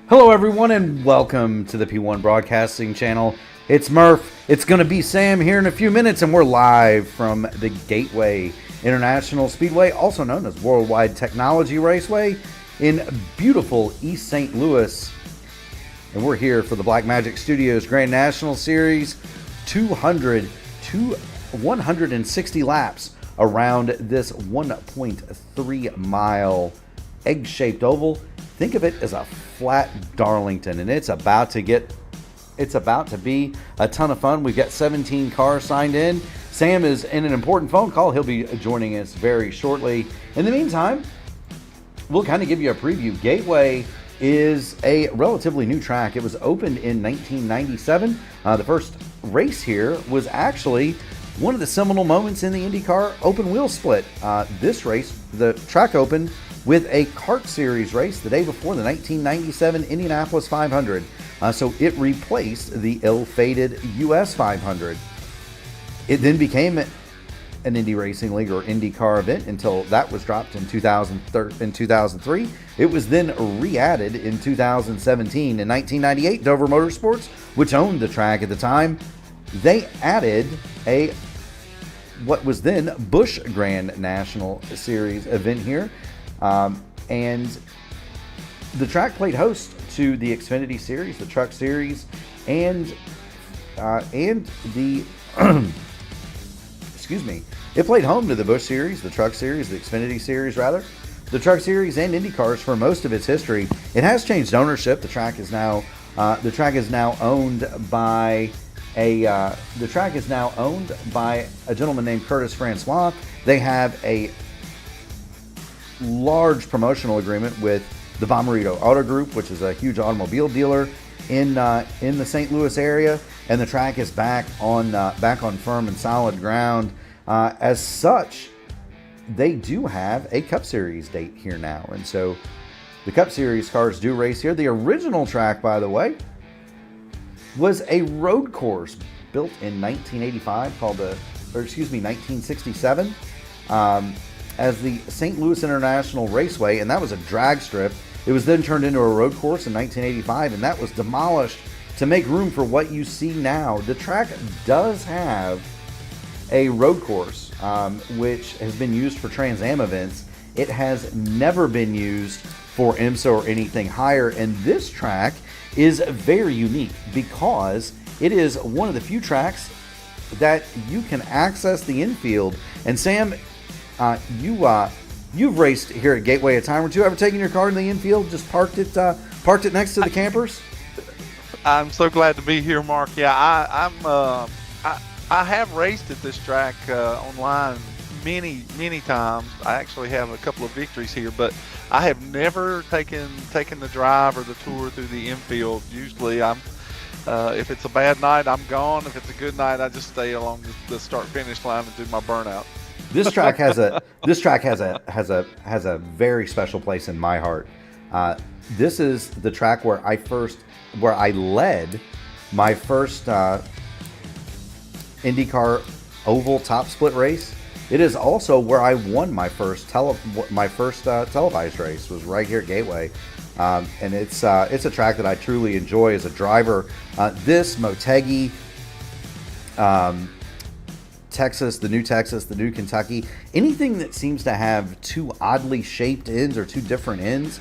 Hello everyone and welcome to the P1 Broadcasting Channel. It's Murph. It's going to be Sam here in a few minutes, and we're live from the Gateway International Speedway, also known as Worldwide Technology Raceway, in beautiful East St. Louis. And we're here for the Black Magic Studios Grand National Series 200 to 160 laps around this 1.3 mile egg-shaped oval. Think of it as a flat Darlington, and it's about to be a ton of fun. We've got 17 cars signed in. Sam is in an important phone call. He'll be joining us very shortly. In the meantime, we'll kind of give you a preview. Gateway is a relatively new track. It was opened in 1997. The first race here was actually one of the seminal moments in the IndyCar open wheel split. This race, the track opened with a kart series race the day before the 1997 Indianapolis 500. So it replaced the ill-fated US 500. It then became an Indy Racing League or IndyCar event until that was dropped in 2003. It was then re-added in 2017. In 1998, Dover Motorsports, which owned the track at the time, they added what was then Busch Grand National Series event here. And the track played host to the Xfinity Series, the Truck Series, and the excuse me, it played home to the Busch Series, the Truck Series, the Xfinity Series rather, the Truck Series and IndyCars for most of its history. It has changed ownership. The track is now owned by a gentleman named Curtis Francois. They have a large promotional agreement with the Bomarito Auto Group, which is a huge automobile dealer in the St. Louis area, and the track is back on firm and solid ground. As such, they do have a Cup Series date here now, and so the Cup Series cars do race here. The original track, by the way, was a road course built in 1967. As the St. Louis International Raceway, and that was a drag strip. It was then turned into a road course in 1985, and that was demolished to make room for what you see now. The track does have a road course, which has been used for Trans Am events. It has never been used for IMSA or anything higher, and this track is very unique because it is one of the few tracks that you can access the infield. And Sam, you've raced here at Gateway a time or two. Ever taken your car in the infield, just parked it next to the campers? I'm so glad to be here, Mark. Yeah, I have raced at this track online many times. I actually have a couple of victories here, but I have never taken the drive or the tour through the infield. Usually, if it's a bad night, I'm gone. If it's a good night, I just stay along the start-finish line and do my burnout. This track has a very special place in my heart. This is the track where I led my first IndyCar oval top split race. It is also where I won my first televised race. Was right here at Gateway, and it's a track that I truly enjoy as a driver. This Motegi. Texas, the new Kentucky, anything that seems to have two oddly shaped ends or two different ends,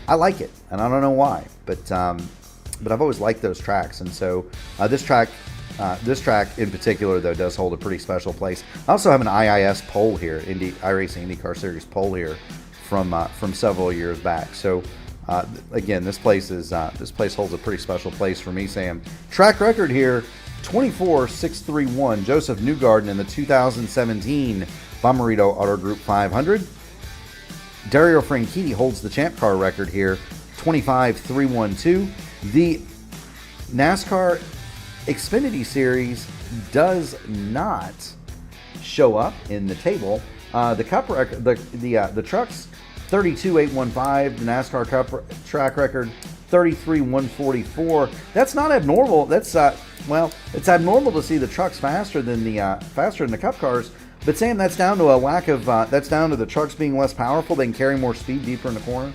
I like it, and I don't know why, but I've always liked those tracks, and so this track in particular though does hold a pretty special place. I also have an IIS pole here, iRacing IndyCar Series pole here from several years back. So again, this place holds a pretty special place for me, Sam. Track record here. 24.631, Joseph Newgarden in the 2017 Bomarito Auto Group 500. Dario Franchitti holds the champ car record here, 25.312. The NASCAR Xfinity Series does not show up in the table. The Cup record, the trucks, 32.815. The NASCAR Cup track record, 33.144. That's not abnormal. That's it's abnormal to see the trucks faster than the Cup cars. But Sam, that's down to the trucks being less powerful. They can carry more speed deeper in the corner.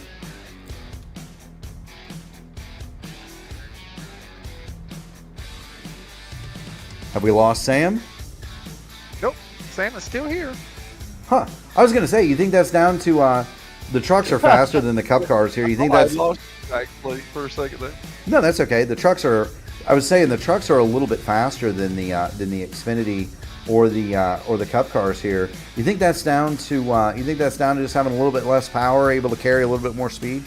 we lost Sam? Nope, Sam is still here. Huh. I was going to say, you think that's down to the trucks are faster than the Cup cars here? You think that's... I lost you actually for a second there. No, that's okay. The trucks are... I was saying the trucks are a little bit faster than the Xfinity or the Cup cars here. You think that's down to just having a little bit less power, able to carry a little bit more speed?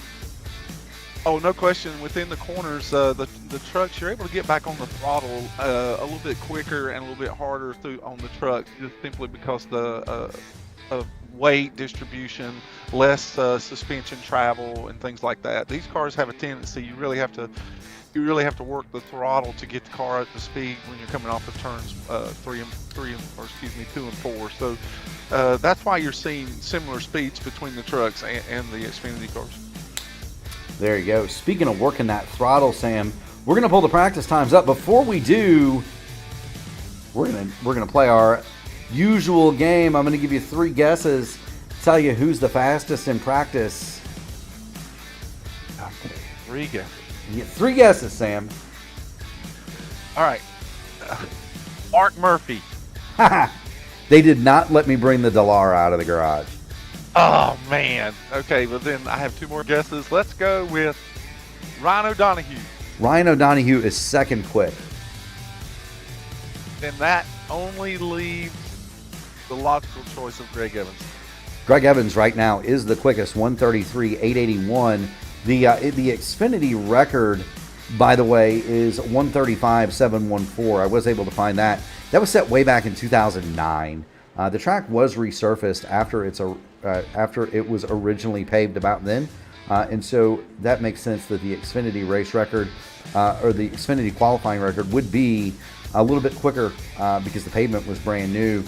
Oh, no question. Within the corners, the trucks, you're able to get back on the throttle a little bit quicker and a little bit harder on the truck, just simply because the of weight distribution, less suspension travel, and things like that. These cars have a tendency you really have to work the throttle to get the car up to speed when you're coming off of turns 2 and 4. So that's why you're seeing similar speeds between the trucks and the Xfinity cars. There you go. Speaking of working that throttle, Sam, we're going to pull the practice times up. Before we do, we're going to play our usual game. I'm going to give you 3 guesses, tell you who's the fastest in practice. Okay, 3 guesses. You get 3 guesses, Sam. All right. Mark Murphy. They did not let me bring the Dallara out of the garage. Oh, man. Okay, well then I have 2 more guesses. Let's go with Ryan O'Donohue. Ryan O'Donohue is second quick. Then that only leaves the logical choice of Greg Evans. Greg Evans right now is the quickest, 133.881. The Xfinity record, by the way, is 135.714. I was able to find that. That was set way back in 2009. The track was resurfaced after it was originally paved about then, and so that makes sense that the Xfinity race record or the Xfinity qualifying record would be a little bit quicker because the pavement was brand new.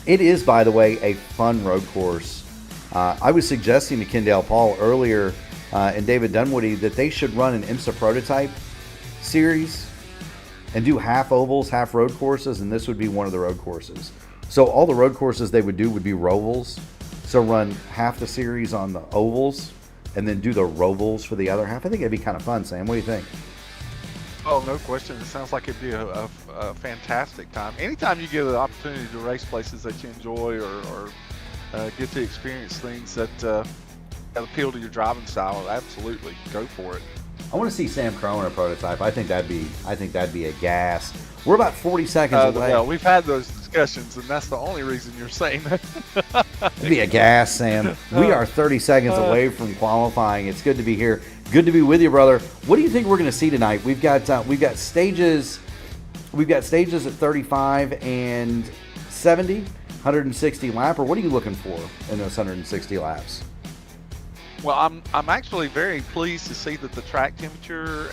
It is, by the way, a fun road course. I was suggesting to Kendall Paul earlier and David Dunwoody that they should run an IMSA prototype series and do half ovals, half road courses, and this would be one of the road courses. So all the road courses they would do would be rovals. So run half the series on the ovals and then do the rovals for the other half. I think it'd be kind of fun, Sam. What do you think? Oh, no question. It sounds like it'd be a fantastic time. Anytime you get an opportunity to race places that you enjoy or get to experience things that appeal to your driving style, absolutely go for it. I want to see Sam Crow in a prototype. I think that'd be a gas. We're about 40 seconds away. Well, we've had those discussions, and that's the only reason you're saying that. It'd be a gas, Sam. We are 30 seconds away from qualifying. It's good to be here. Good to be with you, brother. What do you think we're going to see tonight? We've got stages. We've got stages at 35 and 70, 160 lap. Or what are you looking for in those 160 laps? Well, I'm actually very pleased to see that the track temperature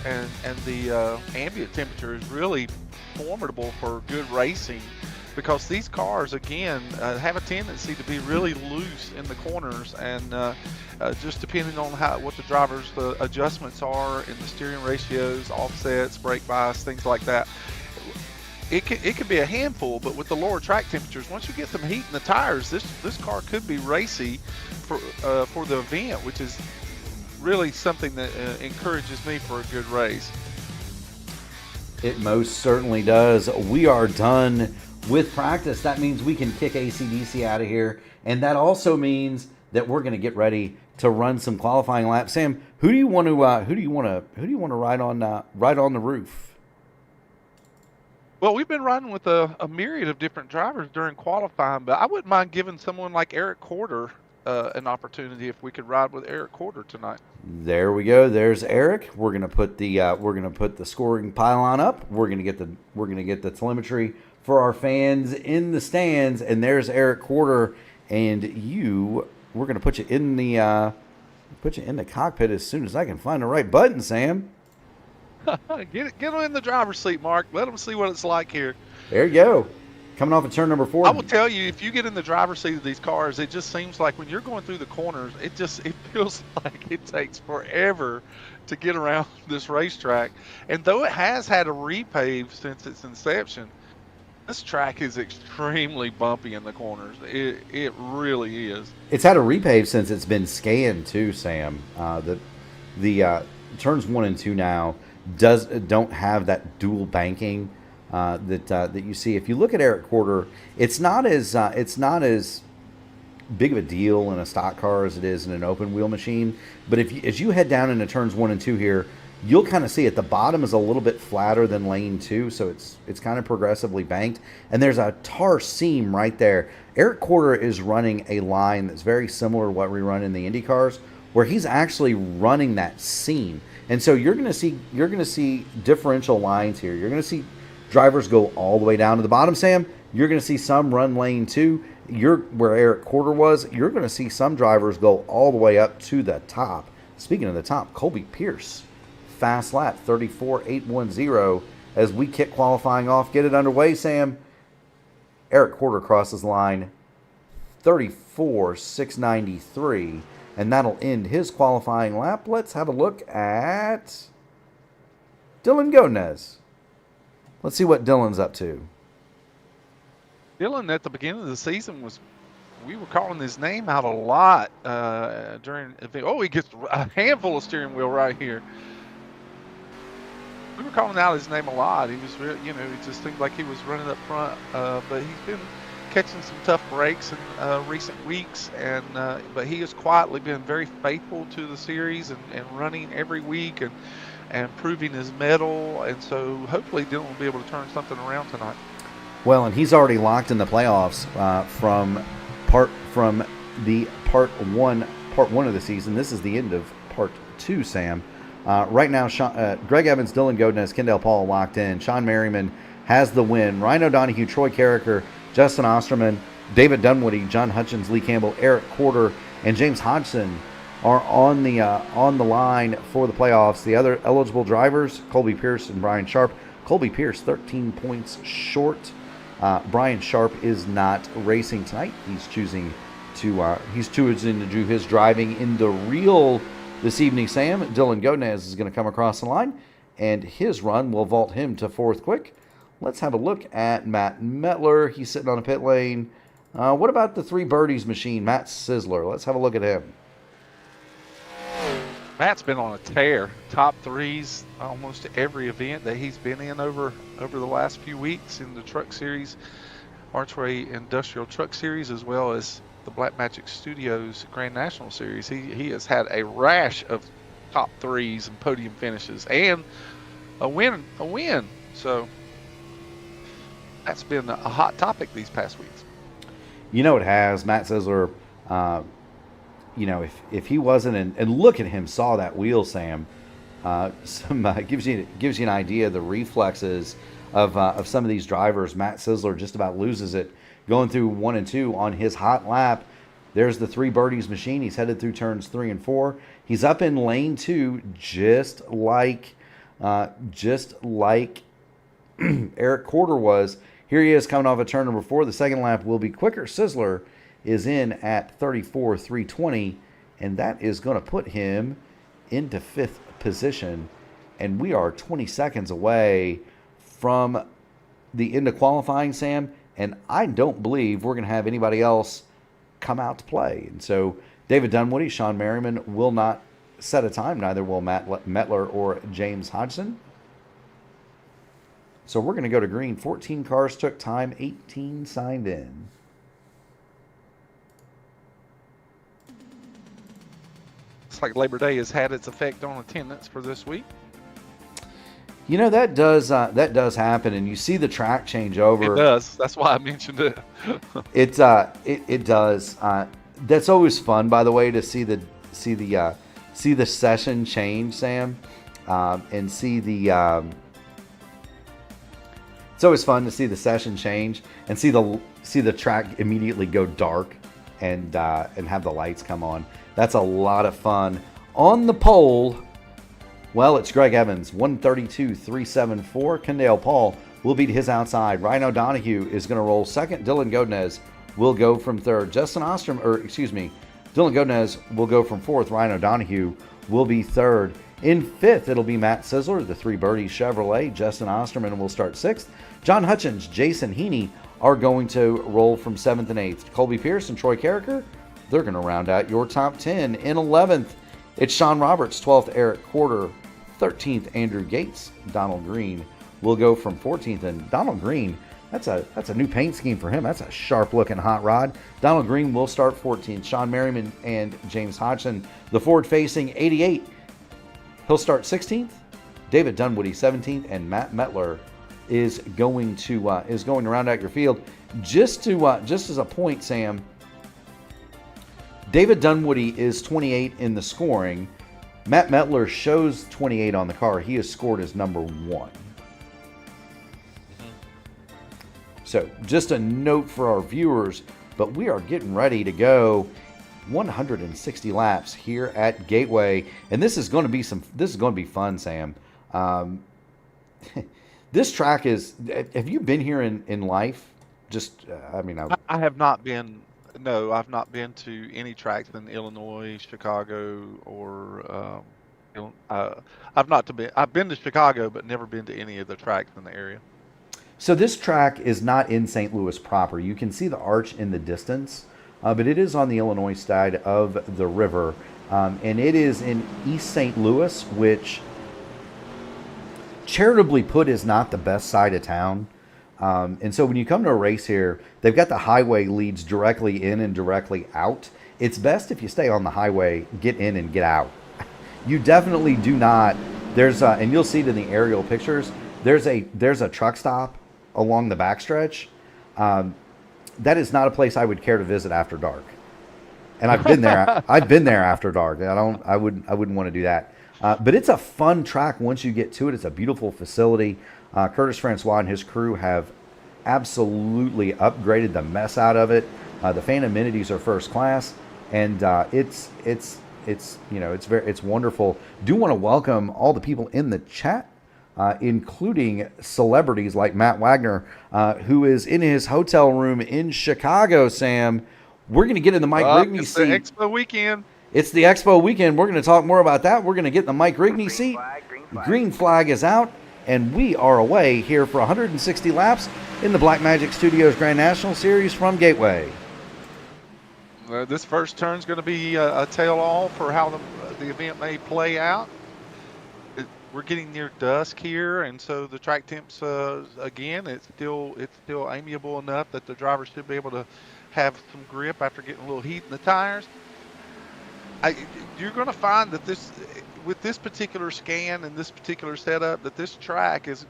and the ambient temperature is really formidable for good racing, because these cars again have a tendency to be really loose in the corners, and just depending on what the driver's adjustments are in the steering ratios, offsets, brake bias, things like that. It could be a handful, but with the lower track temperatures, once you get some heat in the tires, this car could be racy for the event, which is really something that encourages me for a good race. It most certainly does. We are done with practice. That means we can kick AC/DC out of here, and that also means that we're going to get ready to run some qualifying laps. Sam, who do you want to ride on the roof? Well, we've been riding with a myriad of different drivers during qualifying, but I wouldn't mind giving someone like Eric Corder an opportunity if we could ride with Eric Corder tonight. There we go. There's Eric. We're gonna put the scoring pylon up. We're gonna get the telemetry for our fans in the stands, and there's Eric Corder. And we're gonna put you in the cockpit as soon as I can find the right button, Sam. Get them in the driver's seat, Mark. Let them see what it's like here. There you go. Coming off of turn number 4. I will tell you, if you get in the driver's seat of these cars, it just seems like when you're going through the corners, it feels like it takes forever to get around this racetrack. And though it has had a repave since its inception, this track is extremely bumpy in the corners. It really is. It's had a repave since it's been scanned too, Sam. The turns 1 and 2 now don't have that dual banking that you see. If you look at Eric Quarter, it's not as big of a deal in a stock car as it is in an open wheel machine. But as you head down into turns 1 and 2 here, you'll kind of see at the bottom is a little bit flatter than lane 2, so it's kind of progressively banked, and there's a tar seam right there. Eric Quarter is running a line that's very similar to what we run in the Indy cars, where he's actually running that seam. And so you're going to see differential lines here. You're going to see drivers go all the way down to the bottom, Sam. You're going to see some run lane 2. Where Eric Quarter was, you're going to see some drivers go all the way up to the top. Speaking of the top, Colby Pierce, fast lap 34.810 as we kick qualifying off, get it underway, Sam. Eric Quarter crosses line 34.693, and that'll end his qualifying lap. Let's have a look at Dylan Godinez. Let's see what Dylan's up to. Dylan, at the beginning of the season, we were calling his name out a lot during. He gets a handful of steering wheel right here. We were calling out his name a lot. He was, it just seemed like he was running up front, but he's been catching some tough breaks in recent weeks, but he has quietly been very faithful to the series and running every week and proving his mettle, and so hopefully Dylan will be able to turn something around tonight. Well, and he's already locked in the playoffs from the part one of the season. This is the end of part 2, Sam. Right now, Greg Evans, Dylan Godinez, Kendall Paul locked in. Sean Merriman has the win. Ryan O'Donohue, Troy Carricker, Justin Osterman, David Dunwoody, John Hutchins, Lee Campbell, Eric Quarter, and James Hodgson are on the line for the playoffs. The other eligible drivers, Colby Pierce and Brian Sharp. Colby Pierce, 13 points short. Brian Sharp is not racing tonight. He's choosing to do his driving in the real this evening, Sam. Dylan Godinez is going to come across the line, and his run will vault him to 4th quick. Let's have a look at Matt Metler. He's sitting on a pit lane. What about the 3 birdies machine, Matt Sizzler? Let's have a look at him. Matt's been on a tear. Top 3s almost every event that he's been in over the last few weeks in the Truck Series, Archway Industrial Truck Series, as well as the Black Magic Studios Grand National Series. He has had a rash of top 3s and podium finishes and a win. So that's been a hot topic these past weeks. It has. Matt Sizzler, if he wasn't, and look at him, saw that wheel, Sam. Gives you an idea of the reflexes of some of these drivers. Matt Sizzler just about loses it going through 1 and 2 on his hot lap. There's the 3 birdies machine. He's headed through turns 3 and 4. He's up in lane 2, just like Eric Quarter was. Here he is coming off of turn number 4. The second lap will be quicker. Sizzler is in at 34.320, and that is going to put him into 5th position. And we are 20 seconds away from the end of qualifying, Sam, and I don't believe we're going to have anybody else come out to play. And so David Dunwoody, Sean Merriman will not set a time. Neither will Matt Metler or James Hodgson. So we're going to go to green. 14 cars took time, 18 signed in. Looks like Labor Day has had its effect on attendance for this week. That does happen, and you see the track change over. It does. That's why I mentioned it. It does. That's always fun, by the way, to see the session change, Sam, and see the. It's always fun to see the session change and see the track immediately go dark and have the lights come on. That's a lot of fun. On the pole, well, it's Greg Evans, 132.374. Kendall Paul will be to his outside. Ryan O'Donohue is going to roll second. Dylan Godinez will go from third. Dylan Godinez will go from fourth. Ryan O'Donohue will be third. In fifth, it'll be Matt Sizzler, the 3 birdies Chevrolet. Justin Osterman will start sixth. John Hutchins, Jason Heaney are going to roll from 7th and 8th. Colby Pierce and Troy Carricker, they're going to round out your top 10. In 11th, it's Sean Roberts, 12th, Eric Quarter, 13th, Andrew Gates. Donald Green will go from 14th. And Donald Green, that's a new paint scheme for him. That's a sharp-looking hot rod. Donald Green will start 14th. Sean Merriman and James Hodgson, the forward-facing 88. He'll start 16th. David Dunwoody 17th, and Matt Metler is going to round out your field. Just as a point, Sam, David Dunwoody is 28 in the scoring. Matt Metler shows 28 on the car. He is scored as number 1. So just a note for our viewers, but we are getting ready to go 160 laps here at Gateway, and this is going to be fun, Sam. This track is. Have you been here in life? I have not been. No, I've not been to any tracks in Illinois, Chicago, or I've been to Chicago, but never been to any of the tracks in the area. So this track is not in St. Louis proper. You can see the arch in the distance, but it is on the Illinois side of the river, and it is in East St. Louis, which, charitably put, is not the best side of town. And so when you come to a race here, they've got the highway leads directly in and directly out. It's best if you stay on the highway, get in and get out. You definitely do not. And you'll see it in the aerial pictures. There's a truck stop along the backstretch. That is not a place I would care to visit after dark. And I've been there. I've been there after dark. I wouldn't want to do that. But it's a fun track once you get to it. It's a beautiful facility. Curtis Francois and his crew have absolutely upgraded the mess out of it. The fan amenities are first class, and it's wonderful. Do want to welcome all the people in the chat, including celebrities like Matt Wagner, who is in his hotel room in Chicago. Sam, we're going to get in the Mike Rigney seat. It's the Expo weekend. It's the Expo weekend. We're going to talk more about that. We're going to get in the Mike Rigney seat. Green flag is out, and we are away here for 160 laps in the Blackmagic Studios Grand National Series from Gateway. This first turn is going to be a tell-all for how the event may play out. We're getting near dusk here, and so the track temps, again, it's still amiable enough that the drivers should be able to have some grip after getting a little heat in the tires. You're going to find that with this particular scan and this particular setup, that this track is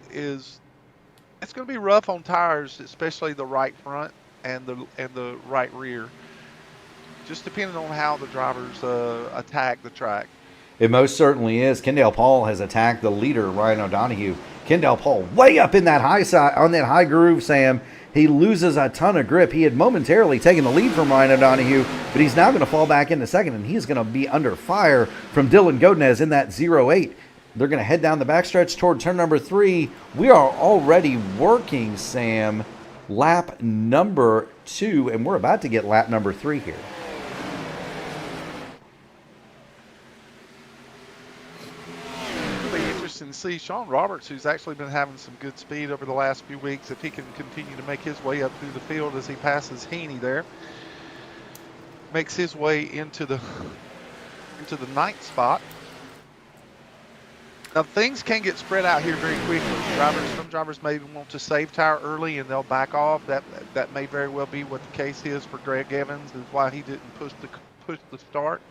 it's going to be rough on tires, especially the right front and the right rear, just depending on how the drivers attack the track. It most certainly is. Kendall Paul has attacked the leader, Ryan O'Donohue. Kendall Paul way up in that high side, on that high groove, Sam. He loses a ton of grip. He had momentarily taken the lead from Ryan O'Donohue, but he's now going to fall back into second, and he's going to be under fire from Dylan Godinez in that 0-8. They're going to head down the backstretch toward turn number 3. We are already working, Sam, lap number 2, and we're about to get lap number 3 here. And see Sean Roberts, who's actually been having some good speed over the last few weeks, if he can continue to make his way up through the field as he passes Heaney there, makes his way into the 9th spot. Now things can get spread out here very quickly. Some drivers may want to save tire early and they'll back off. That may very well be what the case is for Greg Evans, is why he didn't push the start.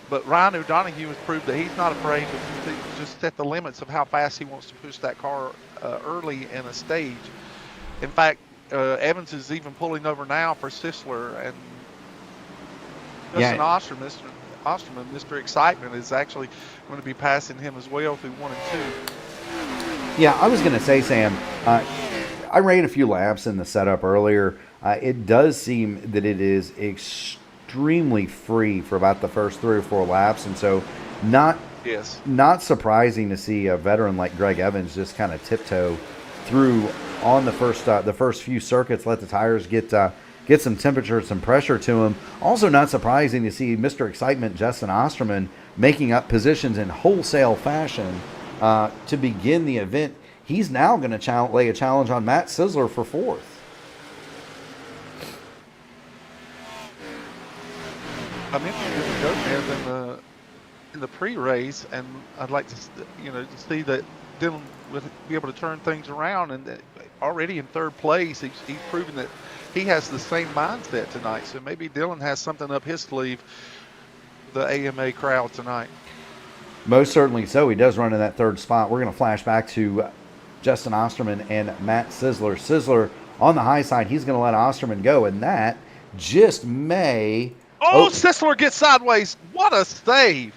But Ryan O'Donohue has proved that he's not afraid to just set the limits of how fast he wants to push that car early in a stage. In fact, Evans is even pulling over now for Sisler, and Justin Osterman, Mr. Excitement, is actually going to be passing him as well through 1 and 2. Yeah, I was going to say, Sam, I ran a few laps in the setup earlier. It does seem that it is extremely free for about the first 3 or 4 laps, and so not surprising to see a veteran like Greg Evans just kind of tiptoe through on the first few circuits, let the tires get some temperature, some pressure to him. Also not surprising to see Mr. Excitement Justin Osterman making up positions in wholesale fashion to begin the event. He's now going to lay a challenge on Matt Sisler for 4th. I'm interested in Gomez in the pre-race, and I'd like to, to see that Dylan would be able to turn things around. And already in third place, he's proven that he has the same mindset tonight. So maybe Dylan has something up his sleeve, the AMA crowd tonight. Most certainly so. He does run in that third spot. We're going to flash back to Justin Osterman and Matt Sisler. Sisler on the high side, he's going to let Osterman go, and that just may... Sisler gets sideways. What a save.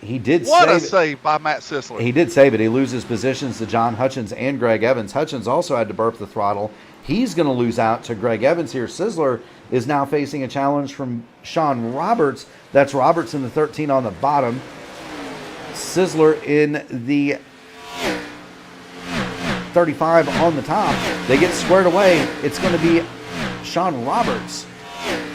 He did What a save by Matt Sisler. He did save it. He loses positions to John Hutchins and Greg Evans. Hutchins also had to burp the throttle. He's going to lose out to Greg Evans here. Sisler is now facing a challenge from Sean Roberts. That's Roberts in the 13 on the bottom. Sisler in the 35 on the top. They get squared away. It's going to be Sean Roberts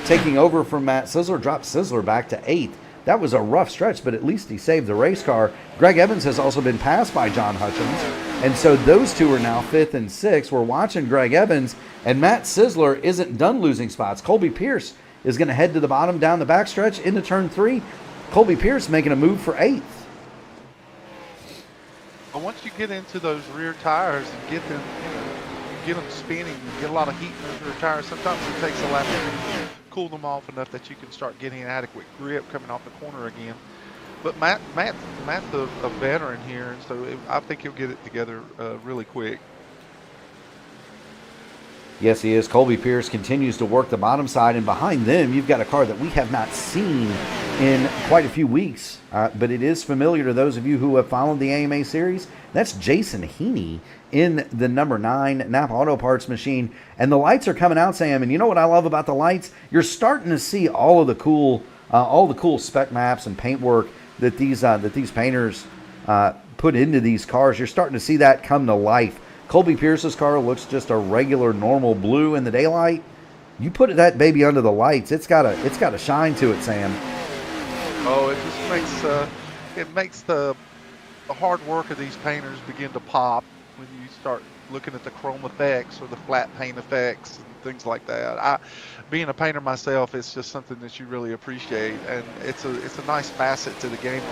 taking over from Matt Sisler. Drops Sisler back to 8th. That was a rough stretch, but at least he saved the race car. Greg Evans has also been passed by John Hutchins. And so those two are now 5th and 6th. We're watching Greg Evans, and Matt Sisler isn't done losing spots. Colby Pierce is going to head to the bottom down the backstretch into turn 3. Colby Pierce making a move for 8th. But once you get into those rear tires and get them, get them spinning, and get a lot of heat in those rear tires, sometimes it takes a lap to cool them off enough that you can start getting adequate grip coming off the corner again. But Matt's a veteran here, and so I think he'll get it together really quick. Yes, he is. Colby Pierce continues to work the bottom side, and behind them, you've got a car that we have not seen in quite a few weeks, but it is familiar to those of you who have followed the AMA series. That's Jason Heaney in the number 9 Napa Auto Parts machine, and the lights are coming out, Sam. And you know what I love about the lights? You're starting to see all the cool spec maps and paintwork that these painters put into these cars. You're starting to see that come to life. Colby Pierce's car looks just a regular, normal blue in the daylight. You put that baby under the lights, it's got a shine to it, Sam. Oh, it just makes the hard work of these painters begin to pop when you start looking at the chrome effects or the flat paint effects and things like that. Being a painter myself, it's just something that you really appreciate, and it's a nice facet to the game.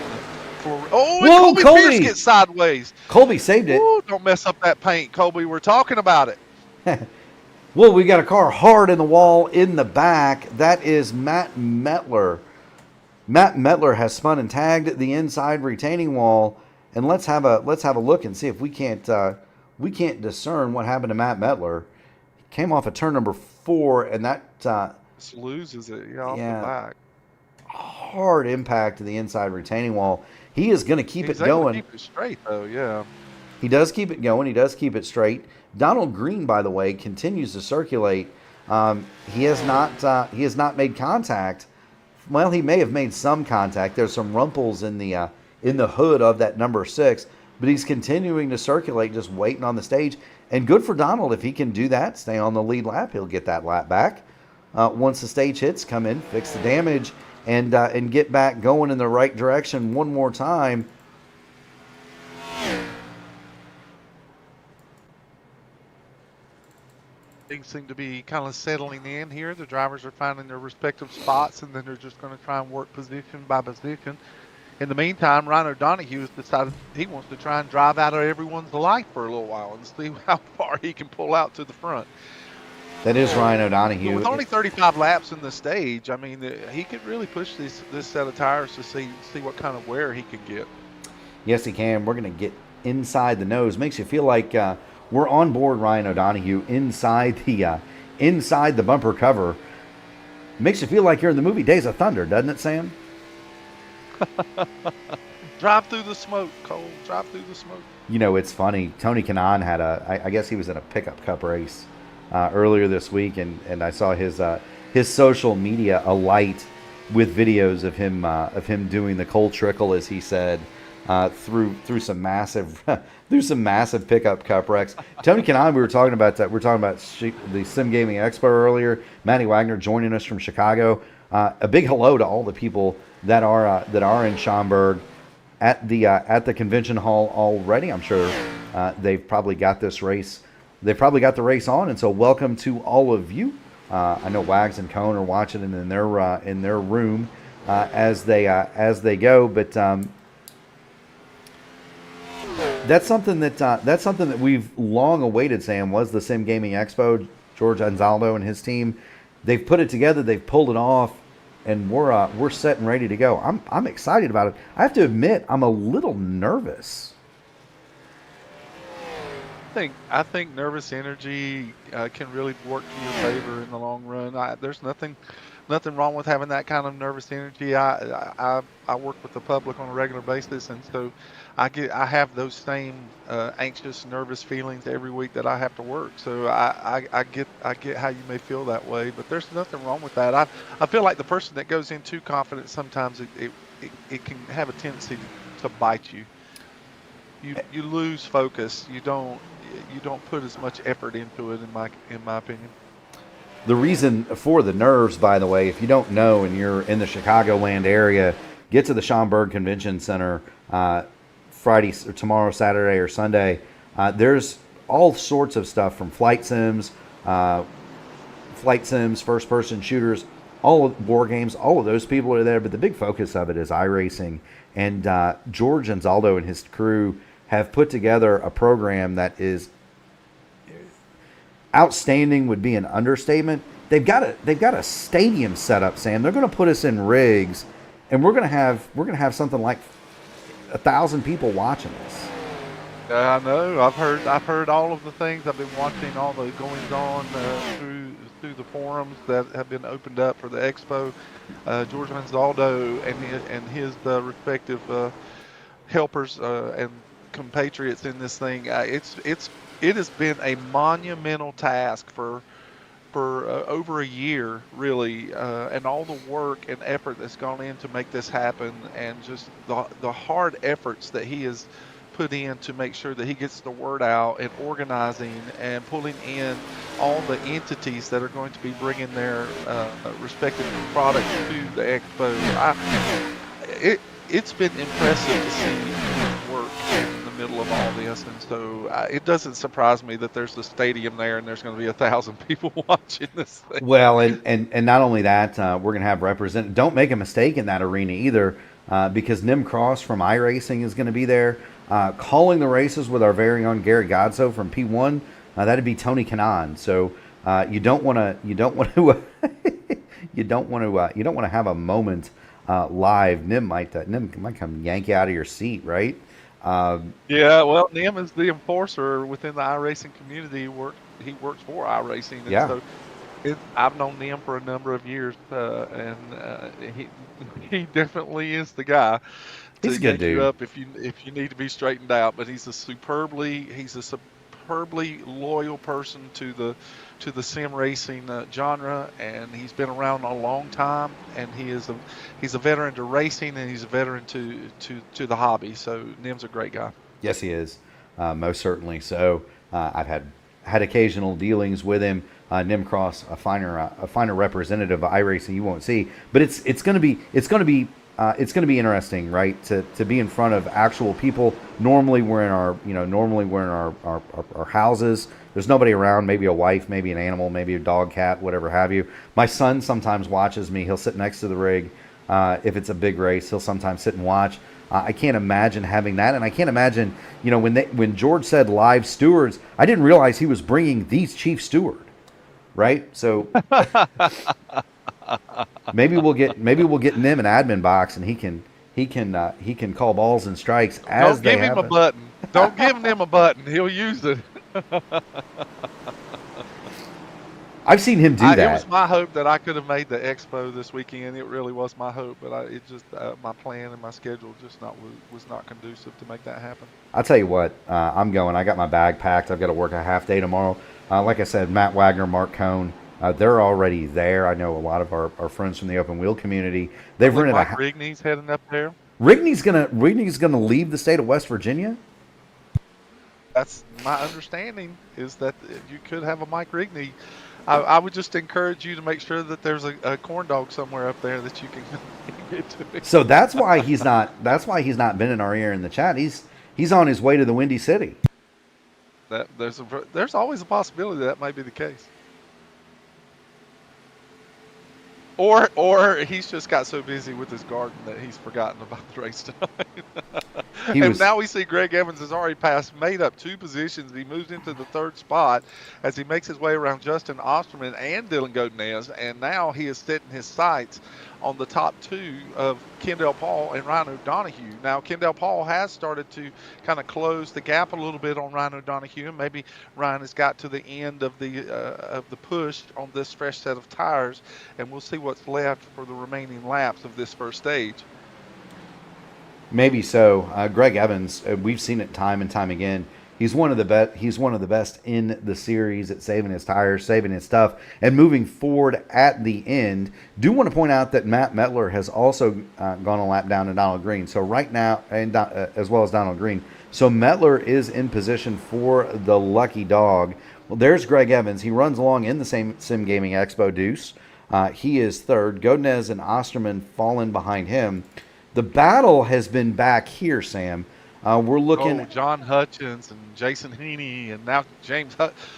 Whoa, Colby Pierce gets sideways. Colby saved it. Ooh, don't mess up that paint, Colby. We're talking about it. Well, we got a car hard in the wall in the back. That is Matt Metler. Matt Metler has spun and tagged the inside retaining wall, and let's have a look and see if we can't discern what happened to Matt Metler. He came off of turn number 4, and that loses it off the back. Hard impact to the inside retaining wall. He is going to keep it going. Keep it straight though, yeah. He does keep it going. He does keep it straight. Donald Green, by the way, continues to circulate. He has not made contact. Well, he may have made some contact. There's some rumples in the hood of that number 6, but he's continuing to circulate, just waiting on the stage. And good for Donald if he can do that. Stay on the lead lap. He'll get that lap back. Once the stage hits, come in, fix the damage, and get back going in the right direction one more time. Things seem to be kind of settling in here. The drivers are finding their respective spots, and then they're just going to try and work position by position. In the meantime, Ryan O'Donoghue has decided he wants to try and drive out of everyone's life for a little while and see how far he can pull out to the front. That is Ryan O'Donoghue. With only 35 laps in the stage, I mean, he could really push this set of tires to see what kind of wear he can get. Yes, he can. We're going to get inside the nose. Makes you feel like we're on board Ryan O'Donoghue inside the bumper cover. Makes you feel like you're in the movie Days of Thunder, doesn't it, Sam? Drive through the smoke, Cole. Drive through the smoke. You know, it's funny. Tony Kanaan had I guess he was in a pickup cup race earlier this week, and I saw his social media alight with videos of him doing the Cole Trickle, as he said, through some massive pickup cup wrecks. Tony Kanaan, we were talking about that. We were talking about the Sim Gaming Expo earlier. Matty Wagner joining us from Chicago. A big hello to all the people that are in Schaumburg at the convention hall already. I'm sure they've probably got this race. They've probably got the race on, and so welcome to all of you. I know Wags and Cone are watching it in their room as they go. But that's something that we've long awaited. Sam, was the Sim Gaming Expo. George Anzaldo and his team, they've put it together. They've pulled it off, and we're set and ready to go. I'm excited about it. I have to admit, I'm a little nervous. I think nervous energy can really work to your favor in the long run. There's nothing wrong with having that kind of nervous energy. I work with the public on a regular basis, and so I have those same anxious, nervous feelings every week that I have to work. So I get how you may feel that way, but there's nothing wrong with that. I feel like the person that goes in too confident, sometimes it can have a tendency to bite you. You lose focus. You don't put as much effort into it, in my opinion. The reason for the nerves, by the way, if you don't know and you're in the Chicagoland area, get to the Schaumburg Convention Center Friday or tomorrow, Saturday or Sunday. There's all sorts of stuff from flight sims, first-person shooters, all of war games. All of those people are there, but the big focus of it is iRacing. And George Anzaldo and his crew have put together a program that is outstanding. Would be an understatement. They've got a stadium set up, Sam. They're going to put us in rigs, and we're going to have something like 1,000 people watching us. I know. I've heard all of the things. I've been watching all the goings on through the forums that have been opened up for the expo. George Anzaldo and his respective helpers and compatriots in this thing. It has been a monumental task for over a year, really, and all the work and effort that's gone in to make this happen, and just the hard efforts that he has put in to make sure that he gets the word out, and organizing and pulling in all the entities that are going to be bringing their respective products to the expo. It's been impressive to see his work in the middle of all this, and so it doesn't surprise me that there's the stadium there and there's going to be 1,000 people watching this thing. Well, and not only that, we're going to have represent. Don't make a mistake in that arena either, because Nim Cross from iRacing is going to be there, calling the races with our very own Gary Godso from P1. That'd be Tony Kanaan. So you don't want to have a moment live. Nim might come yank you out of your seat, right? Yeah, well, Nim is the enforcer within the iRacing community. He works for iRacing, and so I've known Nim for a number of years, and he definitely is the guy. He's a good dude. You up if you need to be straightened out, but he's a superbly loyal person to the sim racing genre, and he's been around a long time, and he's a veteran to racing, and he's a veteran to the hobby. So Nim's a great guy. Yes, he is, most certainly. So I've had occasional dealings with him. Nim Cross, a finer representative of iRacing you won't see, but it's going to be interesting, right? To be in front of actual people. Normally we're in our houses. There's nobody around. Maybe a wife, maybe an animal, maybe a dog, cat, whatever have you. My son sometimes watches me. He'll sit next to the rig. If it's a big race, he'll sometimes sit and watch. I can't imagine having that, and I can't imagine, when George said live stewards, I didn't realize he was bringing the chief steward, right? So maybe we'll get Nim an admin box, and he can call balls and strikes as they happen. Don't give him a button. Don't give him a button. He'll use it. I've seen him do that. It was my hope that I could have made the expo this weekend. It really was my hope, but my plan and my schedule was not conducive to make that happen. I'll tell you what, I'm going. I got my bag packed. I've got to work a half day tomorrow. Like I said, Matt Wagner, Mark Cohn, they're already there. I know a lot of our friends from the open wheel community. They've rented Mike Rigney's heading up there. Rigney's gonna leave the state of West Virginia. That's my understanding, is that you could have a Mike Rigney. I would just encourage you to make sure that there's a corn dog somewhere up there that you can get to. So that's why he's not been in our ear in the chat. He's on his way to the Windy City. There's always a possibility that may be the case. Or he's just got so busy with his garden that he's forgotten about the race tonight. He And was. now we see Greg Evans has already made up 2 positions. He moves into the 3rd spot as he makes his way around Justin Osterman and Dylan Godinez. And now he is setting his sights on the top 2 of Kendall Paul and Ryan O'Donohue. Now, Kendall Paul has started to kind of close the gap a little bit on Ryan O'Donohue, and maybe Ryan has got to the end of the push on this fresh set of tires, and we'll see what's left for the remaining laps of this first stage. Maybe so. Greg Evans, we've seen it time and time again. He's one of the best. He's one of the best in the series at saving his tires, saving his stuff, and moving forward at the end. Do want to point out that Matt Mettler has also gone a lap down to Donald Green. So right now, and as well as Donald Green. So Mettler is in position for the lucky dog. Well, there's Greg Evans. He runs along in the same Sim Gaming Expo Deuce. He is 3rd. Godinez and Osterman falling behind him. The battle has been back here, Sam. We're looking. John Hutchins and Jason Heaney, and now James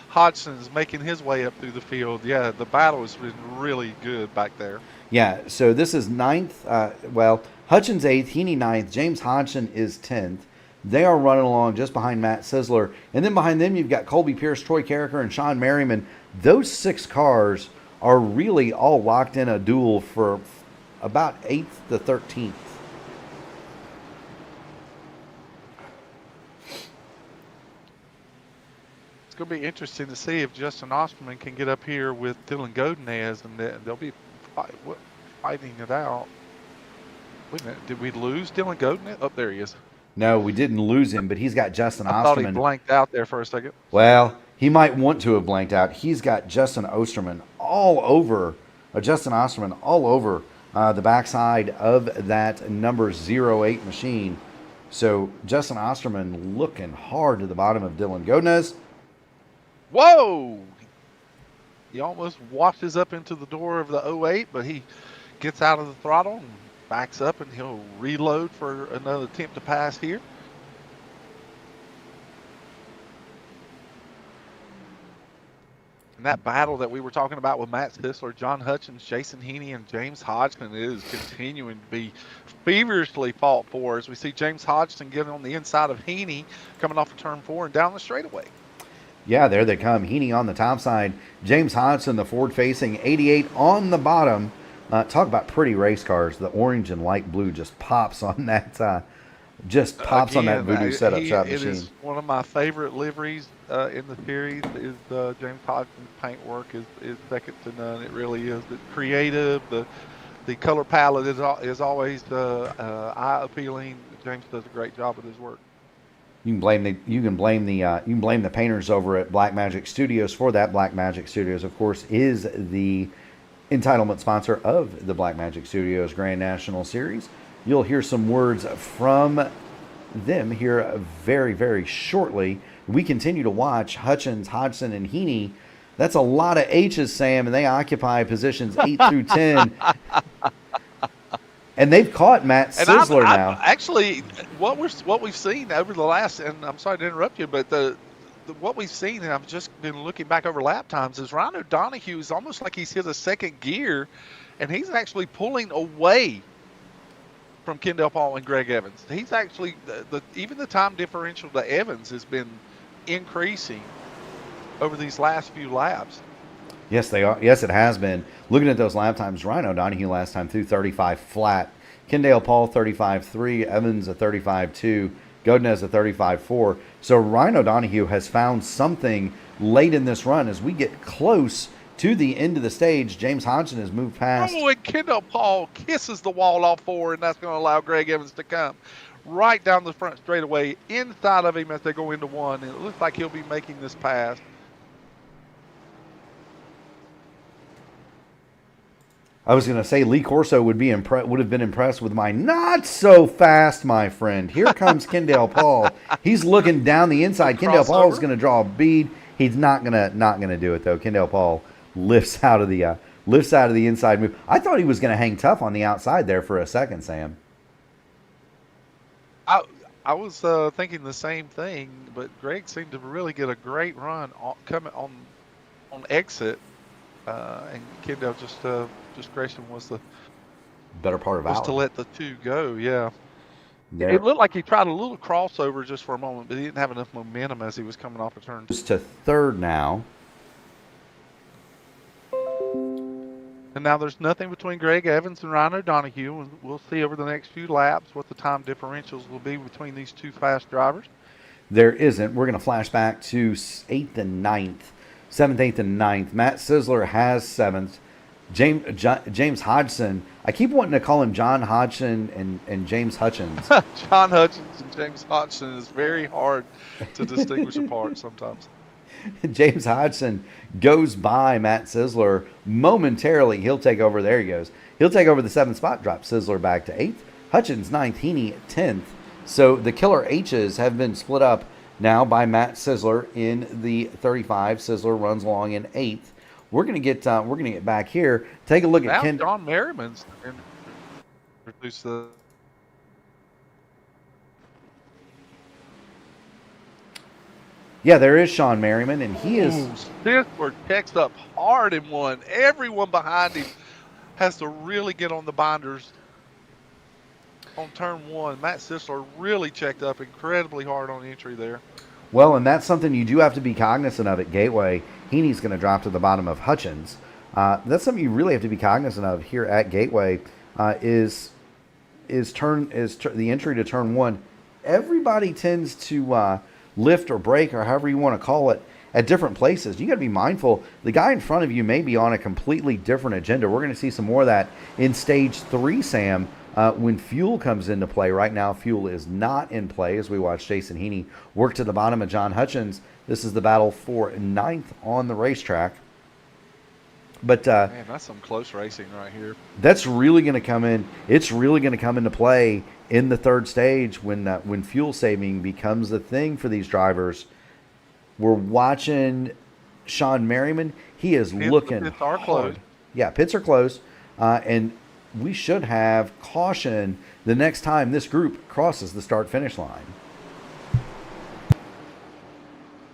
Hodgson is making his way up through the field. Yeah, the battle has been really good back there. Yeah, so this is 9th. Hutchins 8th, Heaney 9th, James Hodgson is 10th. They are running along just behind Matt Sisler. And then behind them, you've got Colby Pierce, Troy Carricker, and Sean Merriman. Those 6 cars are really all locked in a duel for about 8th to 13th. It's going to be interesting to see if Justin Osterman can get up here with Dylan Godinez, and they'll be fighting it out. Wait a minute, did we lose Dylan Godinez? Oh, there he is. No, we didn't lose him, but he's got Justin Osterman. I thought he blanked out there for a second. Well, he might want to have blanked out. He's got Justin Osterman all over, Justin Osterman all over the backside of that number 08 machine. So Justin Osterman looking hard to the bottom of Dylan Godinez. Whoa! He almost washes up into the door of the 08, but he gets out of the throttle and backs up, and he'll reload for another attempt to pass here. And that battle that we were talking about with Matt Sisler, John Hutchins, Jason Heaney, and James Hodgson is continuing to be feverishly fought for as we see James Hodgson getting on the inside of Heaney coming off of turn 4 and down the straightaway. Yeah, there they come. Heaney on the top side. James Hodgson, the forward-facing 88 on the bottom. Talk about pretty race cars. The orange and light blue just pops on that. On that Voodoo setup shop machine. It is one of my favorite liveries in the series. Is James Hodgson's paintwork is second to none. It really is. It's creative. The color palette is always eye appealing. James does a great job with his work. You can blame the painters over at Black Magic Studios for that. Black Magic Studios, of course, is the entitlement sponsor of the Black Magic Studios Grand National Series. You'll hear some words from them here very, very shortly. We continue to watch Hutchins, Hodgson, and Heaney. That's a lot of H's, Sam, and they occupy positions 8 through 10. And they've caught Matt Sisler now. Actually, what we've seen over the last, and I'm sorry to interrupt you, but what we've seen, and I've just been looking back over lap times, is Ryan O'Donohue is almost like he's hit a second gear, and he's actually pulling away from Kendall Paul and Greg Evans. He's actually even the time differential to Evans has been increasing over these last few laps. Yes, they are. Yes, it has been. Looking at those lap times, Ryan O'Donohue last time through 35 flat. Kendall Paul 35.3, Evans a 35.2, Godinez a 35.4. So Ryan O'Donohue has found something late in this run as we get close to the end of the stage. James Hodgson has moved past. Oh, and Kendall Paul kisses the wall off forward, and that's going to allow Greg Evans to come right down the front straightaway inside of him as they go into one. And it looks like he'll be making this pass. I was going to say Lee Corso would have been impressed with my not so fast, my friend. Here comes Kendall Paul. He's looking down the inside. Kendall Paul is going to draw a bead. He's not gonna do it though. Kendall Paul lifts out of the inside move. I thought he was going to hang tough on the outside there for a second, Sam. I was thinking the same thing, but Greg seemed to really get a great run coming on exit. and Kendall just Grayson Better part of was to Allen. let the two go. Yeah. There It looked like he tried a little crossover just for a moment, but he didn't have enough momentum as he was coming off a turn. goes to third now. And now there's nothing between Greg Evans and Ryan O'Donoghue, and we'll see over the next few laps what the time differentials will be between these two fast drivers. There isn't. We're going to flash back to 8th and 9th. 7th, 8th, and 9th. Matt Sisler has 7th. James Hodgson. I keep wanting to call him John Hodgson and James Hutchins. John Hutchins and James Hodgson is very hard to distinguish apart sometimes. James Hodgson goes by Matt Sisler momentarily. He'll take over. There he goes. He'll take over the 7th spot, drop Sisler back to 8th. Hutchins 9th, Heaney 10th. So the Killer H's have been split up now by Matt Sisler in the 35. Sisler runs along in 8th. We're gonna get back here. Take a look at Ken. John Merriman's introduced the. Yeah, there is Sean Merriman, and he is. Sisler checks up hard in one. Everyone behind him has to really get on the binders on turn 1. Matt Sisler really checked up incredibly hard on entry there. Well, and that's something you do have to be cognizant of at Gateway. Heaney's going to drop to the bottom of Hutchins. That's something you really have to be cognizant of here at Gateway. Is the entry to turn 1. Everybody tends to lift or brake or however you want to call it at different places. You got to be mindful. The guy in front of you may be on a completely different agenda. We're going to see some more of that in stage 3, Sam. When fuel comes into play. Right now, fuel is not in play as we watch Jason Heaney work to the bottom of John Hutchins. This is the battle for 9th on the racetrack. But man, that's some close racing right here. That's really going to come in. It's really going to come into play in the 3rd stage when fuel saving becomes a thing for these drivers. We're watching Sean Merriman. He is looking. Pits are closed. Yeah, pits are closed, and we should have caution the next time this group crosses the start-finish line.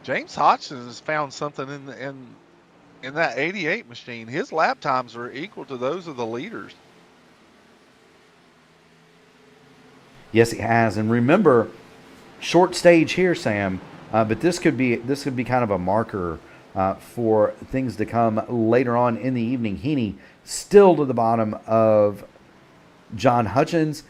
James Hodgson has found something in that 88 machine. His lap times are equal to those of the leaders. Yes, he has. And remember, short stage here, Sam. But this could be kind of a marker for things to come later on in the evening. Heaney still to the bottom of John Hutchins.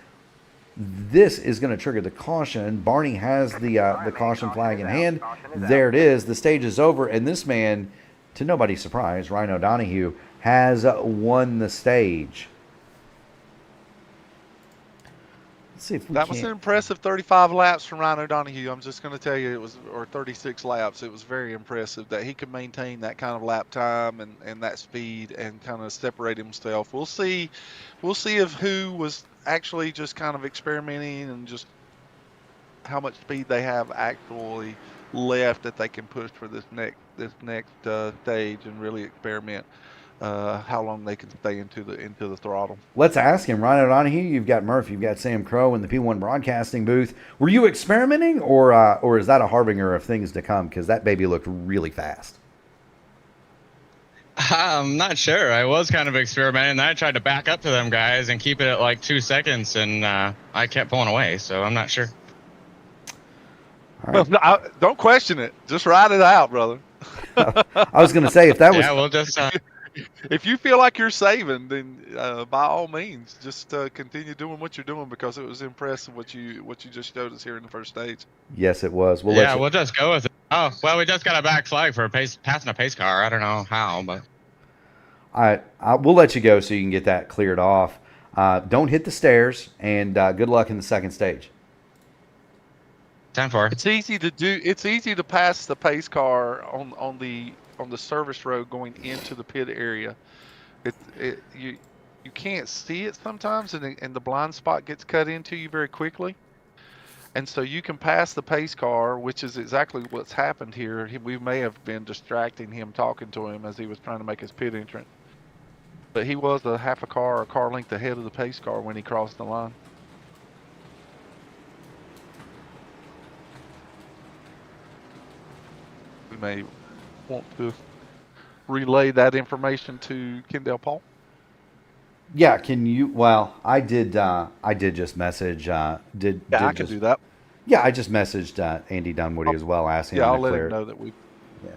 This is going to trigger the caution. Barney has the caution flag in hand. There it is. The stage is over, and this man, to nobody's surprise, Ryan O'Donoghue, has won the stage. Let's see if we that was an impressive 35 laps from Ryan O'Donoghue. I'm just going to tell you, it was, or 36 laps. It was very impressive that he could maintain that kind of lap time and that speed and kind of separate himself. We'll see if who was actually just kind of experimenting and just how much speed they have actually left that they can push for this next stage and really experiment. How long they can stay into the throttle. Let's ask him. Ryan O'Donoghue, you've got Murph, you've got Sam Crow in the P1 broadcasting booth. Were you experimenting, or is that a harbinger of things to come? Because that baby looked really fast. I'm not sure. I was kind of experimenting. Then I tried to back up to them guys and keep it at like 2 seconds, and I kept pulling away. So I'm not sure. All right. Well, don't question it. Just ride it out, brother. I was going to say, if that was... Yeah, we'll just... If you feel like you're saving, then by all means, just continue doing what you're doing, because it was impressive what you just showed us here in the first stage. Yes, it was. We'll just go with it. Oh, well, we just got a back flag for passing a pace car. I don't know how, but... All right, we'll let you go so you can get that cleared off. Don't hit the stairs, and good luck in the second stage. 10-4. It's easy to pass the pace car on the service road going into the pit area. You can't see it sometimes, and the blind spot gets cut into you very quickly. And so you can pass the pace car, which is exactly what's happened here. We may have been distracting him, talking to him as he was trying to make his pit entrance. But he was a half a car or a car length ahead of the pace car when he crossed the line. We may want to relay that information to Kendall Paul? Yeah, can you? Well, I did. I did just message. Did Yeah, did I can just do that. Yeah, I just messaged Andy Dunwoody as well, asking Yeah, him I'll to let clear him it. know that we. Yeah.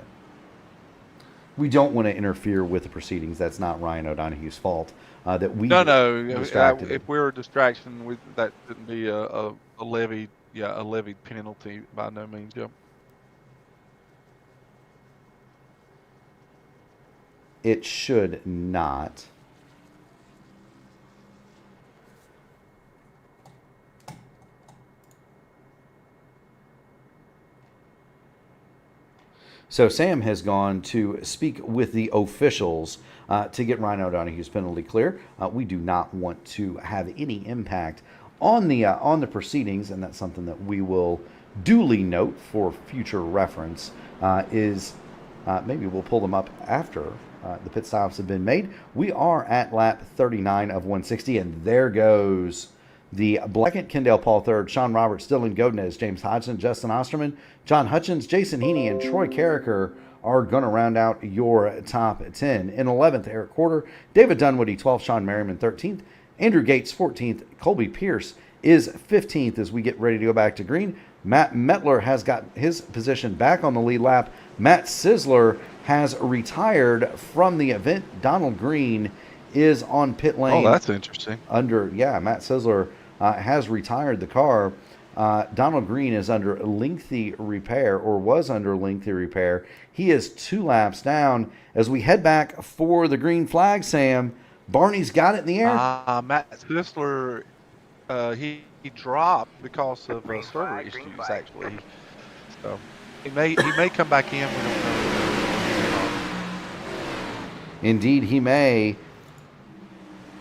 We don't want to interfere with the proceedings. That's not Ryan O'Donoghue's fault. That we No. distracted him. If we're a distraction, that shouldn't be a levied. Yeah, a levied penalty by no means. Yeah. It should not. So Sam has gone to speak with the officials to get Ryan O'Donoghue's penalty clear. We do not want to have any impact on the proceedings, and that's something that we will duly note for future reference. Maybe we'll pull them up after the pit stops have been made. We are at lap 39 of 160, and there goes the second, Kendall Paul third, Sean Roberts, Dylan Godinez, James Hodgson, Justin Osterman, John Hutchins, Jason Heaney, and Troy Carricker are going to round out your top 10. In 11th, Eric Quarter, David Dunwoody, 12th, Sean Merriman, 13th, Andrew Gates, 14th, Colby Pierce is 15th as we get ready to go back to green. Matt Mettler has got his position back on the lead lap. Matt Sizzler has retired from the event. Donald Green is on pit lane. Oh, that's interesting. Matt Sizzler has retired the car. Donald Green is under lengthy repair, or was under lengthy repair. He is 2 laps down. As we head back for the green flag, Sam, Barney's got it in the air. Matt Sizzler, he dropped because of server issues, actually. So he may come back in. We don't know. Indeed, he may.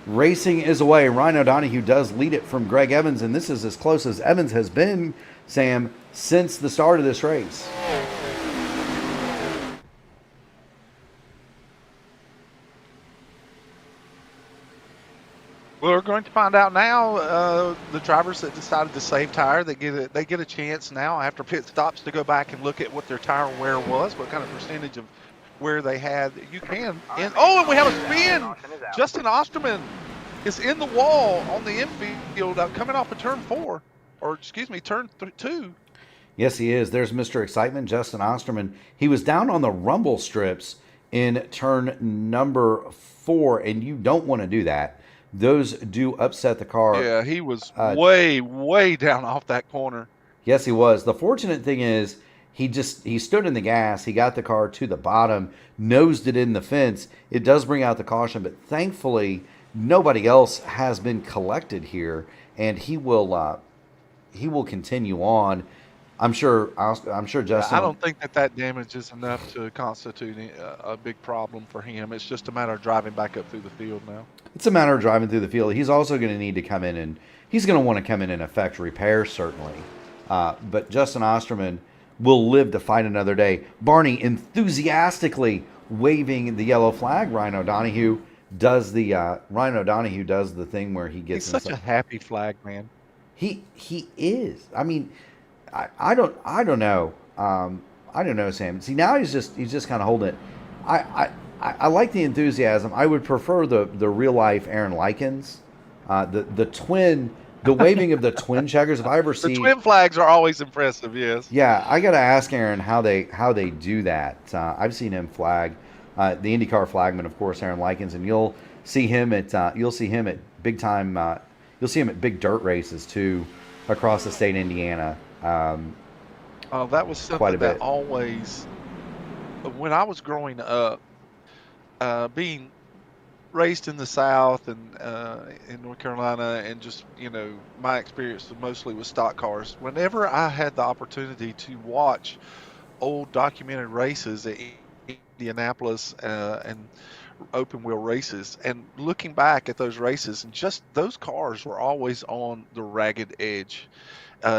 Racing is away. Ryan O'Donoghue does lead it from Greg Evans, and this is as close as Evans has been, Sam, since the start of this race. We're going to find out now. The drivers that decided to save tire, they get a chance now after pit stops to go back and look at what their tire wear was, what kind of percentage of where they had. You can. And we have a spin. Justin Osterman is in the wall on the infield coming off of turn 4, or excuse me, turn 2. Yes, he is. There's Mr. Excitement, Justin Osterman. He was down on the rumble strips in turn number 4, and you don't want to do that. Those do upset the car. Yeah, he was way down off that corner. Yes, he was. The fortunate thing is he stood in the gas. He got the car to the bottom, nosed it in the fence. It does bring out the caution, but thankfully nobody else has been collected here, and he will continue on. I'm sure Justin. I don't think that damage is enough to constitute a big problem for him. It's just a matter of driving back up through the field now. It's a matter of driving through the field. He's also going to need to come in, and he's going to want to come in and effect repairs, certainly. But Justin Osterman will live to fight another day. Barney enthusiastically waving the yellow flag. Ryan O'Donoghue does the thing where he gets. He's such a happy flag man. He is. I mean, I don't know. I don't know, Sam. See, now he's just kind of holding it. I like the enthusiasm. I would prefer the real life Aaron Likens, the twin. The waving of the twin checkers. If I ever see the twin flags are always impressive. Yes. Yeah, I got to ask Aaron how they do that. I've seen him flag the IndyCar flagman, of course, Aaron Likens, and you'll see him at big time. You'll see him at big dirt races too, across the state of Indiana. That was something that always, when I was growing up, being raised in the South and in North Carolina, and just, my experience was mostly with stock cars. Whenever I had the opportunity to watch old documented races at Indianapolis and open wheel races, and looking back at those races, and just those cars were always on the ragged edge.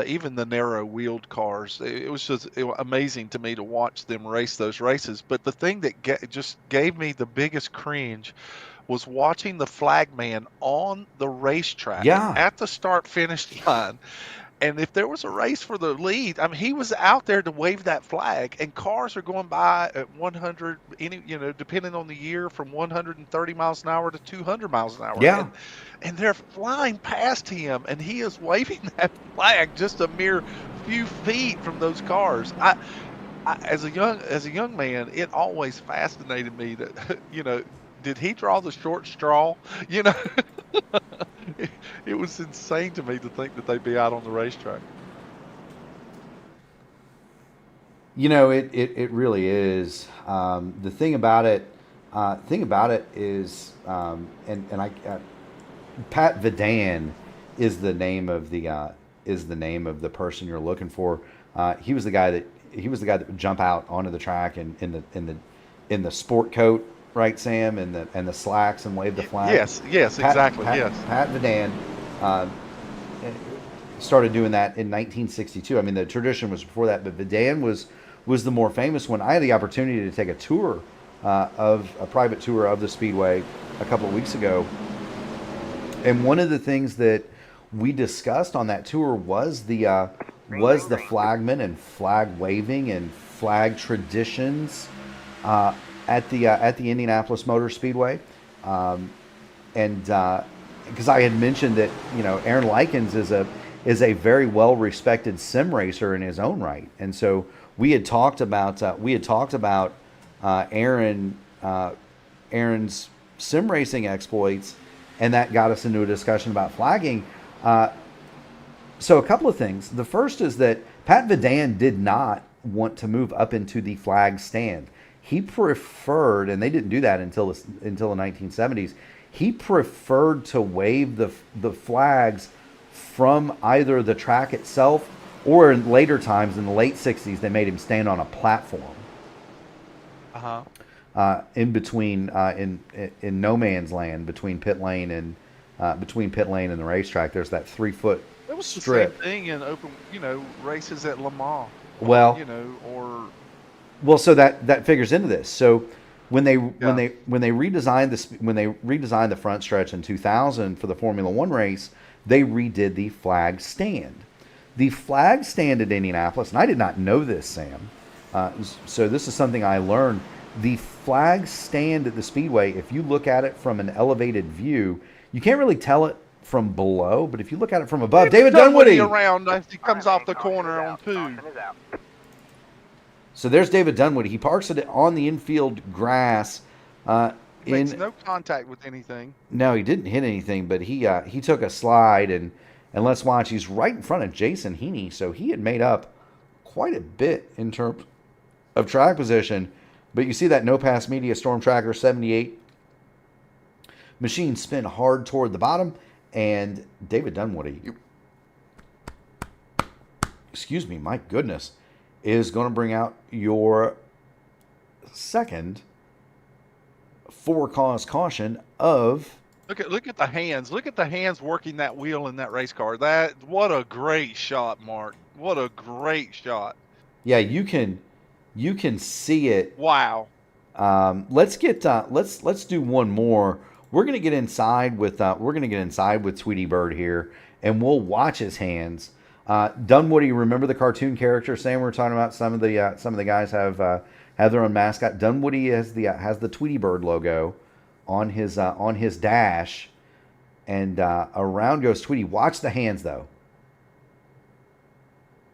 Even the narrow wheeled cars, it was amazing to me to watch them race those races. But the thing that just gave me the biggest cringe was watching the flagman on the racetrack at the start finish line, And if there was a race for the lead, I mean, he was out there to wave that flag, and cars are going by at 100, depending on the year, from 130 miles an hour to 200 miles an hour. Yeah. And they're flying past him, and he is waving that flag just a mere few feet from those cars. As a young man, it always fascinated me that, did he draw the short straw? It was insane to me to think that they'd be out on the racetrack. It really is. The thing about it is, Pat Vidan is the name of the person you're looking for. He was the guy that would jump out onto the track in the sport coat, right, Sam, and the slacks and wave the flag. Yes, exactly. Yes. Pat Vidan started doing that in 1962. I mean, the tradition was before that, but Vidan was the more famous one. I had the opportunity to take a private tour of the Speedway a couple of weeks ago, and one of the things that we discussed on that tour was the flagmen and flag waving and flag traditions at the Indianapolis Motor Speedway, and because I had mentioned that Aaron Likens is a very well respected sim racer in his own right, and so we had talked about Aaron's sim racing exploits, and that got us into a discussion about flagging. So a couple of things. The first is that Pat Vidan did not want to move up into the flag stand. He preferred, and they didn't do that until the 1970s. He preferred to wave the flags from either the track itself, or in later times in the late 60s, they made him stand on a platform. In between, in no man's land between pit lane and the racetrack. There's that 3-foot. It was strip. The same thing in open, races at Le Mans. Well, or so that figures into this. So when they redesigned the front stretch in 2000 for the Formula One race, they redid the flag stand. The flag stand at Indianapolis, and I did not know this, Sam. So this is something I learned. The flag stand at the Speedway, if you look at it from an elevated view, you can't really tell it from below, but if you look at it from above, David Dunwoody around as he comes off the corner on 2. So there's David Dunwoody. He parks it on the infield grass. Makes no contact with anything. No, he didn't hit anything, but he took a slide, and let's watch. He's right in front of Jason Heaney, so he had made up quite a bit in terms of track position. But you see that No Pass Media Storm Tracker 78 machine spin hard toward the bottom, and David Dunwoody, excuse me, my goodness, is going to bring out your second for-cause caution of... Look at the hands. Look at the hands working that wheel in that race car. What a great shot, Mark. What a great shot. Yeah, you can see it. Wow. Let's do one more. We're gonna get inside with Tweety Bird here, and we'll watch his hands. Dunwoody, remember the cartoon character? Sam, we were talking about some of the guys have their own mascot. Dunwoody has the Tweety Bird logo on his dash, and around goes Tweety. Watch the hands though.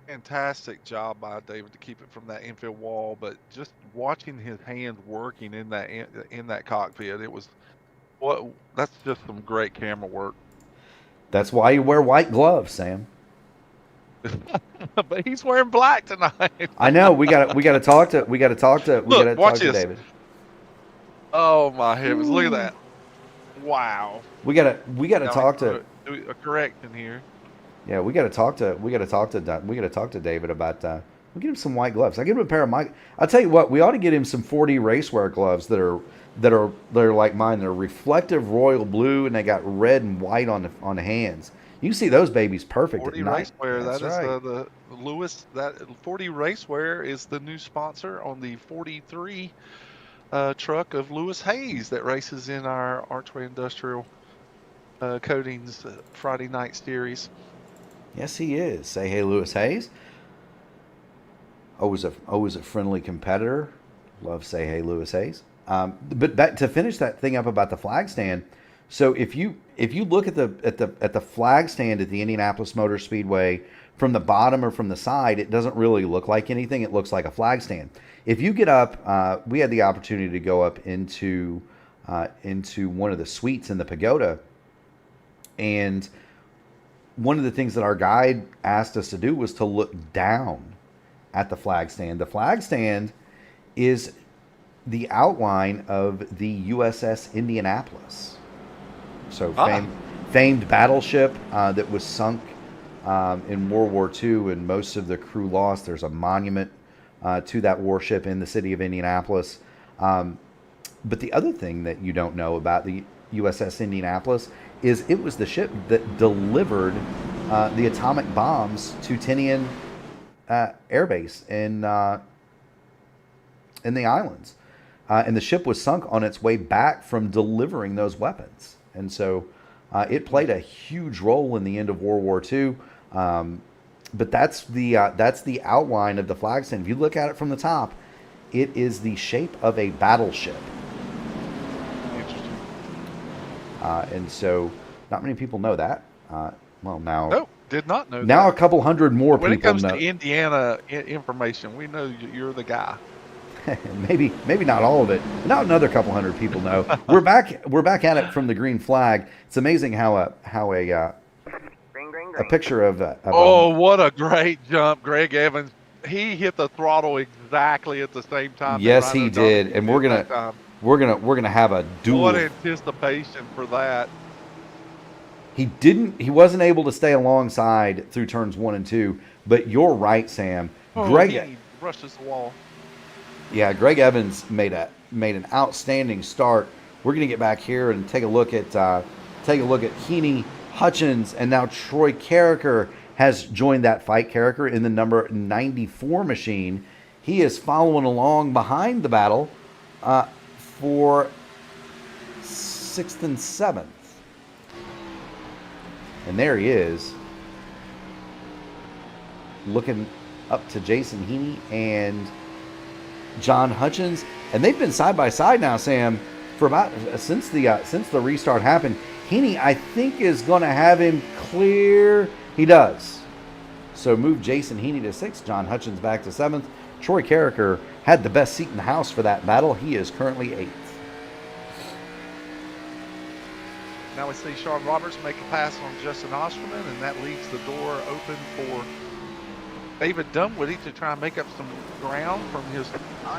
Fantastic job by David to keep it from that infield wall, but just watching his hands working in that cockpit, that's just some great camera work. That's why you wear white gloves, Sam. But he's wearing black tonight. I know. We got to talk to David. Oh my heavens! Look at that! Wow. We got to talk to a correction here. Yeah, we got to talk to David about. We get him some white gloves. I give him a pair of my. I'll tell you what. We ought to get him some 4D racewear gloves that are like mine. They're reflective royal blue, and they got red and white on the hands. You can see those babies perfect 4D at night. Racewear. That's That is right. the Lewis. That 4D Racewear is the new sponsor on the 43 truck of Lewis Hayes that races in our Archway Industrial Coatings Friday night series. Yes, he is. Say hey, Lewis Hayes. Always a friendly competitor. Love say hey, Lewis Hayes. But back to finish that thing up about the flag stand. So if you look at the flag stand at the Indianapolis Motor Speedway from the bottom or from the side, it doesn't really look like anything. It looks like a flag stand. If you get up, we had the opportunity to go up into one of the suites in the pagoda, and one of the things that our guide asked us to do was to look down at the flag stand. The flag stand is the outline of the USS Indianapolis. So famed battleship that was sunk in World War II, and most of the crew lost. There's a monument to that warship in the city of Indianapolis. But the other thing that you don't know about the USS Indianapolis is it was the ship that delivered the atomic bombs to Tinian Air Base in the islands. And the ship was sunk on its way back from delivering those weapons. And so it played a huge role in the end of World War II. But that's the outline of the flag stand. If you look at it from the top, it is the shape of a battleship. And so not many people know that. Well, now... Nope, did not know now that. a couple hundred more when people know. When it comes know. to Indiana information, we know you're the guy. maybe not all of it. Not another couple hundred people know. We're back at it from the green flag. It's amazing how a picture of what a great jump, Greg Evans. He hit the throttle exactly at the same time. Yes, he did. And we're gonna have a duel. What anticipation for that. He wasn't able to stay alongside through turns 1 and 2, but you're right, Sam. He rushes the wall. Yeah, Greg Evans made an outstanding start. We're going to get back here and take a look at Heaney, Hutchins, and now Troy Carricker has joined that fight. Carricker in the number 94 machine. He is following along behind the battle for 6th and 7th. And there he is, looking up to Jason Heaney and John Hutchins, and they've been side by side now, Sam, for about since the restart happened. Heaney, I think, is going to have him clear. He does. So move Jason Heaney to 6th, John Hutchins back to 7th. Troy Carricker had the best seat in the house for that battle. He is currently 8th. Now we see Sean Roberts make a pass on Justin Osterman, and that leaves the door open for David Dunwoody to try and make up some ground from his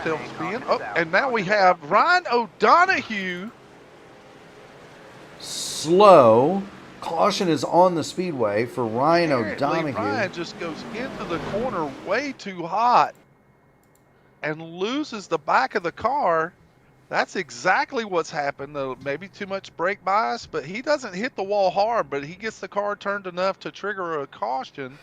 tailspin. Oh, and now we have Ryan O'Donohue. Slow. Caution is on the speedway for Ryan O'Donohue. Ryan just goes into the corner way too hot and loses the back of the car. That's exactly what's happened. Maybe too much brake bias, but he doesn't hit the wall hard, but he gets the car turned enough to trigger a caution.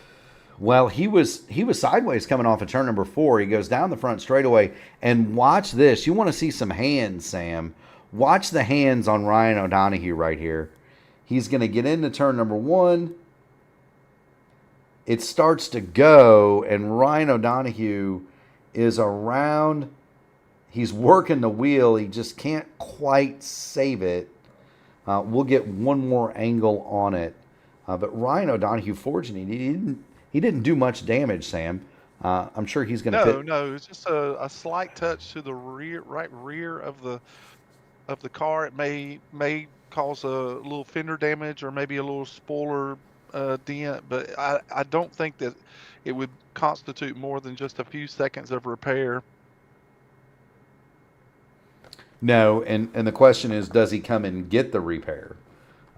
Well, he was sideways coming off of turn number 4. He goes down the front straightaway, and watch this. You want to see some hands, Sam. Watch the hands on Ryan O'Donohue right here. He's going to get into turn number 1. It starts to go, and Ryan O'Donohue is around. He's working the wheel. He just can't quite save it. We'll get one more angle on it. But Ryan O'Donohue, fortunately, he didn't do much damage, Sam. I'm sure he's going to. No. It's just a slight touch to the right rear of the car. It may cause a little fender damage or maybe a little spoiler dent, but I don't think that it would constitute more than just a few seconds of repair. No, and the question is, does he come and get the repair?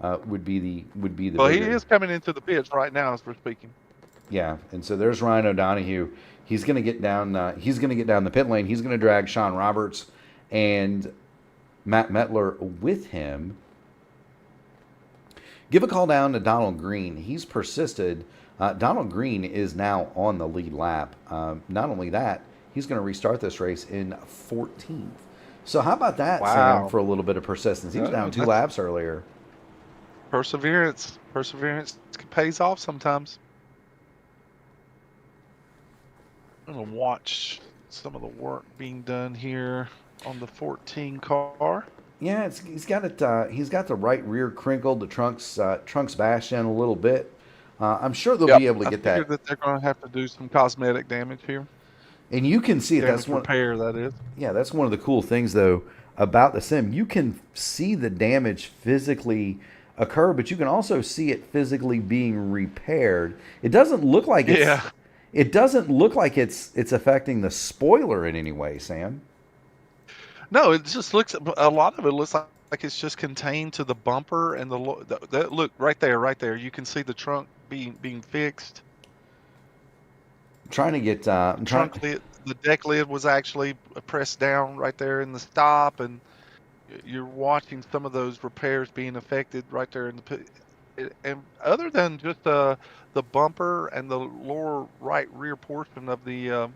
Would be the. Well, he is coming into the pits right now as we're speaking. Yeah, and so there's Ryan O'Donohue. He's going to get down. He's going to get down the pit lane. He's going to drag Sean Roberts and Matt Mettler with him. Give a call down to Donald Green. He's persisted. Donald Green is now on the lead lap. Not only that, he's going to restart this race in 14th. So how about that, wow, Sam, for a little bit of persistence? He was down 2 laps earlier. Perseverance pays off sometimes. I'm gonna watch some of the work being done here on the 14 car. Yeah, he's got it. He's got the right rear crinkled. The trunks bashed in a little bit. I'm sure they'll be able to get I figured that. that they're gonna have to do some cosmetic damage here. And you can see it. Damage repair, that is. Yeah, that's one of the cool things though about the sim. You can see the damage physically occur, but you can also see it physically being repaired. It doesn't look like it's. It doesn't look like it's affecting the spoiler in any way, Sam. No, it just looks. A lot of it looks like it's just contained to the bumper and the look right there. You can see the trunk being fixed. I'm trying to get Trunk lid, the deck lid was actually pressed down right there in the stop, and you're watching some of those repairs being affected right there in the. And other than just the bumper and the lower right rear portion of the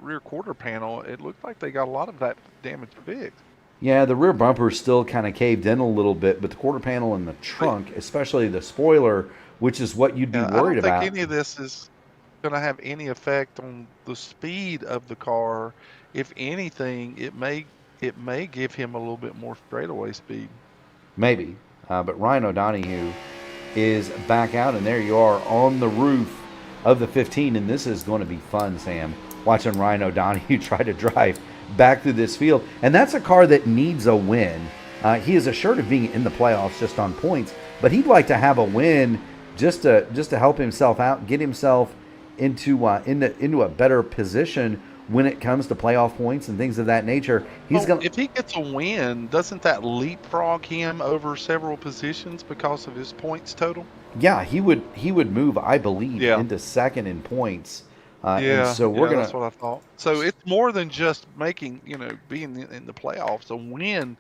rear quarter panel, it looks like they got a lot of that damage fixed. Yeah, the rear bumper is still kind of caved in a little bit, but the quarter panel and the trunk, especially the spoiler, which is what you'd be worried about. I don't think any of this is going to have any effect on the speed of the car. If anything, it may give him a little bit more straightaway speed. Maybe. But Ryan O'Donoghue is back out, and there you are on the roof of the 15, and this is going to be fun, Sam, watching Ryan O'Donoghue try to drive back through this field. And that's a car that needs a win. He is assured of being in the playoffs just on points, but he'd like to have a win just to help himself out, get himself into a better position when it comes to playoff points and things of that nature. If he gets a win, doesn't that leapfrog him over several positions because of his points total? Yeah, he would move, I believe, into second in points. And so that's what I thought. So it's more than just making, being in the playoffs. A win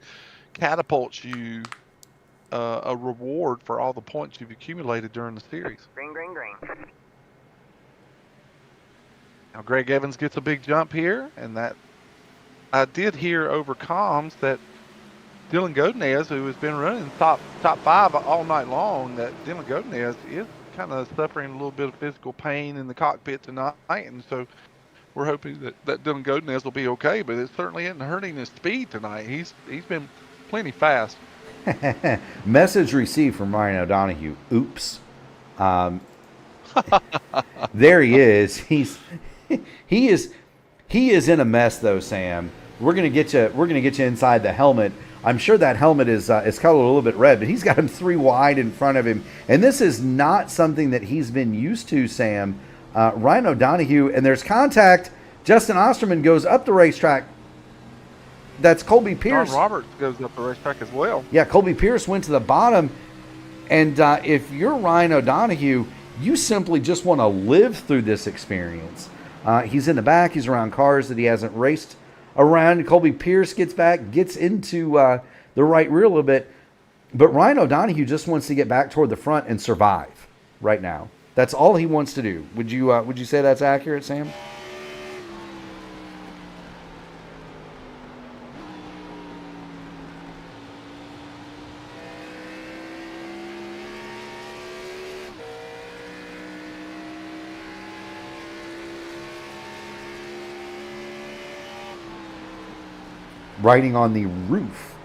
catapults you a reward for all the points you've accumulated during the series. Green. Now Greg Evans gets a big jump here, and that I did hear over comms that Dylan Godinez, who has been running top five all night long, that Dylan Godinez is kind of suffering a little bit of physical pain in the cockpit tonight, and so we're hoping that Dylan Godinez will be okay, but it certainly isn't hurting his speed tonight. He's been plenty fast. Message received from Ryan O'Donoghue. Oops. There he is. He is in a mess though, Sam. We're gonna get you inside the helmet. I'm sure that helmet is colored a little bit red, but he's got him 3 wide in front of him, and this is not something that he's been used to, Sam. Ryan O'Donoghue, and there's contact. Justin Osterman goes up the racetrack. That's Colby Pierce. John Roberts goes up the racetrack as well. Yeah, Colby Pierce went to the bottom, and if you're Ryan O'Donoghue, you simply just want to live through this experience. He's in the back. He's around cars that he hasn't raced around. Colby Pierce gets back, gets into the right rear a little bit. But Ryan O'Donoghue just wants to get back toward the front and survive right now. That's all he wants to do. Would you say that's accurate, Sam? Riding on the roof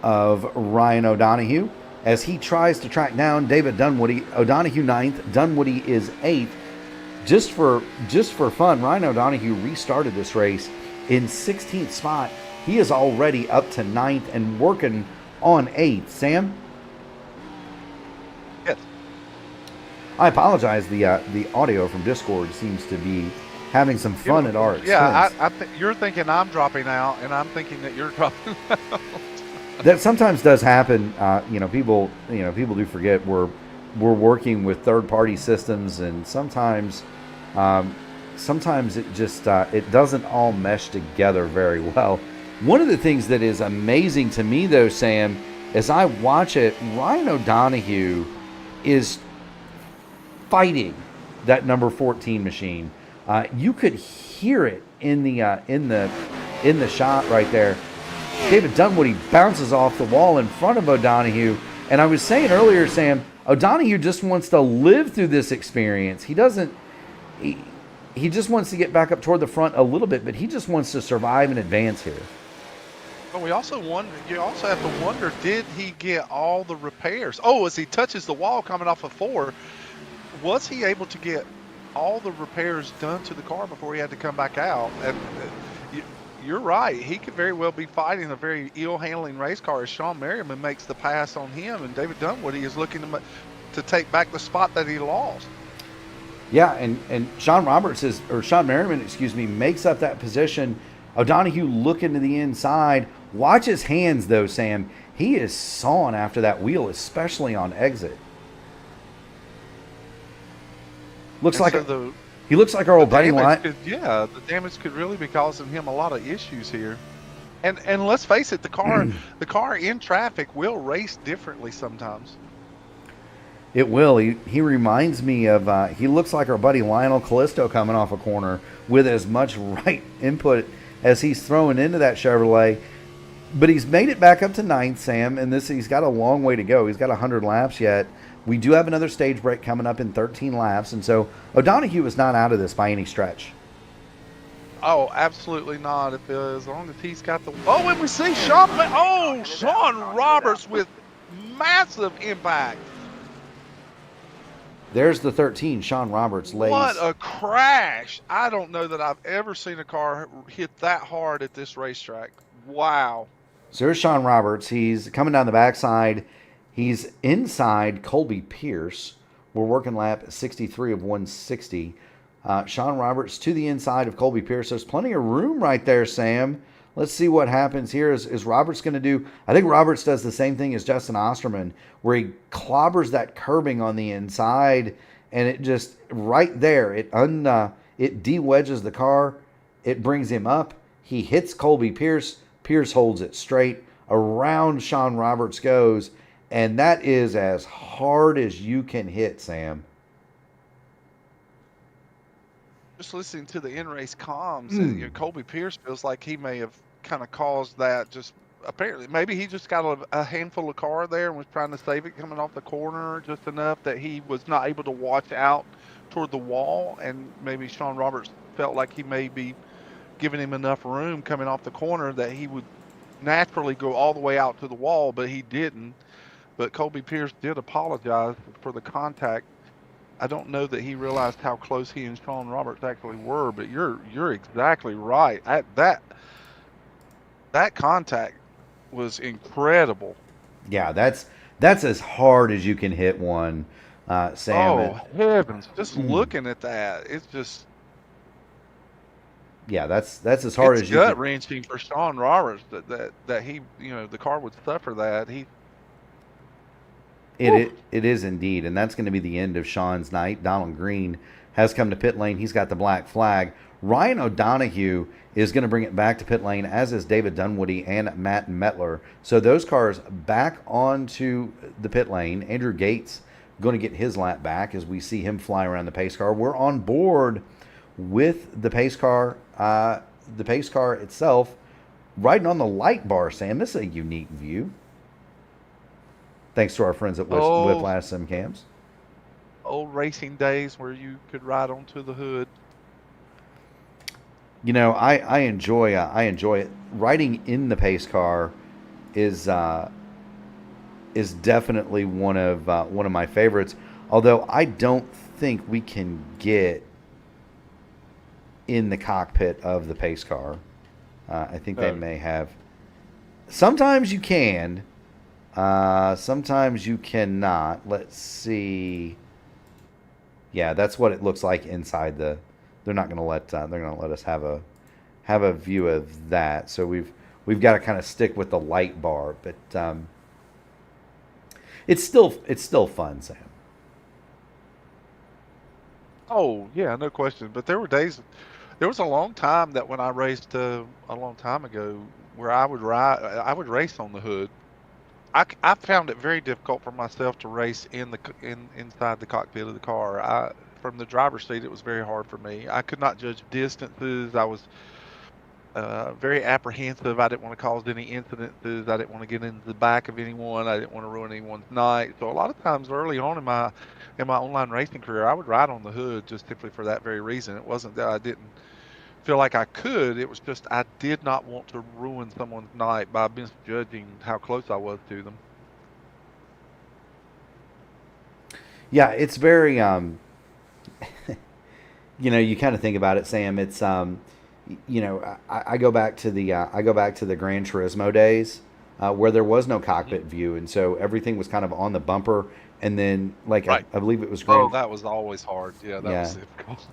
of Ryan O'Donoghue as he tries to track down David Dunwoody. O'Donoghue 9th, Dunwoody is 8th. Just for fun, Ryan O'Donoghue restarted this race in 16th spot. He is already up to 9th and working on 8th. Sam? Yes. I apologize. The audio from Discord seems to be having some fun at our expense. Yeah, I think you're thinking I'm dropping out, and I'm thinking that you're dropping out. That sometimes does happen. People do forget we're working with third-party systems, and sometimes it just it doesn't all mesh together very well. One of the things that is amazing to me, though, Sam, as I watch it, Ryan O'Donoghue is fighting that number 14 machine. You could hear it in the shot right there. David Dunwoody bounces off the wall in front of O'Donoghue. And I was saying earlier, Sam, O'Donoghue just wants to live through this experience. He doesn't. he just wants to get back up toward the front a little bit, but he just wants to survive and advance here. But we also wonder. You also have to wonder: did he get all the repairs? Oh, as he touches the wall coming off of 4, was he able to get all the repairs done to the car before he had to come back out? And you're right. He could very well be fighting a very ill-handling race car as Sean Merriman makes the pass on him, and David Dunwoody is looking to take back the spot that he lost. Yeah, and Sean Merriman, makes up that position. O'Donoghue looking to the inside. Watch his hands, though, Sam. He is sawing after that wheel, especially on exit. Looks like he looks like our old buddy. The damage could really be causing him a lot of issues here. And let's face it, the car in traffic will race differently sometimes. It will. He reminds me of, he looks like our buddy Lionel Callisto coming off a corner with as much right input as he's throwing into that Chevrolet. But he's made it back up to 9th, Sam, and he's got a long way to go. He's got 100 laps yet. We do have another stage break coming up in 13 laps, and so O'Donoghue is not out of this by any stretch. Oh, absolutely not. As long as he's got the... Oh, and we see Sean Roberts with massive impact. There's the 13, Sean Roberts lays. What a crash. I don't know that I've ever seen a car hit that hard at this racetrack. Wow. So there's Sean Roberts. He's coming down the backside. He's inside Colby Pierce. We're working lap 63 of 160. Sean Roberts to the inside of Colby Pierce. There's plenty of room right there, Sam. Let's see what happens here. Is Roberts going to do? I think Roberts does the same thing as Justin Osterman, where he clobbers that curbing on the inside, and it just right there, it de-wedges the car. It brings him up. He hits Colby Pierce. Pierce holds it straight. Around Sean Roberts goes, and that is as hard as you can hit, Sam. Just listening to the in-race comms, Colby Pierce feels like he may have kind of caused that. Just apparently, maybe he just got a handful of car there and was trying to save it coming off the corner just enough that he was not able to watch out toward the wall, and maybe Sean Roberts felt like he may be giving him enough room coming off the corner that he would naturally go all the way out to the wall, but he didn't. But Colby Pierce did apologize for the contact. I don't know that he realized how close he and Sean Roberts actually were, but you're exactly right. That contact was incredible. Yeah, that's as hard as you can hit one, Sam. Oh, heavens. Just looking at that, it's just... Yeah, that's as hard as you can. It's gut-wrenching for Sean Roberts that he, the car would suffer that. It is indeed, and that's going to be the end of Sean's night. Donald Green has come to pit lane. He's got the black flag. Ryan O'Donoghue is going to bring it back to pit lane, as is David Dunwoody and Matt Mettler. So those cars back onto the pit lane. Andrew Gates going to get his lap back as we see him fly around the pace car. We're on board with the pace car itself, riding on the light bar, Sam. This is a unique view. Thanks to our friends at Whiplash Sim Cams. Old racing days where you could ride onto the hood. I enjoy it. Riding in the pace car is definitely one of my favorites. Although I don't think we can get in the cockpit of the pace car. I think they may have. Sometimes you can. Sometimes you cannot. Let's see. Yeah, that's what it looks like inside the. They're not going to let. They're going to let us have a view of that. So we've got to kind of stick with the light bar, but it's still fun, Sam. Oh yeah, no question. But there were days. There was a long time that when I raced a long time ago, where I would race on the hood. I found it very difficult for myself to race inside the cockpit of the car. From the driver's seat, it was very hard for me. I could not judge distances. very apprehensive. I didn't want to cause any incidences. I didn't want to get into the back of anyone. I didn't want to ruin anyone's night. So a lot of times early on in my online racing career, I would ride on the hood just simply for that very reason. It wasn't that I didn't feel like I could. It was just I did not want to ruin someone's night by misjudging how close I was to them. Yeah, it's very you kind of think about it, Sam. It's I go back to the Gran Turismo days where there was no cockpit view, and so everything was kind of on the bumper, and then Right. I believe it was Oh, that was always hard. Yeah, that was difficult.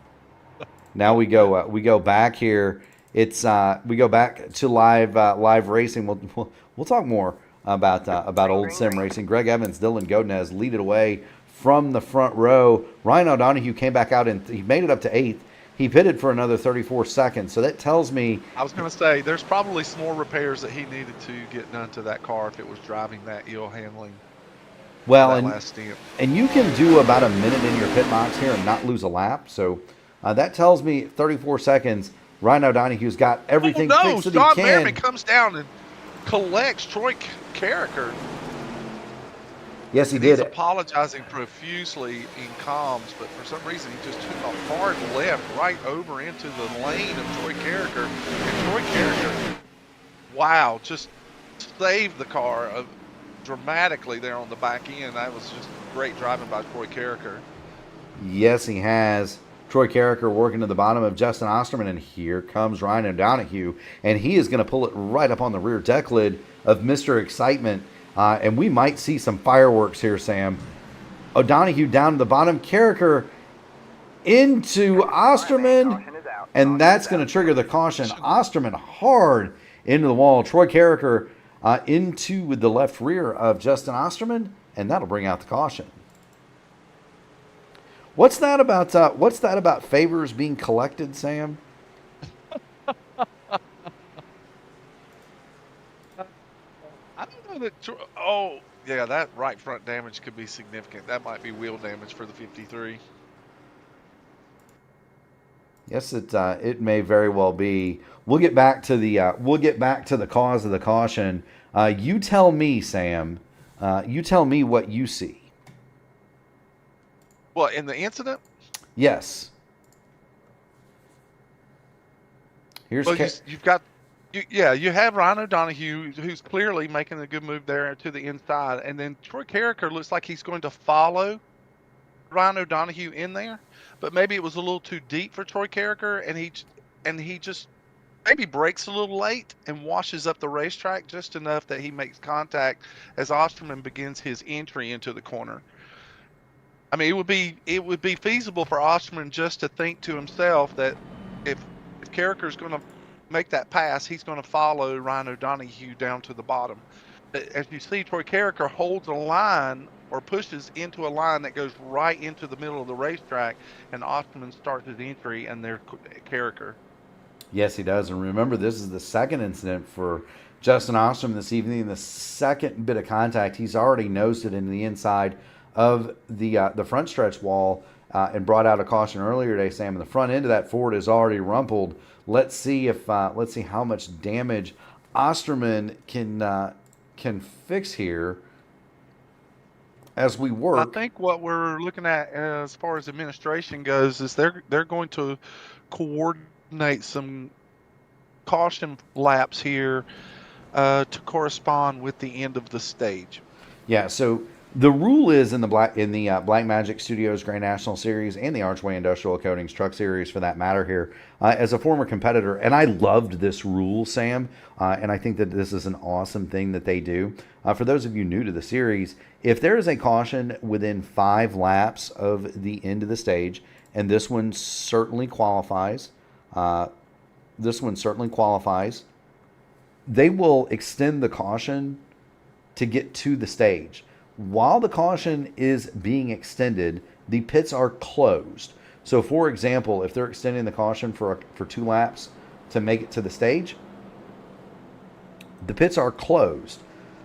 Now we go back here. It's we go back to live racing. We'll talk more about old sim racing. Greg Evans, Dylan Godinez lead it away from the front row. Ryan O'Donoghue came back out and he made it up to 8th. He pitted for another 34 seconds. So that tells me I was going to say there's probably some more repairs that he needed to get done to that car if it was driving that ill handling. well, Last stint. and you can do about a minute in your pit box here and not lose a lap. So that tells me 34 seconds. Ryan O'Donoghue's got everything fixed that John he can. Merriman comes down and collects Troy Carricker. Yes, he He's did. apologizing profusely in comms, but for some reason he just took a hard left right over into the lane of Troy Carricker. And Troy Carricker, wow, just saved the car dramatically there on the back end. That was just great driving by Troy Carricker. Yes, he has. Troy Carricker working to the bottom of Justin Osterman, and here comes Ryan O'Donoghue, and he is going to pull it right up on the rear deck lid of Mr. Excitement, and we might see some fireworks here, Sam. O'Donoghue down to the bottom, Carricker into Osterman, and that's going to trigger the caution. Osterman hard into the wall. Troy Carricker into the left rear of Justin Osterman, and that'll bring out the caution. What's that about favors being collected, Sam? I don't know that. Oh, yeah, that right front damage could be significant. That might be wheel damage for the 53. Yes, it may very well be. We'll get back to the cause of the caution. You tell me, Sam. You tell me what you see. Well, in the incident? Yes. Here's Well, you have Ryan O'Donoghue, who's clearly making a good move there to the inside, and then Troy Carricker looks like he's going to follow Ryan O'Donoghue in there, but maybe it was a little too deep for Troy Carricker, and he just maybe brakes a little late and washes up the racetrack just enough that he makes contact as Osterman begins his entry into the corner. I mean, it would be feasible for Osterman just to think to himself that if Carricker's going to make that pass, he's going to follow Ryan O'Donoghue down to the bottom. As you see, Troy Carricker holds a line or pushes into a line that goes right into the middle of the racetrack, and Osterman starts his entry, and there's Carricker. Yes, he does. And remember, this is the second incident for Justin Osterman this evening. The second bit of contact, he's already nosed it into the inside of the front stretch wall and brought out a caution earlier today, Sam. And the front end of that Ford is already rumpled. Let's see how much damage Osterman can fix here as we work. I think what we're looking at as far as administration goes is they're going to coordinate some caution laps here to correspond with the end of the stage. Yeah, so the rule is in the Black Magic Studios Grand National Series and the Archway Industrial Coatings Truck Series, for that matter, here as a former competitor, and I loved this rule, Sam, and I think that this is an awesome thing that they do. For those of you new to the series, if there is a caution within 5 laps of the end of the stage, and this one certainly qualifies, they will extend the caution to get to the stage. While the caution is being extended, the pits are closed. So, for example, if they're extending the caution for 2 laps to make it to the stage, the pits are closed.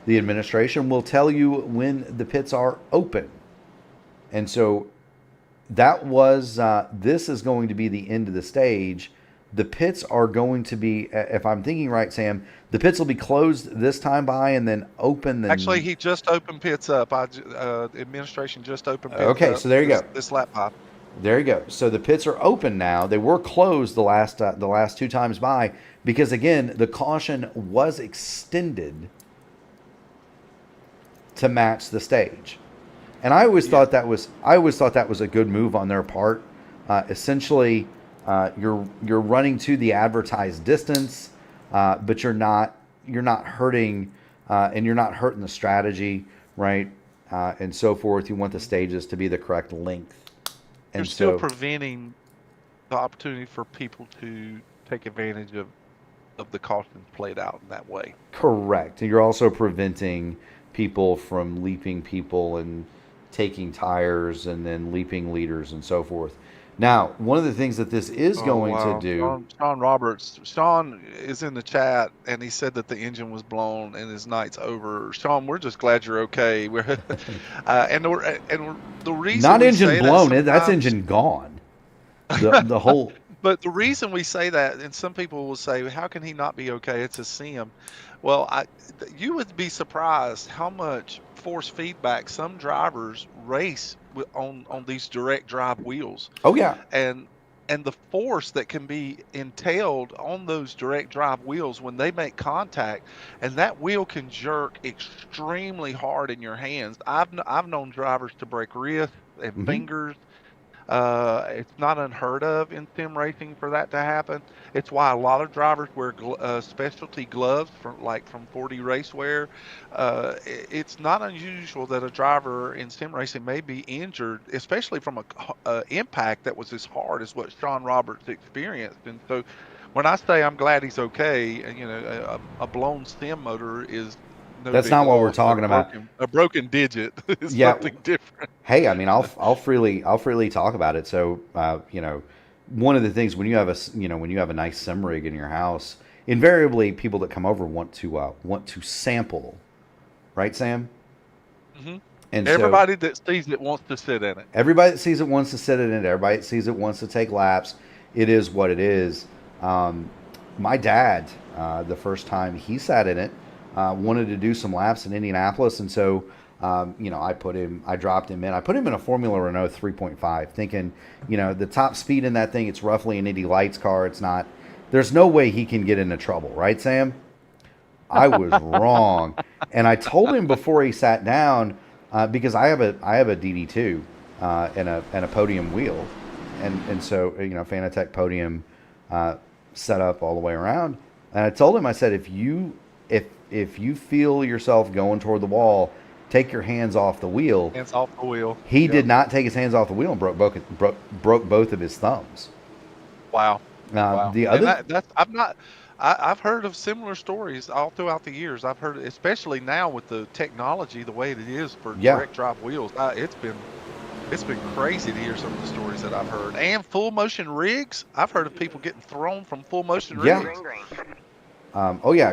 The administration will tell you when the pits are open. And so that was, this is going to be the end of the stage the pits are going to be, if I'm thinking right, Sam, the pits will be closed this time by and then open. Actually, he just opened pits up. Administration just opened pits Okay, up. so there you go. This lap by. There you go. So the pits are open now. They were closed the last 2 times by because again the caution was extended to match the stage, and I always thought that was a good move on their part. Essentially, you're running to the advertised distance, but you're not hurting, and you're not hurting the strategy, right, and so forth. You want the stages to be the correct length. You're still preventing the opportunity for people to take advantage of the cautions played out in that way. Correct. And you're also preventing people from leaping people and taking tires and then leaping leaders and so forth. Now, one of the things that this is going to do... Sean Roberts. Sean is in the chat, and he said that the engine was blown and his night's over. Sean, we're just glad you're okay. And the reason not engine blown, that's engine gone. The whole... But the reason we say that, and some people will say, how can he not be okay? It's a sim. Well, you would be surprised how much force feedback some drivers race on these direct drive wheels. Oh yeah. And the force that can be entailed on those direct drive wheels when they make contact, and that wheel can jerk extremely hard in your hands. I've known drivers to break wrists and fingers. It's not unheard of in sim racing for that to happen. It's why a lot of drivers wear specialty gloves from 4D Racewear. It's not unusual that a driver in sim racing may be injured, especially from a impact that was as hard as what Sean Roberts experienced. And so when I say I'm glad he's okay, a blown sim motor is that's not what we're talking about. A broken digit is something different. Hey, I mean, I'll freely talk about it. So, one of the things when you have a nice sim rig in your house, invariably people that come over want to sample, right, Sam? Mm-hmm. And everybody that sees it wants to sit in it. Everybody that sees it wants to sit in it. Everybody that sees it wants to take laps. It is what it is. My dad, the first time he sat in it, wanted to do some laps in Indianapolis, and so I dropped him in. I put him in a Formula Renault 3.5, thinking, the top speed in that thing, it's roughly an Indy Lights car. It's not. There's no way he can get into trouble, right, Sam? I was wrong, and I told him before he sat down because I have a DD2 and a podium wheel, and so Fanatec podium set up all the way around, and I told him, I said, if you feel yourself going toward the wall, take your hands off the wheel. Hands off the wheel. He did not take his hands off the wheel and broke both of his thumbs. Wow. Wow. The other, I've heard of similar stories all throughout the years. I've heard, especially now with the technology the way it is for direct drive wheels. It's been crazy to hear some of the stories that I've heard. And full motion rigs. I've heard of people getting thrown from full motion rigs.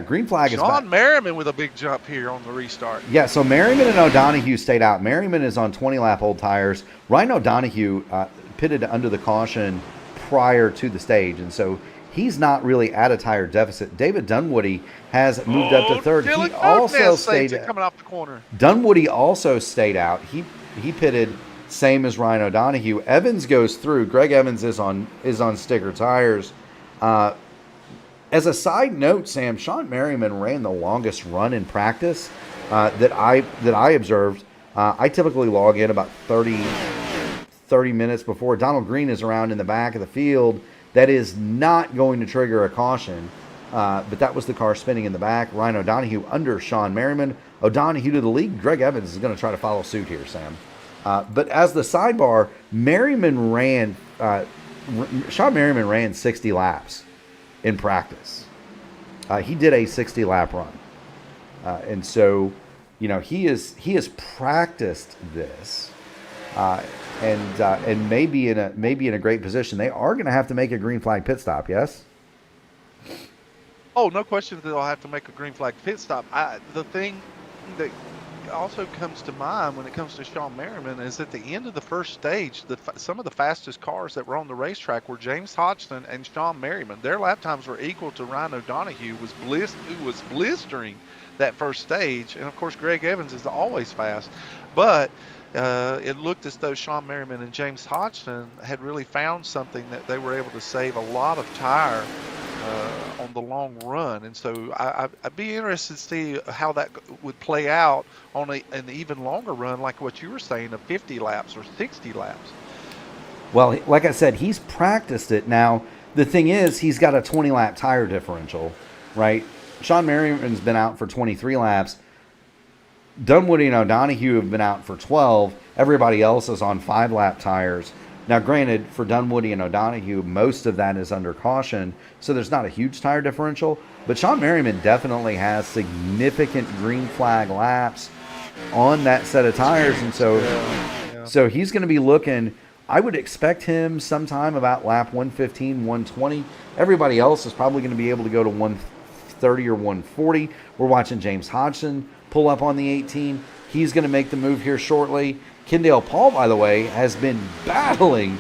Green flag is back. Sean Merriman with a big jump here on the restart. Yeah, so Merriman and O'Donoghue stayed out. Merriman is on 20-lap old tires. Ryan O'Donoghue pitted under the caution prior to the stage, and so he's not really at a tire deficit. David Dunwoody has moved up to third. Dylan He also stayed coming off the corner. Dunwoody also stayed out. He pitted same as Ryan O'Donoghue. Evans goes through. Greg Evans is on sticker tires. As a side note, Sam, Sean Merriman ran the longest run in practice that I observed. I typically log in about 30 minutes before. Donald Green is around in the back of the field. That is not going to trigger a caution, but that was the car spinning in the back. Ryan O'Donoghue under Sean Merriman. O'Donoghue to the lead. Greg Evans is going to try to follow suit here, Sam. But as the sidebar, Sean Merriman ran 60 laps in practice. He did a 60-lap run, and so he has practiced this, and maybe in a great position. They are going to have to make a green flag pit stop. Yes. Oh, no question that they'll have to make a green flag pit stop. The thing that also comes to mind when it comes to Sean Merriman is at the end of the first stage, some of the fastest cars that were on the racetrack were James Hodgson and Sean Merriman. Their lap times were equal to Ryan O'Donoghue, who was blistering that first stage. And of course, Greg Evans is always fast, but it looked as though Sean Merriman and James Hodgson had really found something that they were able to save a lot of tire on the long run. And so I'd be interested to see how that would play out on an even longer run, like what you were saying, of 50 laps or 60 laps. Well, like I said, he's practiced it. Now, the thing is, he's got a 20-lap tire differential, right? Sean Merriman's been out for 23 laps. Dunwoody and O'Donoghue have been out for 12. Everybody else is on 5-lap tires. Now, granted, for Dunwoody and O'Donoghue, most of that is under caution, so there's not a huge tire differential. But Sean Merriman definitely has significant green flag laps on that set of tires, and so he's going to be looking. I would expect him sometime about lap 115, 120. Everybody else is probably going to be able to go to 130 or 140. We're watching James Hodgson pull up on the 18. He's going to make the move here shortly. Kendall Paul, by the way, has been battling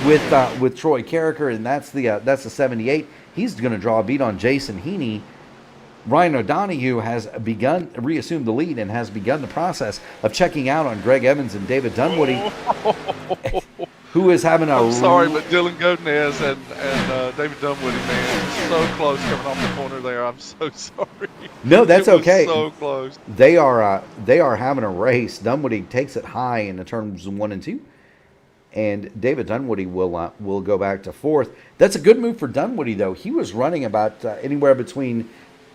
with Troy Carricker, and that's the 78. He's going to draw a beat on Jason Heaney. Ryan O'Donoghue has reassumed the lead and has begun the process of checking out on Greg Evans and David Dunwoody, who is having a... I'm sorry, but Dylan Godinez and David Dunwoody, man, so close coming off the corner there. I'm so sorry. No, that's okay. So close. They are having a race. Dunwoody takes it high in the turns 1 and 2, and David Dunwoody will go back to 4th. That's a good move for Dunwoody, though. He was running about anywhere between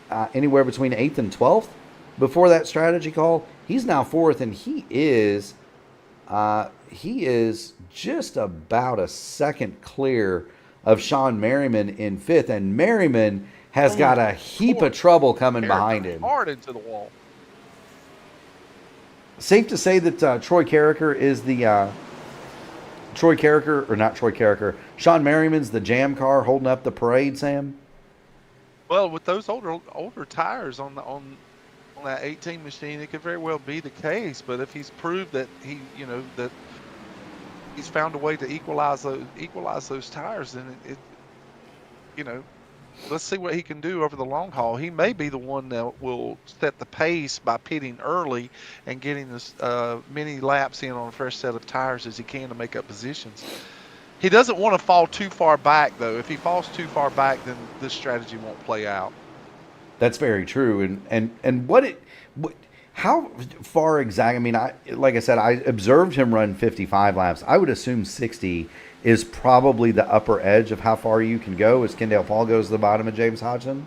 8th and 12th before that strategy call. He's now 4th, and he is just about a second clear of Sean Merriman in 5th, and Merriman has got a heap of trouble coming behind him. Hard into the wall. Safe to say that Troy Carricker is the Sean Merriman's the jam car holding up the parade, Sam? Well, with those older tires on that 18 machine, it could very well be the case. But if he's proved that that he's found a way to equalize those tires, then let's see what he can do over the long haul. He may be the one that will set the pace by pitting early and getting as many laps in on a fresh set of tires as he can to make up positions. He doesn't want to fall too far back, though. If he falls too far back, then this strategy won't play out. That's very true. And how far exactly? I mean, like I said, I observed him run 55 laps. I would assume 60 is probably the upper edge of how far you can go as Kendall Paul goes to the bottom of James Hodgson.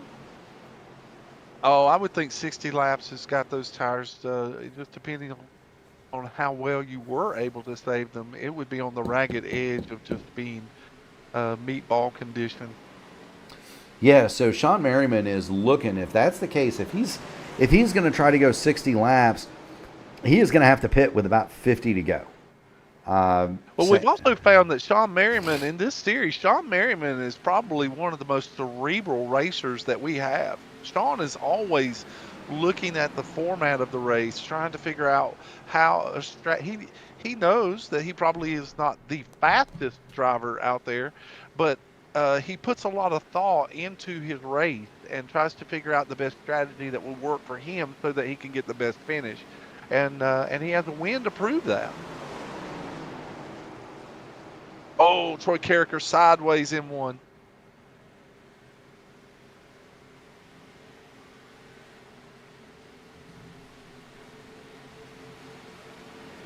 Oh, I would think 60 laps has got those tires, just depending on how well you were able to save them. It would be on the ragged edge of just being meatball condition. Yeah, so Sean Merriman is looking, if that's the case, if he's going to try to go 60 laps, he is going to have to pit with about 50 to go. We've also found that Sean Merriman in this series, Sean Merriman is probably one of the most cerebral racers that we have. Sean is always looking at the format of the race, trying to figure out how he knows that he probably is not the fastest driver out there, but he puts a lot of thought into his race and tries to figure out the best strategy that will work for him so that he can get the best finish. And he has a win to prove that. Oh, Troy Carricker sideways in one.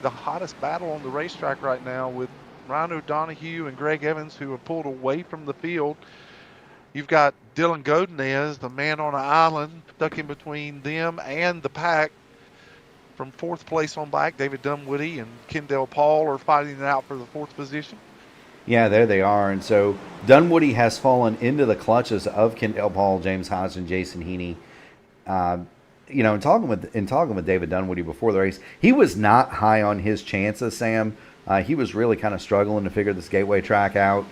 The hottest battle on the racetrack right now with Ryan O'Donoghue and Greg Evans, who are pulled away from the field. You've got Dylan Godinez, the man on an island, stuck in between them and the pack. From 4th place on back, David Dunwoody and Kendall Paul are fighting it out for the 4th position. Yeah, there they are. And so Dunwoody has fallen into the clutches of Kendall Paul, James Hodgson, Jason Heaney. In talking with David Dunwoody before the race, he was not high on his chances, Sam. He was really kind of struggling to figure this Gateway track out.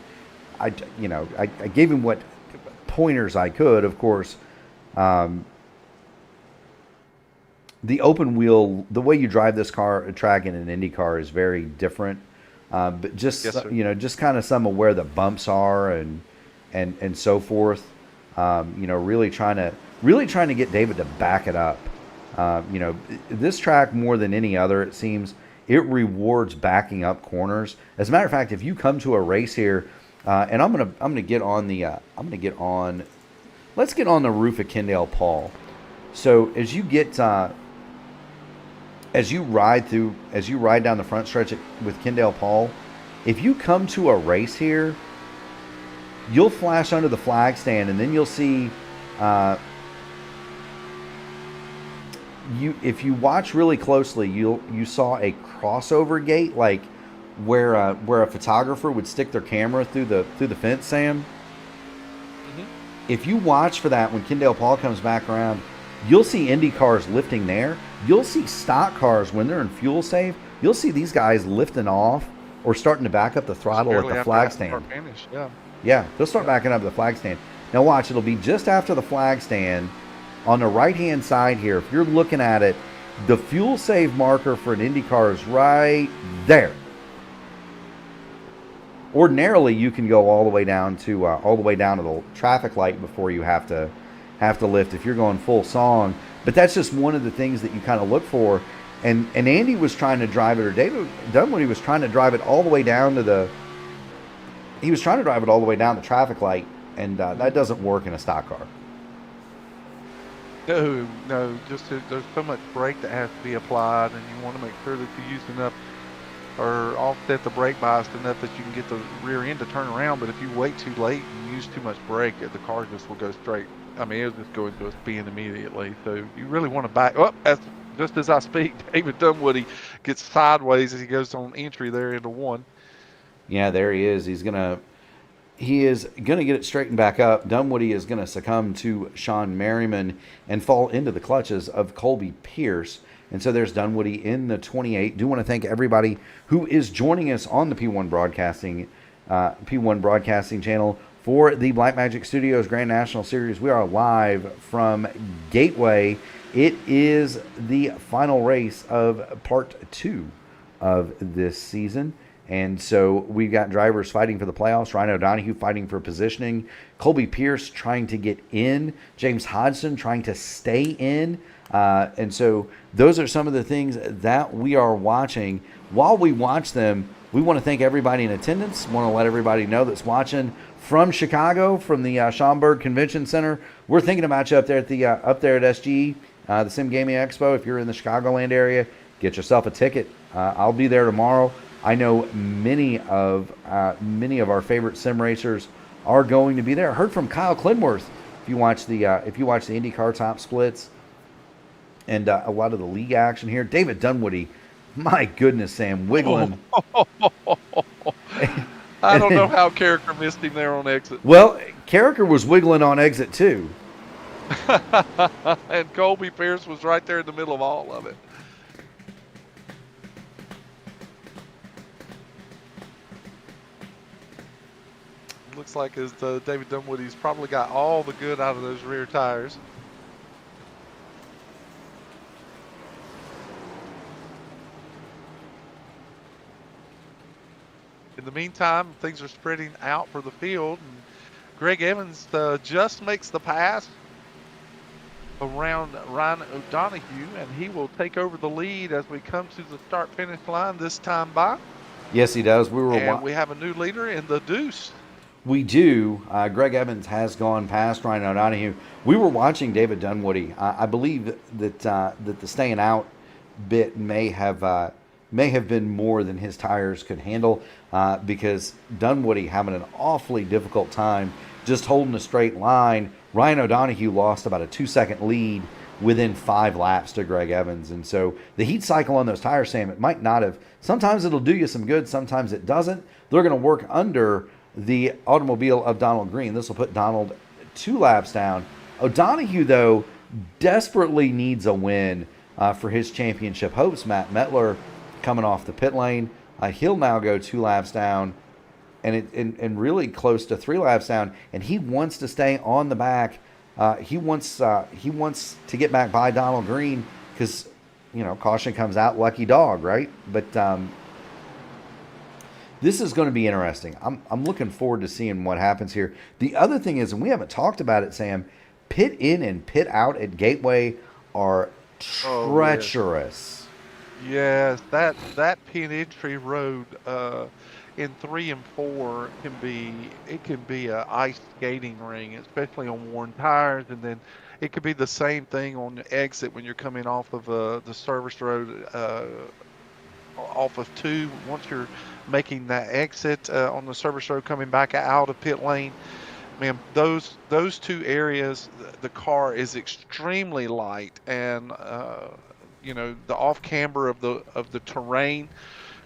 I gave him what pointers I could, of course. the open wheel, the way you drive this track in an Indy car is very different. But just Yes, sir. just kind of some of where the bumps are and so forth. Really trying to get David to back it up. This track more than any other, it seems, it rewards backing up corners. As a matter of fact, if you come to a race here, and let's get on the roof of Kendale Paul. So as you ride down the front stretch with Kendale Paul, if you come to a race here, you'll flash under the flag stand, and then you'll see. If you watch really closely, you saw a crossover gate, like where a photographer would stick their camera through the fence, Sam. Mm-hmm. If you watch for that when Kendale Paul comes back around, you'll see Indy cars lifting there. You'll see stock cars when they're in fuel save. You'll see these guys lifting off or starting to back up the throttle at the flag stand. Yeah, they'll start backing up the flag stand. Now watch, it'll be just after the flag stand on the right-hand side here. If you're looking at it, the fuel save marker for an Indy car is right there. Ordinarily, you can go all the way down to the traffic light before you have to lift if you're going full song. But that's just one of the things that you kind of look for. And Andy was trying to drive it, or David Dunwoody was trying to drive it all the way down to the. He was trying to drive it all the way down the traffic light, and that doesn't work in a stock car. No, there's so much brake that has to be applied, and you want to make sure that you use enough or offset the brake bias enough that you can get the rear end to turn around. But if you wait too late and use too much brake, the car just will go straight. I mean, it'll just go into a spin immediately. So you really want to back up. Just as I speak, David Dunwoody gets sideways as he goes on entry there into one. Yeah, there he is. He is gonna get it straightened back up. Dunwoody is gonna succumb to Sean Merriman and fall into the clutches of Colby Pierce. And so there's Dunwoody in the 28. Do want to thank everybody who is joining us on the P1 Broadcasting channel for the Blackmagic Studios Grand National Series. We are live from Gateway. It is the final race of part 2 of this season. And so we've got drivers fighting for the playoffs. Ryan O'Donoghue fighting for positioning. Colby Pierce trying to get in. James Hodgson trying to stay in. And so those are some of the things that we are watching. While we watch them, we want to thank everybody in attendance. Want to let everybody know that's watching from Chicago, from the Schaumburg Convention Center. We're thinking about you up there at SG, the Sim Gaming Expo. If you're in the Chicagoland area, get yourself a ticket. I'll be there tomorrow. I know many of our favorite sim racers are going to be there. I heard from Kyle Clinworth. If you watch the IndyCar top splits and a lot of the league action here, David Dunwoody, my goodness, Sam, wiggling. I don't know how Carricker missed him there on exit. Well, Carricker was wiggling on exit too. And Colby Pierce was right there in the middle of all of it. Looks like as David Dunwoody's probably got all the good out of those rear tires. In the meantime, things are spreading out for the field. And Greg Evans just makes the pass around Ryan O'Donoghue, and he will take over the lead as we come to the start-finish line this time by. Yes, he does. We have a new leader in the Deuce. We do. Greg Evans has gone past Ryan O'Donoghue. We were watching David Dunwoody. I believe that the staying out bit may have been more than his tires could handle because Dunwoody having an awfully difficult time just holding a straight line. Ryan O'Donoghue lost about a 2-second lead within 5 laps to Greg Evans. And so the heat cycle on those tires, Sam, it might not have. Sometimes it'll do you some good. Sometimes it doesn't. They're going to work under the automobile of Donald Green. This will put Donald 2 laps down. O'Donoghue, though, desperately needs a win for his championship hopes. Matt Mettler coming off the pit lane. He'll now go 2 laps down and really close to 3 laps down. And he wants to stay on the back. He wants to get back by Donald Green because caution comes out, lucky dog, right? But this is going to be interesting. I'm looking forward to seeing what happens here. The other thing is, and we haven't talked about it, Sam, pit in and pit out at Gateway are treacherous. Yes, that pit entry road in 3 and 4 can be a ice skating ring, especially on worn tires, and then it could be the same thing on the exit when you're coming off of the service road off of 2. Once you're making that exit on the service road coming back out of pit lane, man, those 2 areas, the car is extremely light, and the off camber of the terrain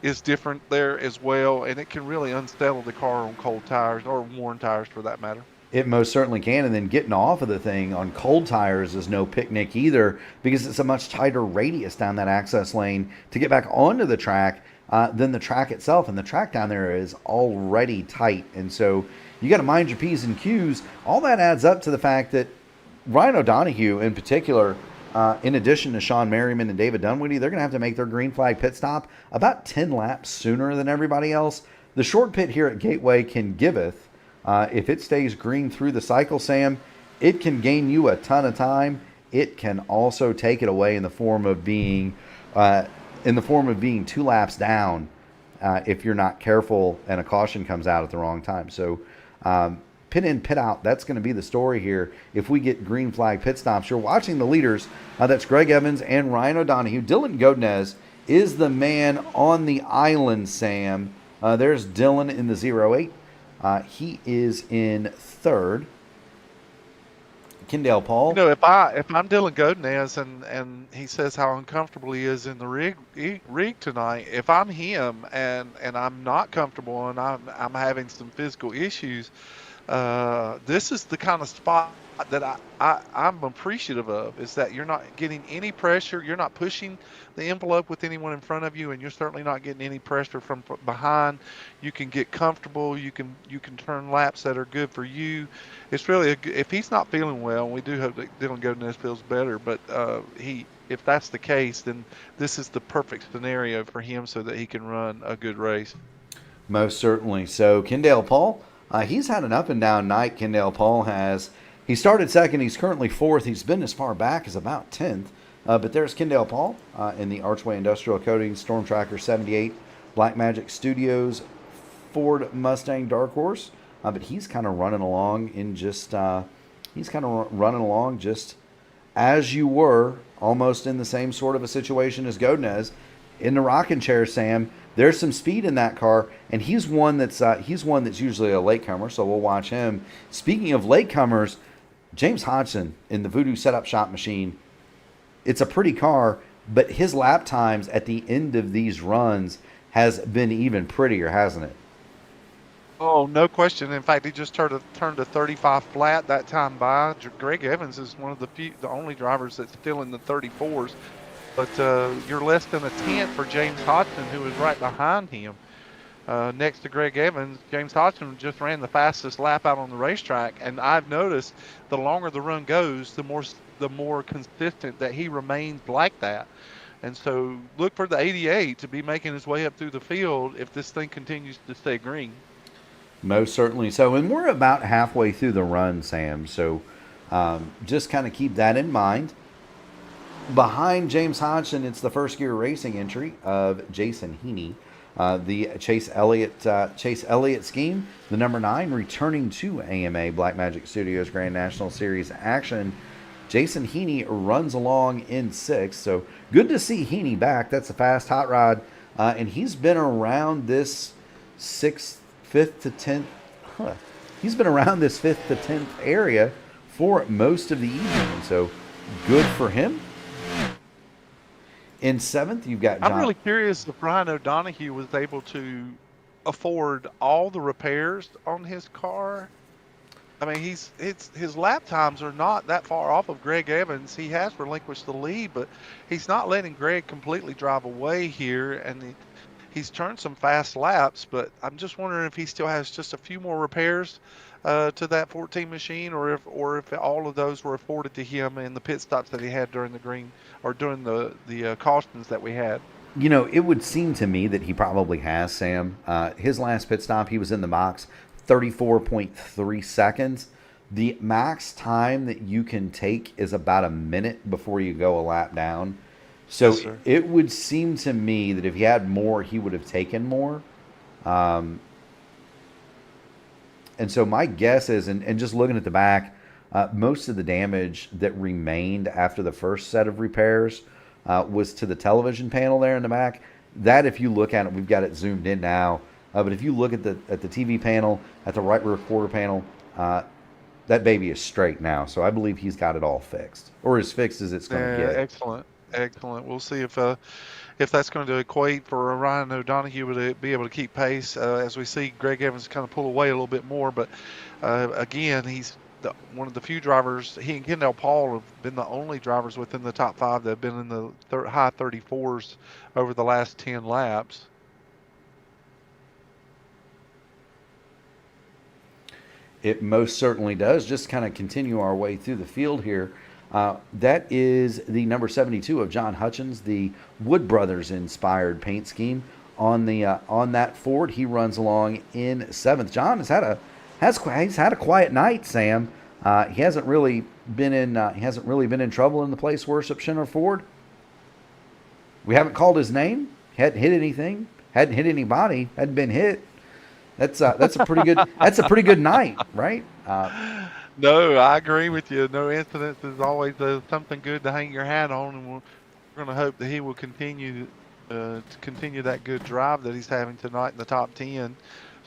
is different there as well, and it can really unsettle the car on cold tires, or worn tires for that matter. It most certainly can, and then getting off of the thing on cold tires is no picnic either, because it's a much tighter radius down that access lane to get back onto the track than the track itself, and the track down there is already tight, and so you got to mind your P's and Q's. All that adds up to the fact that Ryan O'Donoghue in particular, in addition to Sean Merriman and David Dunwoody, they're going to have to make their green flag pit stop about 10 laps sooner than everybody else. The short pit here at Gateway can giveth. If it stays green through the cycle, Sam, it can gain you a ton of time. It can also take it away in the form of being 2 laps down if you're not careful and a caution comes out at the wrong time. So pit in, pit out, that's going to be the story here. If we get green flag pit stops, you're watching the leaders. That's Greg Evans and Ryan O'Donoghue. Dylan Godinez is the man on the island, Sam. There's Dylan in the 08. He is in 3rd. Kendall Paul. If I'm Dylan Godinez and he says how uncomfortable he is in the rig tonight, if I'm him and I'm not comfortable and I'm having some physical issues, this is the kind of spot that I'm appreciative of, is that you're not getting any pressure, you're not pushing the envelope with anyone in front of you, and you're certainly not getting any pressure from behind. You can get comfortable, you can turn laps that are good for you. It's really if he's not feeling well, and we do hope that Dylan Godinez feels better, but if that's the case, then this is the perfect scenario for him so that he can run a good race. Most certainly. So Kendall Paul, he's had an up and down night. Kendall Paul has. He started 2nd. He's currently 4th. He's been as far back as about 10th. But there's Kendall Paul in the Archway Industrial Coatings Storm Tracker 78 Blackmagic Studios Ford Mustang Dark Horse. But he's kind of running along just as you were, almost in the same sort of a situation as Godinez in the rocking chair, Sam. There's some speed in that car, and he's one that's usually a latecomer, so we'll watch him. Speaking of latecomers, James Hodgson in the Voodoo Setup Shop Machine. It's a pretty car, but his lap times at the end of these runs has been even prettier, hasn't it? Oh, no question. In fact, he just turned a 35 flat that time by. Greg Evans is one of the only drivers that's still in the 34s. But you're less than a tenth for James Hodgson, who is right behind him. Next to Greg Evans, James Hodgson just ran the fastest lap out on the racetrack, and I've noticed the longer the run goes, the more consistent that he remains like that. And so look for the 88 to be making his way up through the field if this thing continues to stay green. Most certainly so. And we're about halfway through the run, Sam, so just kind of keep that in mind. Behind James Hodgson, it's the First Gear Racing entry of Jason Heaney. The Chase Elliott scheme, the number 9, returning to AMA Blackmagic Studios Grand National Series action. Jason Heaney runs along in 6th, so good to see Heaney back. That's a fast hot rod, and he's been around this 5th to 10th. He's been around this 5th to 10th area for most of the evening, so good for him. In 7th, you've got John. I'm really curious if Ryan O'Donoghue was able to afford all the repairs on his car. I mean, his lap times are not that far off of Greg Evans. He has relinquished the lead, but he's not letting Greg completely drive away here, and he's turned some fast laps, but I'm just wondering if he still has just a few more repairs to that 14 machine, or if all of those were afforded to him in the pit stops that he had during the green or during the cautions that we had. You know, it would seem to me that he probably has, Sam. His last pit stop, he was in the box 34.3 seconds. The max time that you can take is about a minute before you go a lap down. So Yes, sir. it would seem to me that if he had more, he would have taken more. Um, and so my guess is, and just looking at the back, most of the damage that remained after the first set of repairs was to the television panel there in the back. That, if you look at it, we've got it zoomed in now. But if you look at the TV panel, at the right rear quarter panel, that baby is straight now. So I believe he's got it all fixed, or as fixed as it's going to get. Excellent, excellent. We'll see if that's going to equate for Ryan O'Donoghue to be able to keep pace as we see Greg Evans kind of pull away a little bit more. But again, he's one of the few drivers. He and Kendall Paul have been the only drivers within the top 5 that have been in the high 34s over the last 10 laps. It most certainly does. Just kind of continue our way through the field here. That is the number 72 of John Hutchins, the Wood Brothers inspired paint scheme on that Ford. He runs along in 7th. John has had a quiet night, Sam. He hasn't really been in trouble in the place worship Shinner Ford. We haven't called his name. Hadn't hit anything. Hadn't hit anybody. Hadn't been hit. That's a pretty good night, right? No, I agree with you. No incidents is always something good to hang your hat on, and we're going to hope that he will continue that good drive that he's having tonight in the top 10.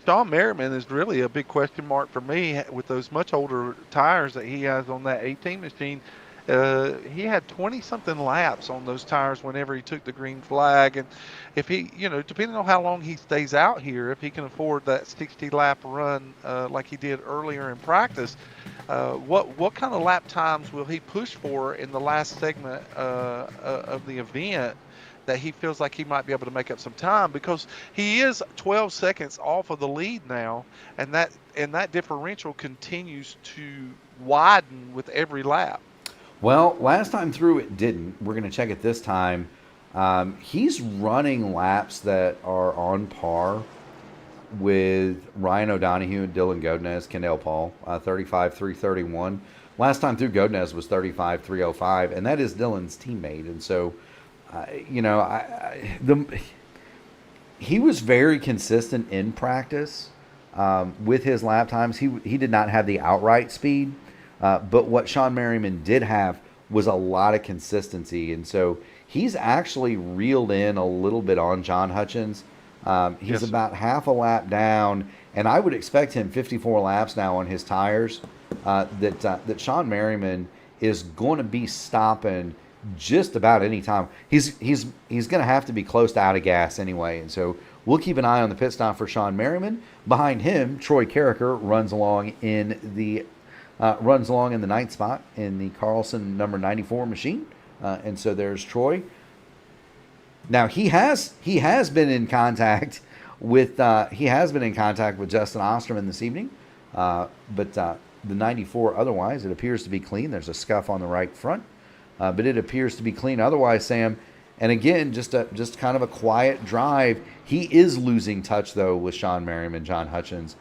Sean Merriman is really a big question mark for me with those much older tires that he has on that 18 machine. He had 20-something laps on those tires whenever he took the green flag. And if he, depending on how long he stays out here, if he can afford that 60-lap run like he did earlier in practice, what kind of lap times will he push for in the last segment of the event that he feels like he might be able to make up some time? Because he is 12 seconds off of the lead now, and that differential continues to widen with every lap. Well, last time through it didn't. We're going to check it this time. He's running laps that are on par with Ryan O'Donoghue and Dylan Godinez, Kendall Paul, 35.331. Last time through, Godinez was 35.305, and that is Dylan's teammate. And so, he was very consistent in practice with his lap times. He did not have the outright speed. But what Sean Merriman did have was a lot of consistency. And so he's actually reeled in a little bit on John Hutchins. He's about half a lap down, and I would expect him 54 laps now on his tires, that Sean Merriman is going to be stopping just about any time. He's going to have to be close to out of gas anyway. And so we'll keep an eye on the pit stop for Sean Merriman. Behind him, Troy Carricker runs along in the 9th spot in the Carlson number 94 machine, and so there's Troy. Now he has been in contact with Justin Osterman this evening, but the 94 otherwise it appears to be clean. There's a scuff on the right front, but it appears to be clean otherwise, Sam. And again, just kind of a quiet drive. He is losing touch though with Sean Merriman, John Hutchins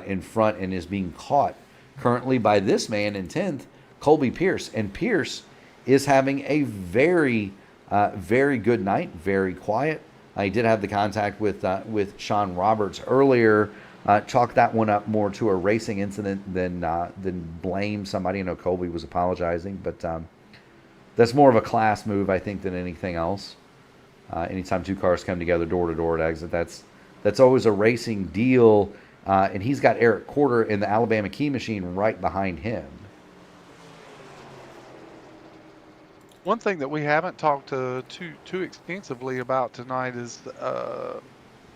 in front, and is being caught currently by this man in 10th, Colby Pierce. And Pierce is having a very, very good night, very quiet. He did have the contact with Sean Roberts earlier. Chalked that one up more to a racing incident than blame somebody. I know Colby was apologizing, but that's more of a class move, I think, than anything else. Anytime two cars come together door to door at exit, that's always a racing deal. And he's got Eric Corder in the Alabama Key Machine right behind him. One thing that we haven't talked too extensively about tonight is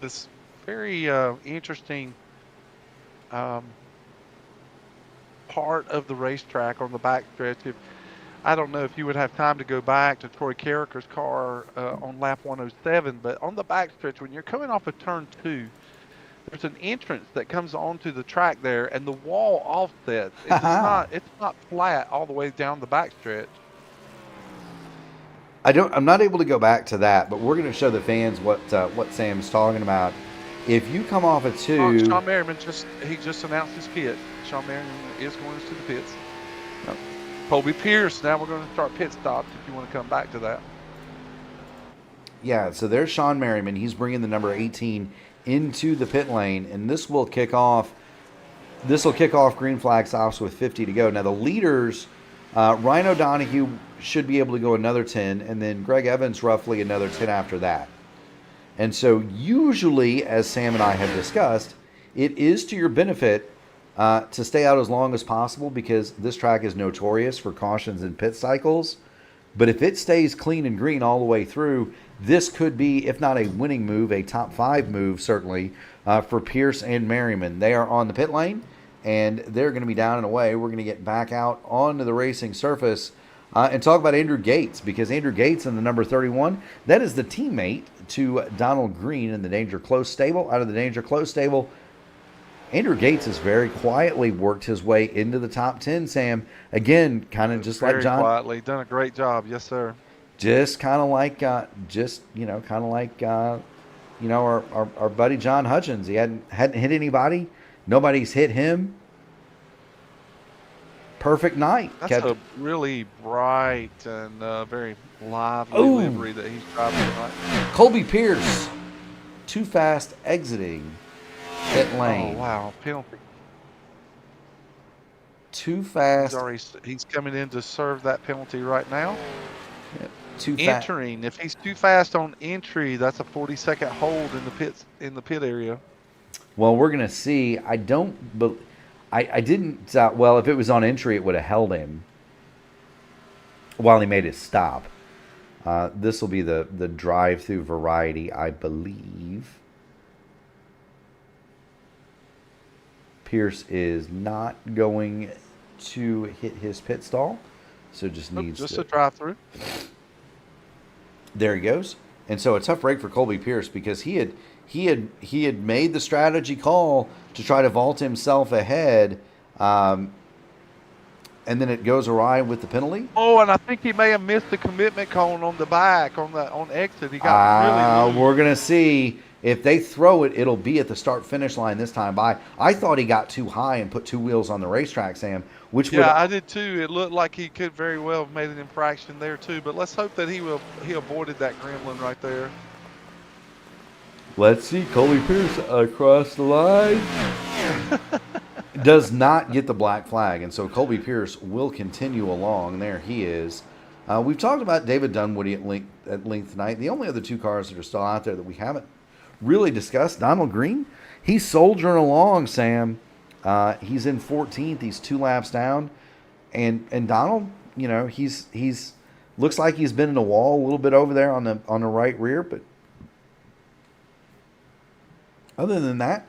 this very interesting part of the racetrack on the backstretch. I don't know if you would have time to go back to Troy Carricker's car on lap 107, but on the backstretch, when you're coming off of turn 2, there's an entrance that comes onto the track there, and the wall offsets. It's not flat all the way down the backstretch. I'm not able to go back to that, but we're going to show the fans what Sam's talking about. If you come off of 2, Sean Merriman just announced his pit. Sean Merriman is going to the pits. Colby Pierce. Now we're going to start pit stops if you want to come back to that. Yeah, so there's Sean Merriman. He's bringing the number 18 into the pit lane, and this will kick off green flag stops with 50 to go. Now the leaders, Ryan O'Donohue should be able to go another 10, and then Greg Evans roughly another 10 after that. And so usually, as Sam and I have discussed, it is to your benefit to stay out as long as possible, because this track is notorious for cautions and pit cycles. But if it stays clean and green all the way through, this could be, if not a winning move, a top 5 move, certainly, for Pierce and Merriman. They are on the pit lane, and they're going to be down and away. We're going to get back out onto the racing surface and talk about Andrew Gates, because Andrew Gates in the number 31, that is the teammate to Donald Green in the Danger Close stable. Out of the Danger Close stable, Andrew Gates has very quietly worked his way into the top 10, Sam. Again, kind of just like John. Very quietly. Done a great job. Yes, sir. Just kind of like, our buddy John Hutchins. He hadn't hit anybody. Nobody's hit him. Perfect night. That's a really bright and very lively livery that he's driving tonight. Colby Pierce, too fast exiting pit lane. Oh, wow. Penalty. Too fast. He's coming in to serve that penalty right now. Yep. Too fast. Entering. If he's too fast on entry, that's a 40-second hold in the pit area. Well, we're going to see. I didn't. Well, if it was on entry, it would have held him while he made his stop. This will be the drive-through variety, I believe. Pierce is not going to hit his pit stall, so just needs a drive-through. There he goes. And so a tough break for Colby Pierce, because he had made the strategy call to try to vault himself ahead, and then it goes awry with the penalty. Oh, and I think he may have missed the commitment cone on the back on exit. He got really loose. We're gonna see. If they throw it, it'll be at the start-finish line this time. I thought he got too high and put 2 wheels on the racetrack, Sam. I did too. It looked like he could very well have made an infraction there too. But let's hope that he avoided that gremlin right there. Let's see, Colby Pierce across the line. Does not get the black flag, and so Colby Pierce will continue along. There he is. We've talked about David Dunwoody at length tonight. The only other 2 cars that are still out there that we haven't really discussed, Donald Green, he's soldiering along, Sam. He's in 14th. He's 2 laps down, and Donald, he's looks like he's been in a wall a little bit over there on the right rear, but other than that,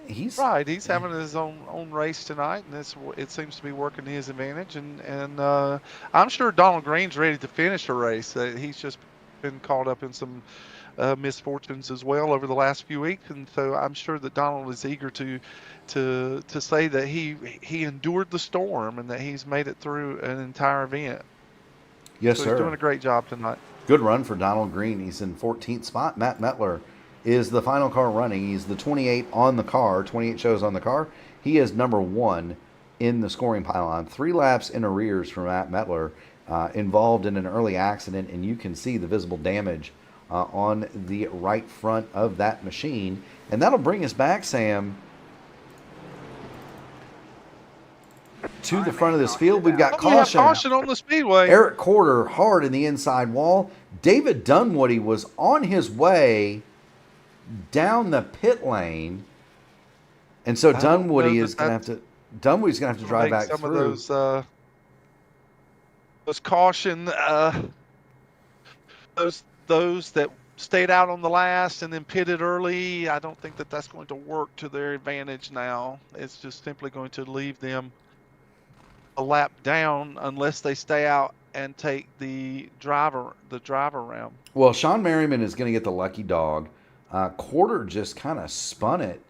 he's having his own race tonight, and it seems to be working to his advantage. And I'm sure Donald Green's ready to finish a race. He's just been caught up in some misfortunes as well over the last few weeks, and so I'm sure that Donald is eager to say that he endured the storm and that he's made it through an entire event. Yes, so sir. He's doing a great job tonight. Good run for Donald Green. He's in 14th spot. Matt Mettler is the final car running. He's the 28 on the car. 28 shows on the car. He is number 1 in the scoring pylon. 3 laps in arrears for Matt Mettler, involved in an early accident, and you can see the visible damage on the right front of that machine. And that'll bring us back, Sam, to the front of this field. We've got caution on the speedway. Eric Corder hard in the inside wall. David Dunwoody was on his way down the pit lane, and so Dunwoody's going to have to drive back some through. Of those caution, those that stayed out on the last and then pitted early. I don't think that that's going to work to their advantage now. It's just simply going to leave them a lap down unless they stay out and take the driver around. Well, Sean Merriman is going to get the lucky dog. Quarter just kind of spun it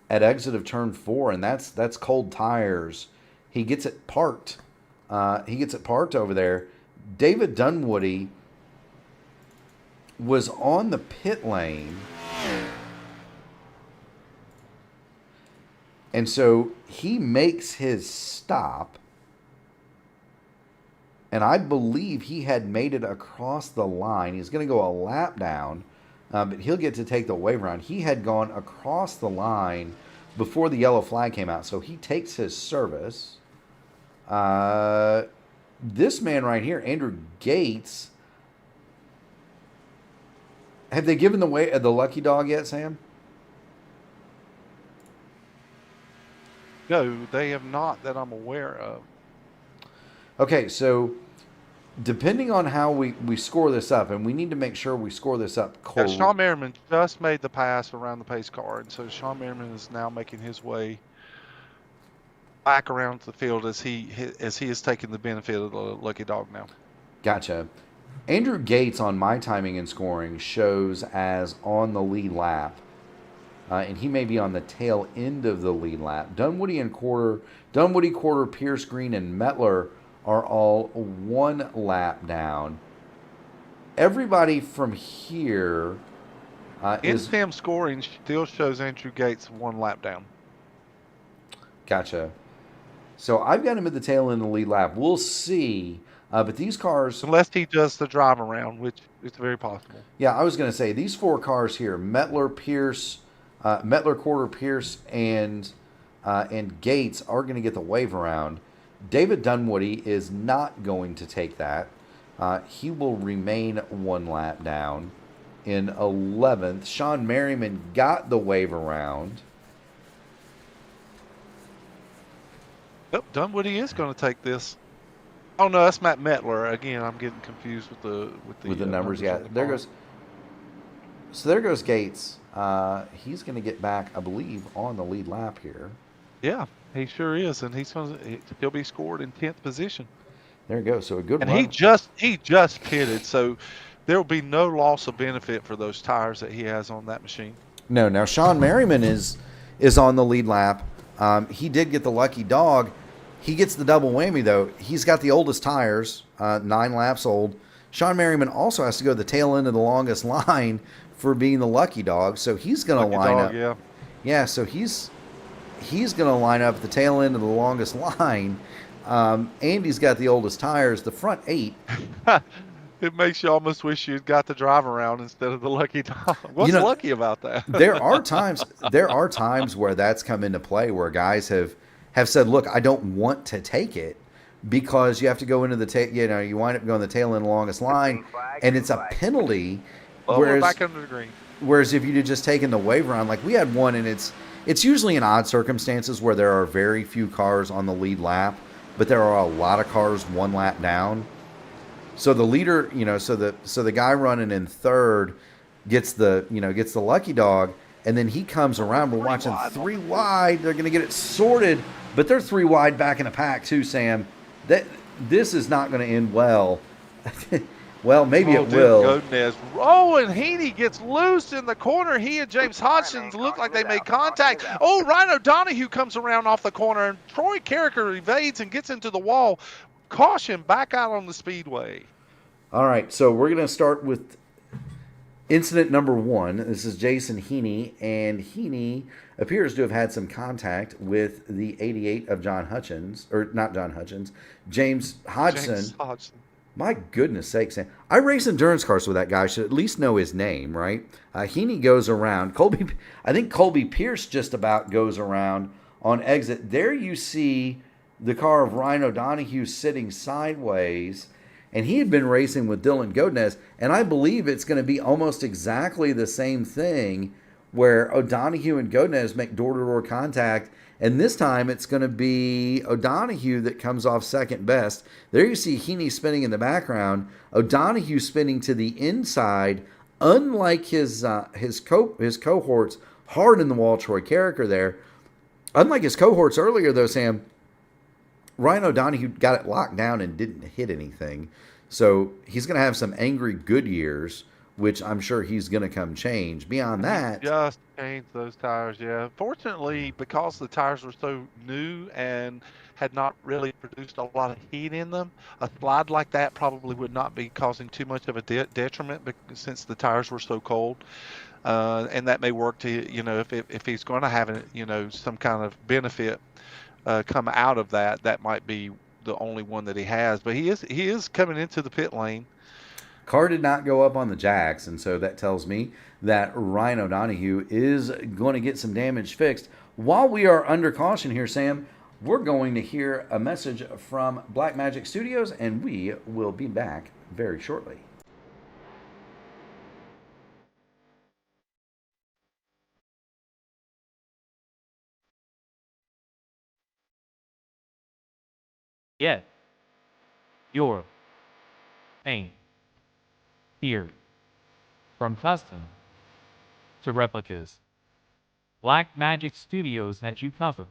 at exit of turn 4, and that's cold tires. He gets it parked. Over there. David Dunwoody was on the pit lane. And so he makes his stop. And I believe he had made it across the line. He's going to go a lap down, but he'll get to take the wave around. He had gone across the line before the yellow flag came out, so he takes his service. This man right here, Andrew Gates, have they given the lucky dog yet, Sam? No, they have not that I'm aware of. Okay, so depending on how we score this up, and we need to make sure we score this up Yeah, Sean Merriman just made the pass around the pace car, and so Sean Merriman is now making his way back around the field as he is taking the benefit of the lucky dog now. Gotcha. Andrew Gates on my timing and scoring shows as on the lead lap. And he may be on the tail end of the lead lap. Dunwoody, Quarter, Pierce, Green, and Mettler are all one lap down. Everybody from here In-Sam scoring still shows Andrew Gates one lap down. Gotcha. So I've got him at the tail end of the lead lap. We'll see. But these cars... Unless he does the drive around, which is very possible. Yeah, I was going to say, these 4 cars here, Mettler, Quarter, Pierce, and Gates are going to get the wave around. David Dunwoody is not going to take that. He will remain one lap down in 11th. Sean Merriman got the wave around. Nope, Dunwoody is going to take this. Oh no, that's Matt Mettler. Again, I'm getting confused with the numbers. Yeah, there goes. So there goes Gates. He's going to get back, I believe, on the lead lap here. Yeah, he sure is, and he'll be scored in 10th position. There you go. So a good and run. he just pitted, so there will be no loss of benefit for those tires that he has on that machine. No, now Sean Merriman is on the lead lap. He did get the lucky dog. He gets the double whammy, though. He's got the oldest tires, 9 laps old. Sean Merriman also has to go to the tail end of the longest line for being the lucky dog, so he's going to line up. Yeah. Yeah, so he's going to line up at the tail end of the longest line. Andy's got the oldest tires, the front 8. It makes you almost wish you'd got the drive around instead of the lucky dog. What's lucky about that? There are times where that's come into play where guys have said, look, I don't want to take it because you have to go into you wind up going the tail end the longest line, and it's a penalty. Well, we're back under the green. Whereas if you'd have just taken the wave around, like we had one, and it's usually in odd circumstances where there are very few cars on the lead lap, but there are a lot of cars one lap down. So the leader, so the guy running in third gets the lucky dog, and then he comes around. We're watching 3 wide. They're going to get it sorted, but they're 3 wide back in the pack too, Sam. This is not going to end well. Well, maybe it will. And Heaney gets loose in the corner. He and James Hodgson look like they made contact. Oh, Ryan O'Donohue comes around off the corner, and Troy Carricker evades and gets into the wall. Caution back out on the speedway. All right, so we're going to start with incident number 1. This is Jason Heaney, and Heaney appears to have had some contact with the 88 of James Hodgson. My goodness sakes, Sam. I race endurance cars with that guy. I should at least know his name, right? Heaney goes around. I think Colby Pierce just about goes around on exit. There you see the car of Ryan O'Donohue sitting sideways, and he had been racing with Dylan Godinez, and I believe it's going to be almost exactly the same thing where O'Donohue and Godinez make door-to-door contact, and this time it's going to be O'Donohue that comes off second best. There you see Heaney spinning in the background, O'Donohue spinning to the inside, unlike his cohorts, hard in the wall, Troy Carricker there. Unlike his cohorts earlier, though, Sam, Ryan O'Donoghue got it locked down and didn't hit anything. So he's going to have some angry Goodyears, which I'm sure he's going to come change. Beyond that, Just changed those tires, yeah. Fortunately, because the tires were so new and had not really produced a lot of heat in them, a slide like that probably would not be causing too much of a detriment since the tires were so cold. And that may work to, if he's going to have, some kind of benefit come out of that, that might be the only one that he has. But he is coming into the pit lane. car did not go up on the jacks, and so that tells me that Ryan O'Donoghue is going to get some damage fixed. While we are under caution here, Sam, we're going to hear a message from Black Magic Studios, and we will be back very shortly. Yet, your paint here, from custom to replicas, Black Magic Studios has you covered.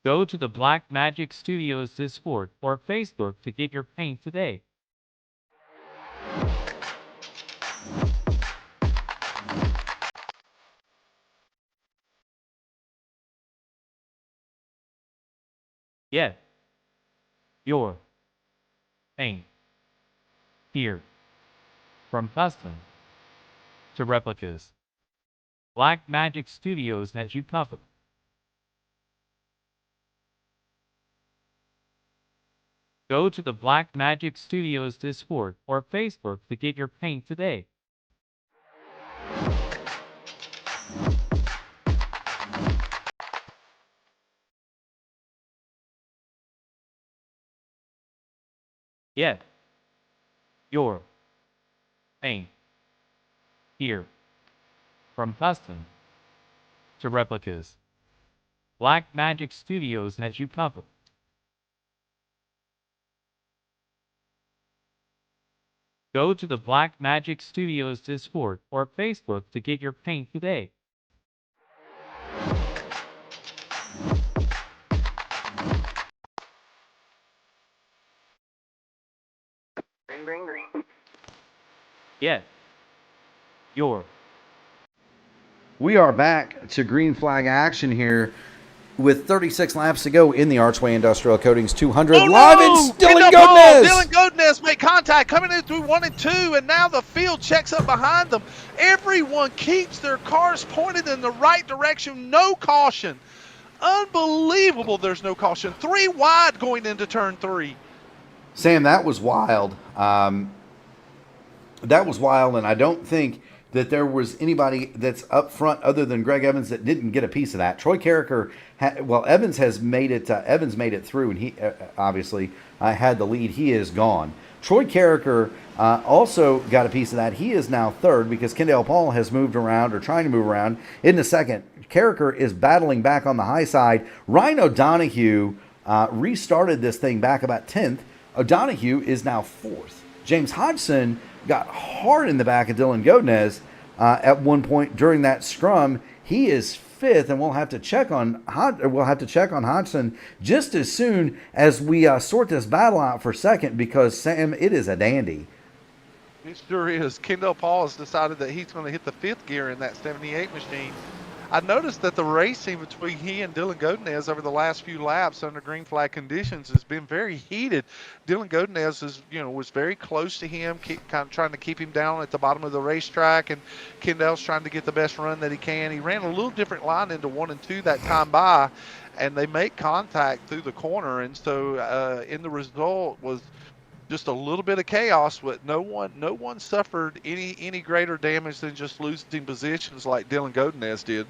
Go to the Black Magic Studios Discord or Facebook to get your paint today. Yet, your paint here, from custom to replicas, Black Magic Studios has you covered. Go to the Black Magic Studios Discord or Facebook to get your paint today. Yet, your paint here, from custom to replicas, Black Magic Studios has you covered. Go to the Black Magic Studios Discord or Facebook to get your paint today. Green, green, green. Yet, your. We are back to green flag action here with 36 laps to go in the Archway Industrial Coatings 200. Live, it's Dylan Godness! Dylan Godness make contact coming in through 1 and 2, and now the field checks up behind them. Everyone keeps their cars pointed in the right direction. No caution. Unbelievable there's no caution. 3 wide going into turn 3. Sam, that was wild. That was wild, and I don't think that there was anybody that's up front other than Greg Evans that didn't get a piece of that. Troy Carricker, Evans has made it. Evans made it through, and he obviously had the lead. He is gone. Troy Carricker also got a piece of that. He is now third because Kendall Paul has moved around or trying to move around in a second. Carricker is battling back on the high side. Ryan O'Donoghue restarted this thing back about 10th. O'Donoghue is now fourth. James Hodgson got hard in the back of Dylan Godness at one point during that scrum. He is fifth, and we'll have to check on Hodgson just as soon as we sort this battle out for second, because Sam, it is a dandy. It sure is. Kendall Paul has decided that he's going to hit the 5th gear in that 78 machine. I noticed that the racing between he and Dylan Godness over the last few laps under green flag conditions has been very heated. Dylan Godness was very close to him, kind of trying to keep him down at the bottom of the racetrack, and Kendall's trying to get the best run that he can. He ran a little different line into 1 and 2 that time by, and they make contact through the corner, and so in the result was just a little bit of chaos, but no one suffered any greater damage than just losing positions like Dylan Godness did.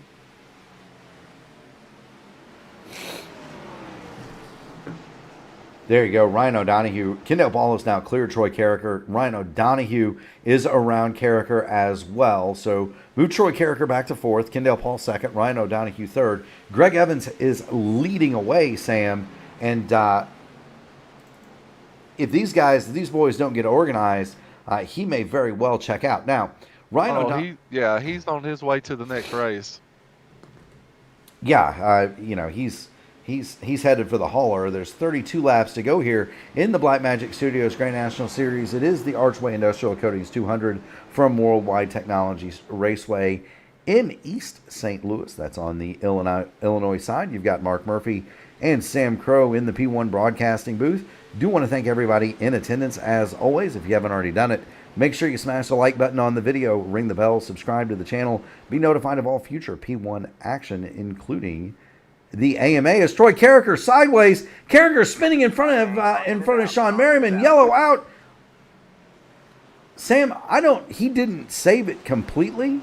There you go, Ryan O'Donoghue. Kendall Ball is now cleared Troy Carricker. Ryan O'Donoghue is around Carricker as well. So move Troy Carricker back to fourth. Kendall Paul second. Ryan O'Donoghue third. Greg Evans is leading away, Sam. And if these boys don't get organized, he may very well check out. Now, Ryan O'Donoghue. He's on his way to the next race. Yeah, he's headed for the hauler. There's 32 laps to go here in the Blackmagic Studios Grand National Series. It is the Archway Industrial Coatings 200 from Worldwide Technologies Raceway in East St. Louis. That's on the Illinois side. You've got Mark Murphy and Sam Crow in the P1 broadcasting booth. Do want to thank everybody in attendance as always. If you haven't already done it, make sure you smash the like button on the video, ring the bell, subscribe to the channel, be notified of all future P1 action, including the AMA. As Troy Carricker sideways, Carricker spinning in front of Sean Merriman, yellow out. Sam, he didn't save it completely,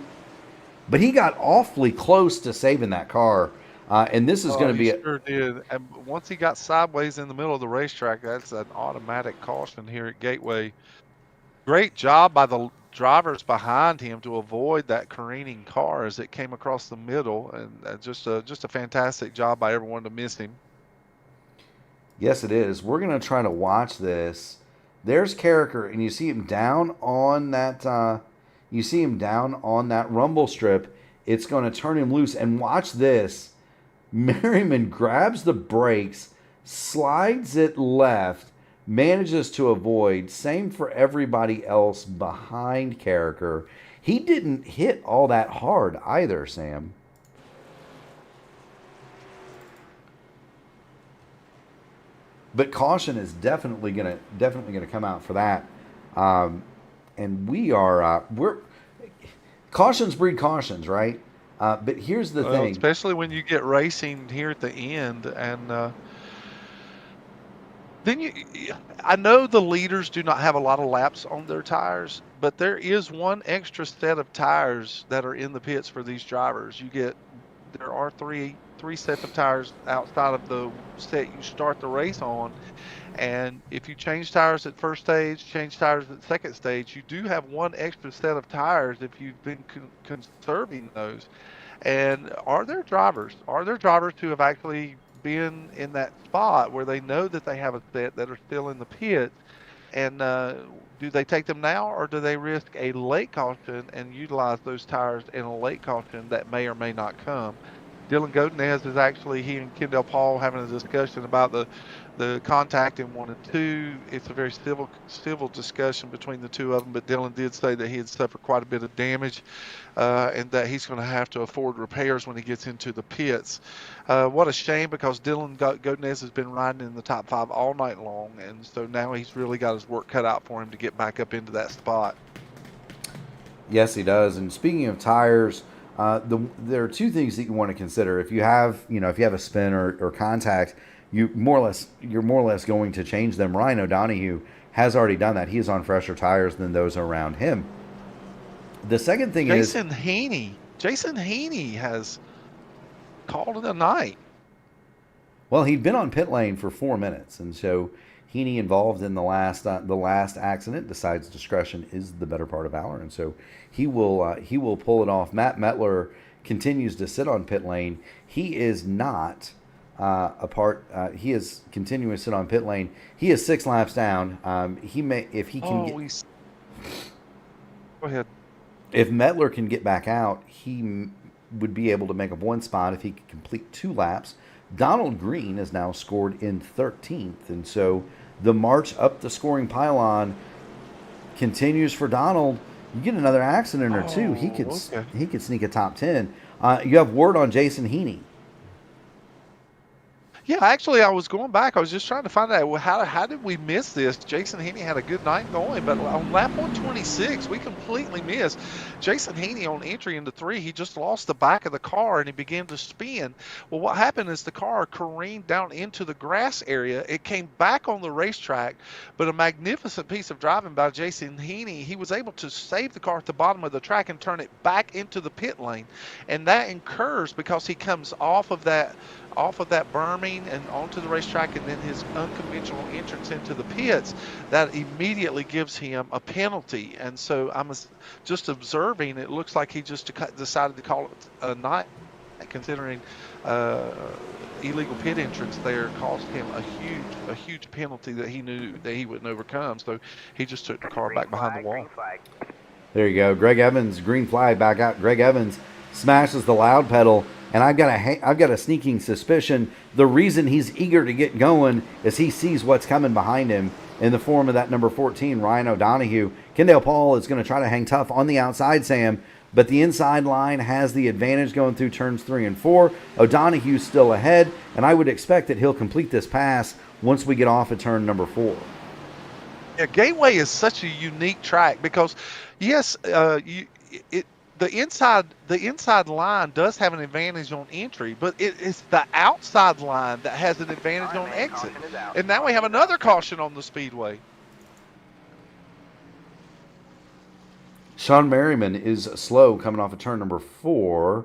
but he got awfully close to saving that car. And this is going to be sure did. And once he got sideways in the middle of the racetrack, that's an automatic caution here at Gateway. Great job by the drivers behind him to avoid that careening car as it came across the middle, and just a fantastic job by everyone to miss him. Yes, it is. We're going to try to watch this. There's Carricker, and you see him down on that. Rumble strip. It's going to turn him loose, and watch this. Merriman grabs the brakes, slides it left, manages to avoid. Same for everybody else behind Carricker. He didn't hit all that hard either, Sam. But caution is definitely gonna come out for that. And we're cautions breed cautions, right? But here's the thing. Especially when you get racing here at the end, and then I know the leaders do not have a lot of laps on their tires, but there is one extra set of tires that are in the pits for these drivers. There are three sets of tires outside of the set you start the race on. And if you change tires at first stage, change tires at second stage, you do have one extra set of tires if you've been conserving those. And are there drivers who have actually been in that spot where they know that they have a set that are still in the pit? And do they take them now, or do they risk a late caution and utilize those tires in a late caution that may or may not come? Dylan Godinez is actually, he and Kendall Paul having a discussion about the contact in 1 and 2. It's a very civil discussion between the two of them, but Dylan did say that he had suffered quite a bit of damage and that he's going to have to afford repairs when he gets into the pits. What a shame, because Dylan Godinez has been riding in the top 5 all night long, and so now he's really got his work cut out for him to get back up into that spot. Yes, he does. And speaking of tires, there are two things that you want to consider. If you have a spin or contact, you're more or less going to change them. Ryan O'Donohue has already done that. He is on fresher tires than those around him. The second thing Jason Heaney has called it a night. Well, he'd been on pit lane for 4 minutes, and so Heaney, involved in the last accident, decides discretion is the better part of valor, and so he will pull it off. Matt Metler continues to sit on pit lane. He is not he is continuing to sit on pit lane. He is 6 laps down. He may, if he can Go ahead. If Metler can get back out, he would be able to make up 1 spot if he could complete 2 laps. Donald Green is now scored in 13th, and so the march up the scoring pylon continues for Donald. You get another accident or two, he could sneak a top 10. You have word on Jason Heaney. Yeah, actually, I was going back. I was just trying to find out how did we miss this. Jason Heaney had a good night going, but on lap 126, we completely missed. Jason Heaney on entry into 3, he just lost the back of the car and he began to spin. Well, what happened is the car careened down into the grass area. It came back on the racetrack, but a magnificent piece of driving by Jason Heaney. He was able to save the car at the bottom of the track and turn it back into the pit lane, and that incurs because he comes off of that berming and onto the racetrack, and then his unconventional entrance into the pits, that immediately gives him a penalty. And so I'm just observing, it looks like he just decided to call it a night, considering illegal pit entrance there cost him a huge penalty that he knew that he wouldn't overcome. So he just took the car back behind the wall. There you go. Greg Evans, green flag back out. Greg Evans smashes the loud pedal. And I've got a sneaking suspicion the reason he's eager to get going is he sees what's coming behind him in the form of that number 14, Ryan O'Donoghue. Kendall Paul is going to try to hang tough on the outside, Sam, but the inside line has the advantage going through turns 3 and 4. O'Donoghue's still ahead, and I would expect that he'll complete this pass once we get off of turn number 4. Yeah, Gateway is such a unique track because, yes, the inside line does have an advantage on entry, but it's the outside line that has an advantage on exit. And now we have another caution on the speedway. Sean Merriman is slow coming off of turn number 4.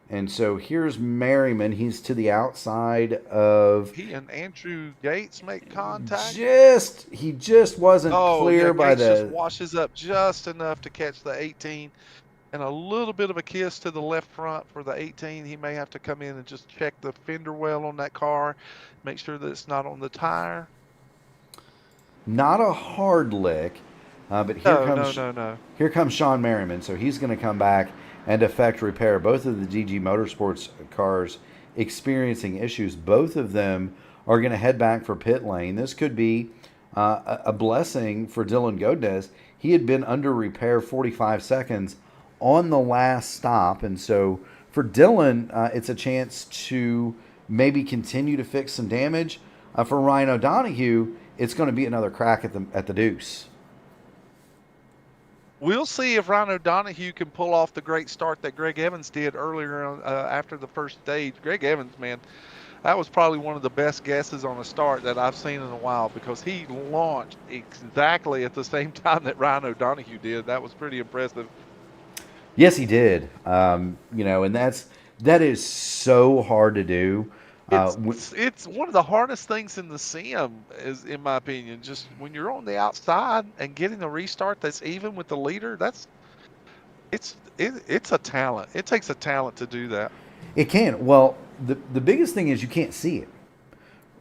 And so here's Merriman. He's to the outside of... He and Andrew Gates make contact. He just wasn't clear by Gates the... just washes up just enough to catch the 18. And a little bit of a kiss to the left front for the 18. He may have to come in and just check the fender well on that car. Make sure that it's not on the tire. Not a hard lick. But here comes Sean Merriman. So he's going to come back and effect repair. Both of the DG Motorsports cars experiencing issues. Both of them are going to head back for pit lane. This could be a blessing for Dylan Godinez. He had been under repair 45 seconds on the last stop. And so for Dylan, it's a chance to maybe continue to fix some damage. For Ryan O'Donoghue, it's going to be another crack at the deuce. We'll see if Ryan O'Donoghue can pull off the great start that Greg Evans did earlier on, after the first stage. Greg Evans, man, that was probably one of the best guesses on a start that I've seen in a while because he launched exactly at the same time that Ryan O'Donoghue did. That was pretty impressive. Yes, he did. And that is so hard to do. It's one of the hardest things in the sim, is in my opinion. Just when you're on the outside and getting a restart that's even with the leader, it's a talent. It takes a talent to do that. It can. Well, the biggest thing is you can't see it,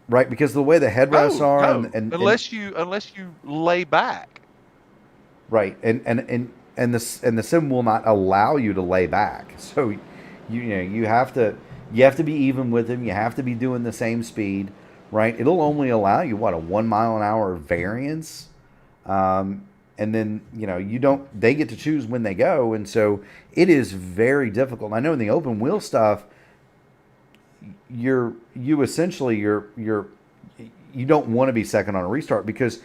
right? Because of the way the headrests are, unless you lay back, right? And the sim will not allow you to lay back. So you have to be even with him. You have to be doing the same speed, right? It'll only allow you a 1 mile an hour variance, and then they get to choose when they go, and so it is very difficult. I know in the open wheel stuff, you don't want to be second on a restart because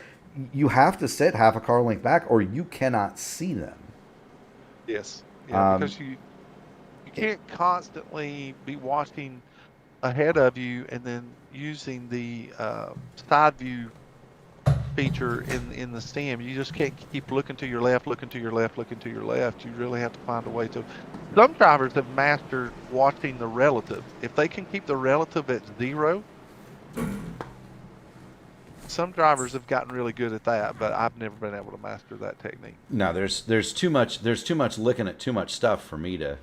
you have to sit half a car length back or you cannot see them. Yes, because you can't constantly be watching ahead of you and then using the side view feature in the sim. You just can't keep looking to your left, looking to your left, looking to your left. You really have to find a way to. Some drivers have mastered watching the relative. If they can keep the relative at 0, some drivers have gotten really good at that, but I've never been able to master that technique. No, there's too much looking at too much stuff for me to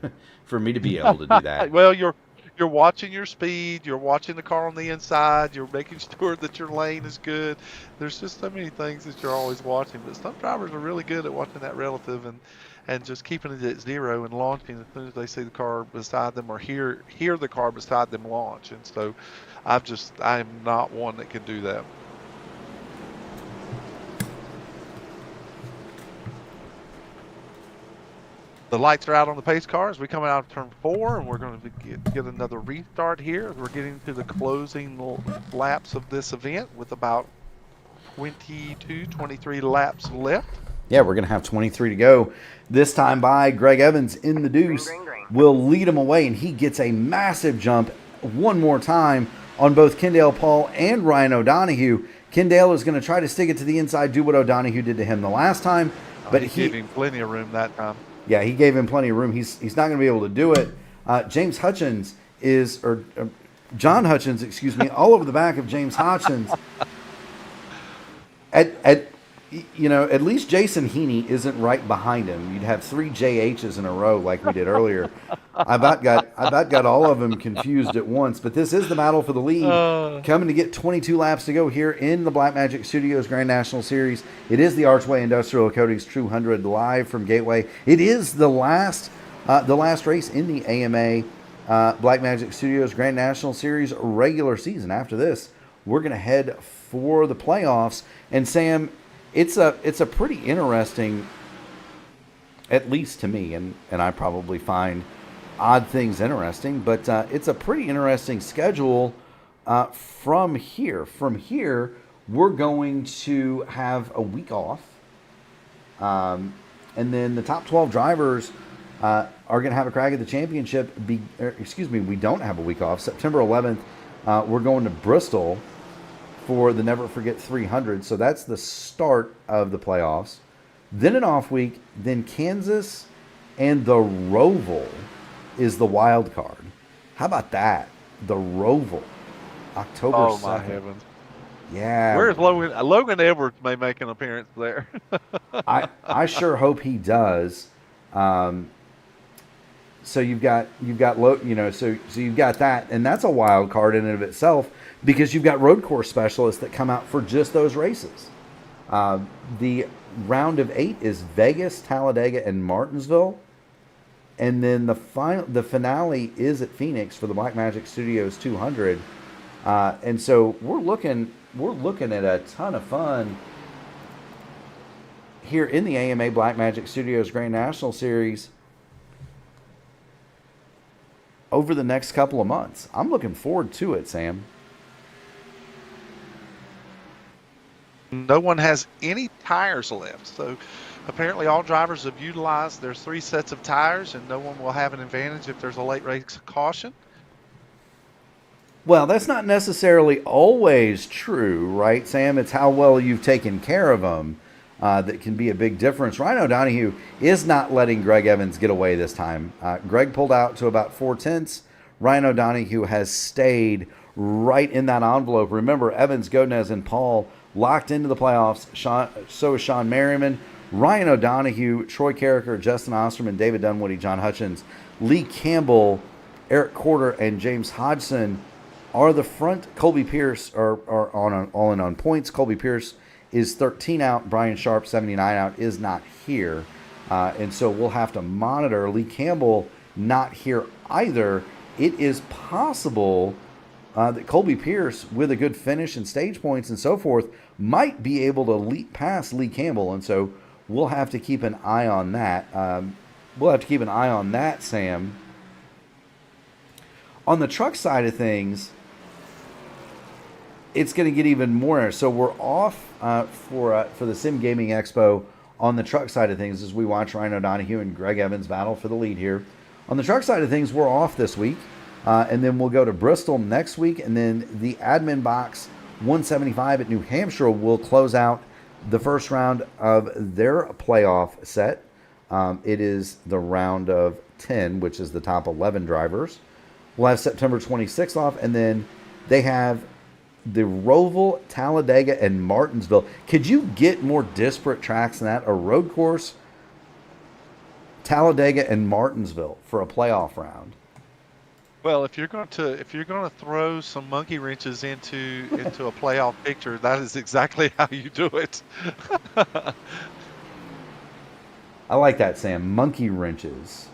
be able to do that. Well, you're watching your speed, you're watching the car on the inside, you're making sure that your lane is good. There's just so many things that you're always watching, but some drivers are really good at watching that relative and just keeping it at 0 and launching as soon as they see the car beside them or hear the car beside them launch. And so I am not one that can do that. The lights are out on the pace cars. We come out of turn 4, and we're going to get another restart here. We're getting to the closing laps of this event with about 23 laps left. Yeah, we're going to have 23 to go. This time by Greg Evans in the deuce will lead him away, and he gets a massive jump one more time on both Kendall Paul and Ryan O'Donoghue. Kendall is going to try to stick it to the inside, do what O'Donoghue did to him the last time. But he gave him plenty of room that time. Yeah, he gave him plenty of room. He's not going to be able to do it. John Hutchins, excuse me, all over the back of James Hutchins. At least Jason Heaney isn't right behind him. You'd have 3 JHs in a row like we did earlier. I about got all of them confused at once. But this is the battle for the lead. Coming to get 22 laps to go here in the Blackmagic Studios Grand National Series. It is the Archway Industrial Coatings True 100 live from Gateway. It is the last race in the AMA Blackmagic Studios Grand National Series regular season. After this, we're going to head for the playoffs. And Sam, it's a pretty interesting, at least to me, and I probably find odd things interesting, but it's a pretty interesting schedule from here. From here, we're going to have a week off. And then the top 12 drivers are going to have a crack at the championship. We don't have a week off. September 11th, we're going to Bristol for the Never Forget 300. So that's the start of the playoffs. Then an off week. Then Kansas and the Roval is the wild card. How about that? The Roval, October 2nd. Oh, my heavens. Yeah. Where's Logan? Logan Edwards may make an appearance there. I sure hope he does. So you've got so you've got that, and that's a wild card in and of itself because you've got road course specialists that come out for just those races. The round of 8 is Vegas, Talladega, and Martinsville, and then the finale is at Phoenix for the Blackmagic Studios 200. And so we're looking at a ton of fun here in the AMA Blackmagic Studios Grand National Series over the next couple of months. I'm looking forward to it, Sam. No one has any tires left, so apparently all drivers have utilized their 3 sets of tires, and no one will have an advantage if there's a late race caution. Well, that's not necessarily always true, right, Sam? It's how well you've taken care of them that can be a big difference. Ryan O'Donoghue is not letting Greg Evans get away this time. Greg pulled out to about 4/10. Ryan O'Donoghue has stayed right in that envelope. Remember, Evans, Godinez, and Paul locked into the playoffs. So is Sean Merriman. Ryan O'Donoghue, Troy Carricker, Justin Osterman, David Dunwoody, John Hutchins, Lee Campbell, Eric Corder, and James Hodgson are the front. Colby Pierce are all in on points. Colby Pierce is 13 out. Brian Sharp, 79 out, is not here. And so we'll have to monitor. Lee Campbell not here either. It is possible that Colby Pierce, with a good finish and stage points and so forth, might be able to leap past Lee Campbell. And so we'll have to keep an eye on that. Sam. On the truck side of things, it's going to get even more. So we're off for the Sim Gaming Expo on the truck side of things as we watch Ryan O'Donoghue and Greg Evans battle for the lead here. On the truck side of things, we're off this week. And then we'll go to Bristol next week. And then the Admin Box 175 at New Hampshire will close out the first round of their playoff set. It is the round of 10, which is the top 11 drivers. We'll have September 26th off. And then they have the Roval, Talladega, and Martinsville. Could you get more disparate tracks than that? A road course, Talladega, and Martinsville for a playoff round. Well, if you're going to throw some monkey wrenches into a playoff picture, that is exactly how you do it. I like that, Sam. Monkey wrenches.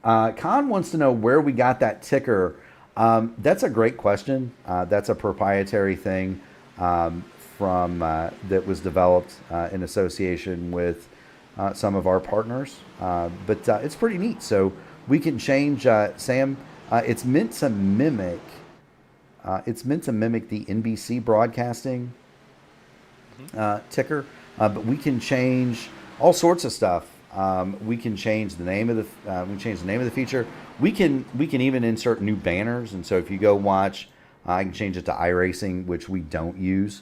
Con wants to know where we got that ticker. That's a great question. That's a proprietary thing from that was developed in association with some of our partners. But it's pretty neat. So we can change, Sam. It's meant to mimic. It's meant to mimic the NBC broadcasting ticker, but we can change all sorts of stuff. We can change the name of the feature. We can even insert new banners. And so if you go watch, I can change it to iRacing, which we don't use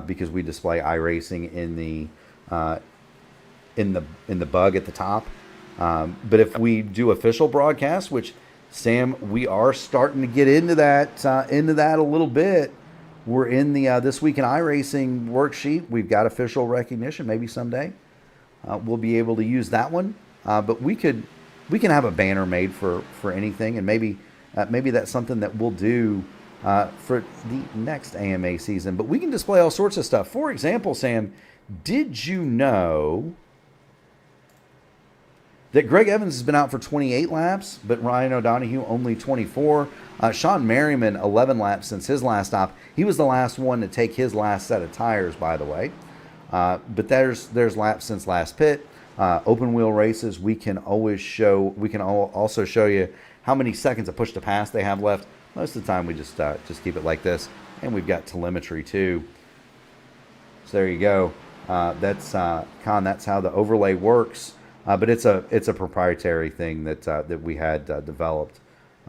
because we display iRacing in the bug at the top. But if we do official broadcast, which Sam, we are starting to get into that a little bit. We're in the This Week in iRacing worksheet. We've got official recognition. Maybe someday we'll be able to use that one. But we can have a banner made for anything, and maybe that's something that we'll do for the next AMA season. But we can display all sorts of stuff. For example, Sam, did you know that Greg Evans has been out for 28 laps, but Ryan O'Donoghue only 24. Sean Merriman, 11 laps since his last stop. He was the last one to take his last set of tires, by the way. But there's laps since last pit. Open wheel races, we can also show you how many seconds of push to pass they have left. Most of the time we just keep it like this, and we've got telemetry too. So there you go. That's how the overlay works. But it's a proprietary thing that we had developed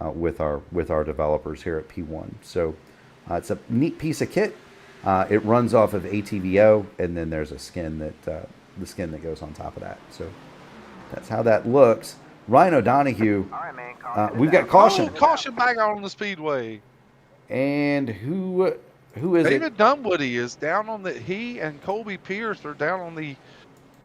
with our developers here at P1. So it's a neat piece of kit. It runs off of ATVO, and then there's a skin the skin that goes on top of that. So that's how that looks. Ryan O'Donoghue. All right, man. We've got caution. Oh, caution back on the speedway. And who is David it? Dunwoody is down on he and Colby Pierce are down on the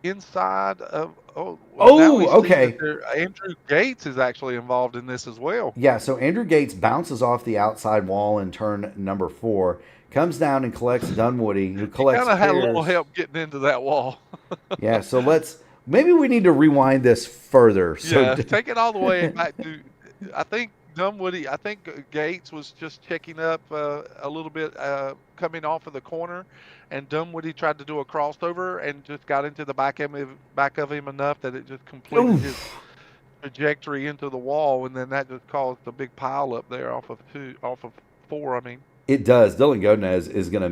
inside of. Now we see okay. that Andrew Gates is actually involved in this as well. Yeah, so Andrew Gates bounces off the outside wall in turn number 4, comes down and collects Dunwoody, who collects Kind of had a Pierce. little help getting into that wall. Yeah, so maybe we need to rewind this further. So Yeah, take it all the way back to. I think Gates was just checking up a little bit coming off of the corner, and Dunwoody tried to do a crossover and just got into the back of him enough that it just completed his trajectory into the wall, and then that just caused a big pile up there off of 4. I mean, it does. Dylan Godinez is going to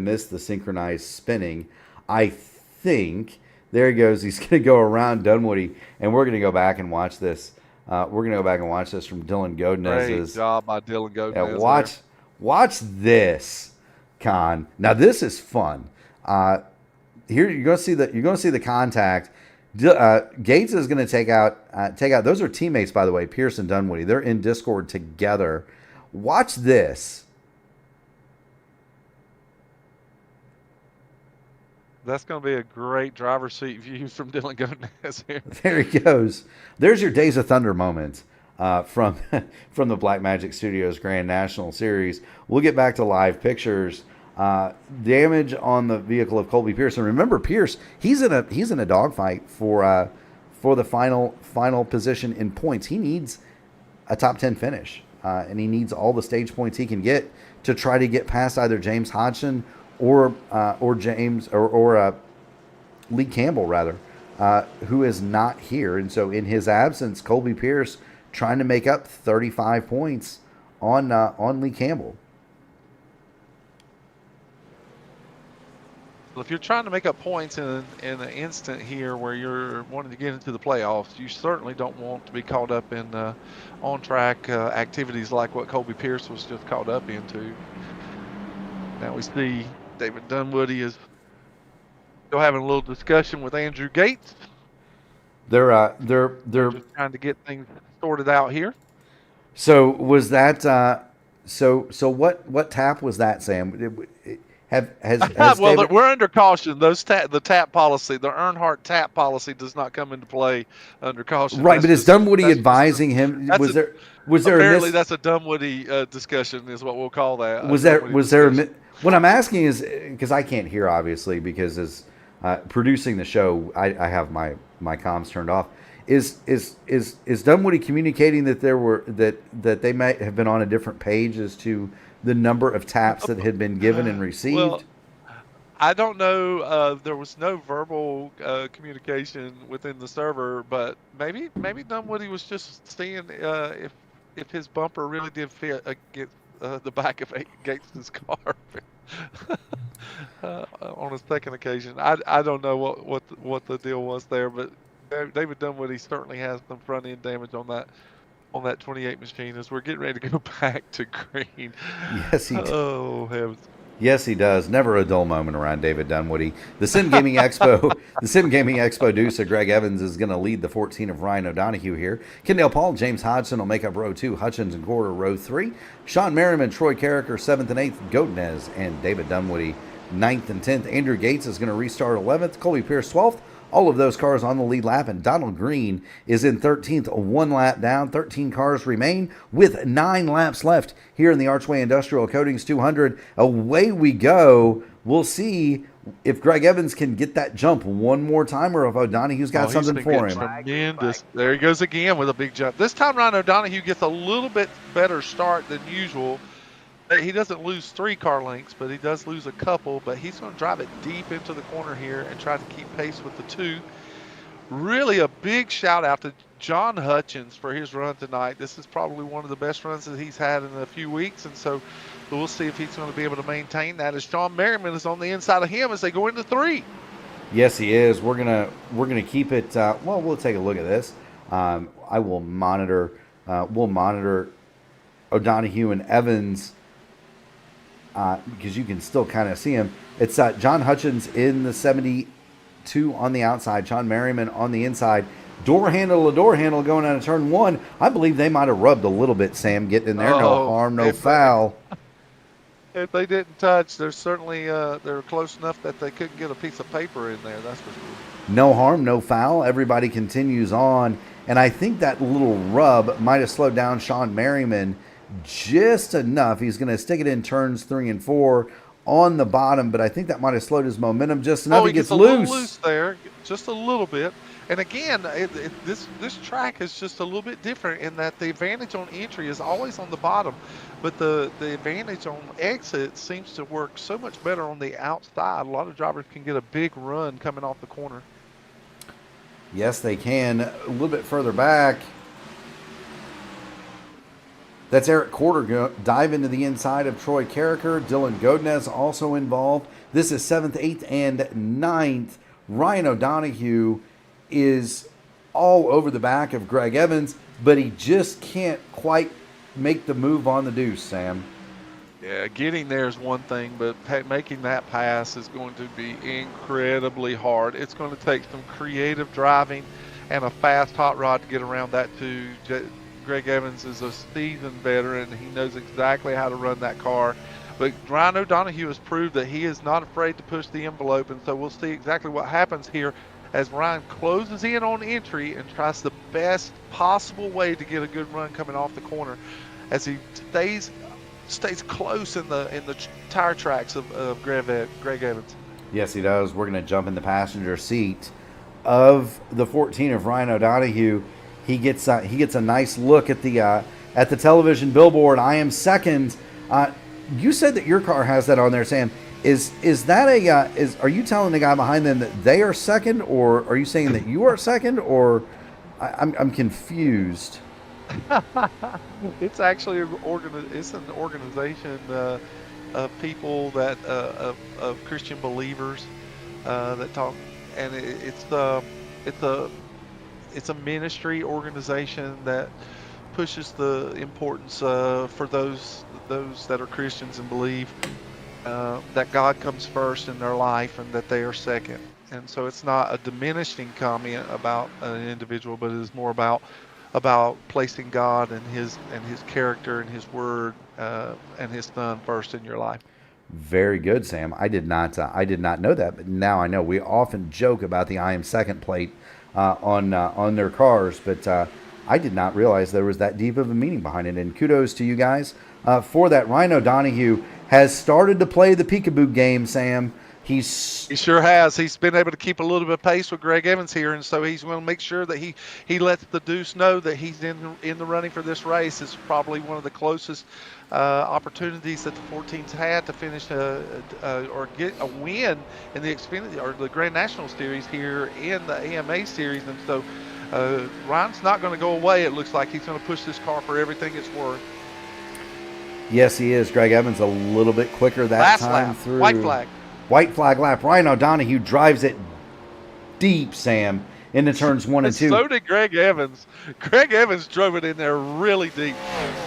miss the synchronized spinning. I think there he goes. He's going to go around Dunwoody, and we're going to go back and watch this. We're going to go back and watch this from Dylan Godinez's. Great job by Dylan Godinez. Yeah, watch this, Con. Now this is fun. Here you're going to see the contact. Gates is going to take out. Those are teammates, by the way. Pierce and Dunwoody. They're in Discord together. Watch this. That's going to be a great driver's seat view from Dylan Godinez here. There he goes. There's your Days of Thunder moment from the Blackmagic Studios Grand National Series. We'll get back to live pictures. Damage on the vehicle of Colby Pierce. And remember, Pierce, he's in a dogfight for the final position in points. He needs a top 10 finish, and he needs all the stage points he can get to try to get past either James Hodgson or James or Lee Campbell rather, who is not here. And so in his absence, Colby Pierce trying to make up 35 points on Lee Campbell. Well, if you're trying to make up points in an instant here where you're wanting to get into the playoffs, you certainly don't want to be caught up in on-track activities like what Colby Pierce was just caught up into. Now we see David Dunwoody is still having a little discussion with Andrew Gates. They're just trying to get things sorted out here. So was that so what tap was that, Sam? Has well, David... we're under caution. The tap policy, the Earnhardt tap policy, does not come into play under caution. Right, but is Dunwoody advising him? Was there apparently that's a Dunwoody discussion, is what we'll call that. Was there? What I'm asking is because I can't hear, obviously, because as producing the show, I have my comms turned off. Is Dunwoody communicating that that they might have been on a different page as to the number of taps that had been given and received? Well, I don't know. There was no verbal communication within the server, but maybe Dunwoody was just seeing if his bumper really did fit against the back of Gates' car on a second occasion. I don't know what the deal was there, but David Dunwoody certainly has some front end damage on that 28 machine as we're getting ready to go back to green. Yes, he does. Oh, heavens. Yes, he does. Never a dull moment around David Dunwoody. The Sim Gaming Expo Deuce, Greg Evans is going to lead the 14 of Ryan O'Donoghue here. Kendall Paul, James Hodgson will make up row 2. Hutchins and Gorder row 3. Sean Merriman, Troy Carricker 7th and 8th. Godinez and David Dunwoody 9th and 10th. Andrew Gates is going to restart 11th. Colby Pierce 12th. All of those cars on the lead lap, and Donald Green is in 13th, 1 lap down. 13 cars remain with 9 laps left here in the Archway Industrial Coatings 200. Away we go. We'll see if Greg Evans can get that jump one more time, or if O'Donoghue's got something for him. Tremendous. There he goes again with a big jump. This time Ryan O'Donoghue gets a little bit better start than usual. He doesn't lose 3 car lengths, but he does lose a couple. But he's going to drive it deep into the corner here and try to keep pace with the 2. Really a big shout out to John Hutchins for his run tonight. This is probably one of the best runs that he's had in a few weeks, and so we'll see if he's going to be able to maintain that, as Sean Merriman is on the inside of him as they go into 3. Yes, he is. We're gonna keep it. Well, we'll take a look at this. I will monitor. We'll monitor O'Donoghue and Evans because you can still kind of see him. It's John Hutchins in the 72 on the outside. Sean Merriman on the inside. Door handle to door handle going out of turn 1. I believe they might have rubbed a little bit, Sam, getting in there. No harm, no foul. If they didn't touch, they're certainly they're close enough that they couldn't get a piece of paper in there. That's for sure. No harm, no foul. Everybody continues on, and I think that little rub might have slowed down Sean Merriman just enough. He's going to stick it in turns 3 and 4 on the bottom, but I think that might have slowed his momentum just enough. He gets a loose. little loose there, just a little bit. And again, this track is just a little bit different in that the advantage on entry is always on the bottom, but the advantage on exit seems to work so much better on the outside. A lot of drivers can get a big run coming off the corner. Yes, they can. A little bit further back. That's Eric Corder dive into the inside of Troy Carricker. Dylan Godinez also involved. This is 7th, 8th, and 9th. Ryan O'Donoghue is all over the back of Greg Evans, but he just can't quite make the move on the deuce, Sam. Yeah, getting there is one thing, but making that pass is going to be incredibly hard. It's going to take some creative driving and a fast hot rod to get around that too. Greg Evans is a seasoned veteran. He knows exactly how to run that car. But Ryan O'Donoghue has proved that he is not afraid to push the envelope, and so we'll see exactly what happens here as Ryan closes in on entry and tries the best possible way to get a good run coming off the corner as he stays close in the tire tracks of Greg Evans. Yes, he does. We're going to jump in the passenger seat of the 14 of Ryan O'Donoghue. He gets a nice look at the television billboard. I am second. You said that your car has that on there, Sam. Is that are you telling the guy behind them that they are second, or are you saying that you are second, or I'm confused? It's actually an organization of people that of Christian believers that talk, and it's a ministry organization that pushes the importance for those that are Christians and believe that God comes first in their life and that they are second. And so it's not a diminishing comment about an individual, but it is more about placing God and his character and his word and his son first in your life. Very good, Sam. I did not know that, but now I know. We often joke about the I am second plate on their cars, but I did not realize there was that deep of a meaning behind it. And kudos to you guys for that. Ryan O'Donoghue has started to play the peekaboo game, Sam. He sure has. He's been able to keep a little bit of pace with Greg Evans here, and so he's going to make sure that he lets the deuce know that he's in the running for this race. It's probably one of the closest opportunities that the 14's had to finish or get a win in the Xfinity or the Grand National Series here in the AMA Series, and so Ryan's not going to go away. It looks like he's going to push this car for everything it's worth. Yes, he is. Greg Evans a little bit quicker that Last time lap. through. White flag lap. Ryan O'Donoghue drives it deep, Sam, into turns 1 and 2. So did Greg Evans. Greg Evans drove it in there really deep.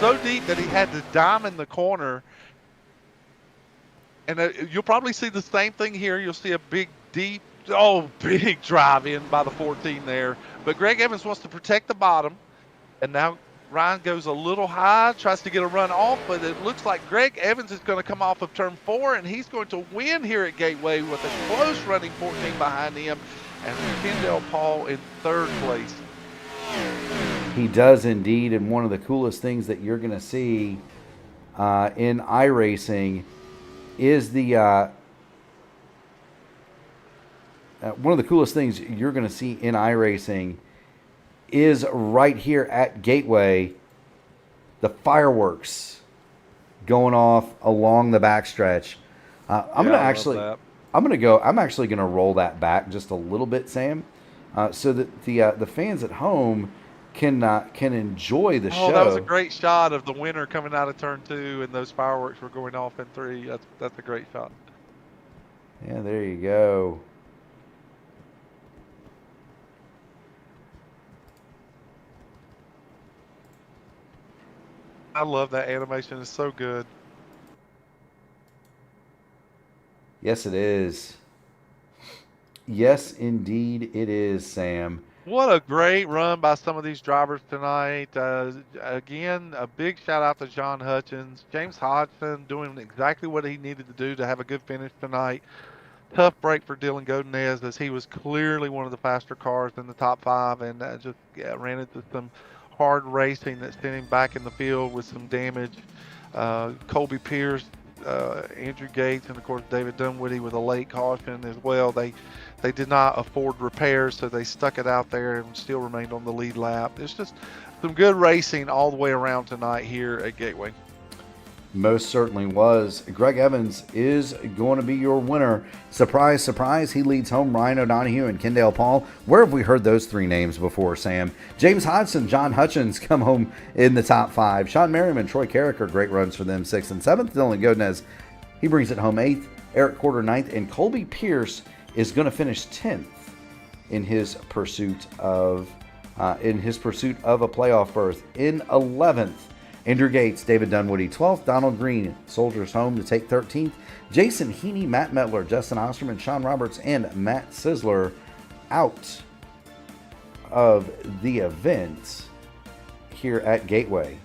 So deep that he had to diamond the corner. And you'll probably see the same thing here. You'll see a big drive in by the 14 there. But Greg Evans wants to protect the bottom. And now Ryan goes a little high, tries to get a run off, but it looks like Greg Evans is going to come off of turn 4, and he's going to win here at Gateway with a close running 14 behind him, and Kendall Paul in 3rd place. He does indeed, and one of the coolest things that you're going to see in iRacing is the one of the coolest things you're going to see in iRacing is right here at Gateway, the fireworks going off along the backstretch. I'm actually gonna roll that back just a little bit, Sam, so that the fans at home can enjoy the show. Oh, that was a great shot of the winner coming out of turn 2, and those fireworks were going off in 3. That's a great shot. Yeah, there you go. I love that animation. It's so good. Yes, it is. Yes, indeed, it is, Sam. What a great run by some of these drivers tonight. Again, a big shout out to John Hutchins. James Hodgson doing exactly what he needed to do to have a good finish tonight. Tough break for Dylan Godinez, as he was clearly one of the faster cars in the top 5, and ran into some hard racing that sent him back in the field with some damage. Colby Pierce, Andrew Gates, and of course David Dunwoody with a late caution as well. They did not afford repairs, so they stuck it out there and still remained on the lead lap. It's just some good racing all the way around tonight here at Gateway. Most certainly was. Greg Evans is going to be your winner. Surprise, surprise, he leads home Ryan O'Donohue and Kendall Paul. Where have we heard those 3 names before, Sam? James Hodgson, John Hutchins come home in the top 5. Sean Merriman, Troy Carrick are great runs for them, 6th and 7th. Dylan Godinez, he brings it home 8th. Eric Quarter 9th. And Colby Pierce is going to finish 10th in his pursuit of a playoff berth. In 11th, Andrew Gates, David Dunwoody 12th, Donald Green soldiers home to take 13th, Jason Heaney, Matt Metler, Justin Osterman, Sean Roberts, and Matt Sizzler out of the event here at Gateway.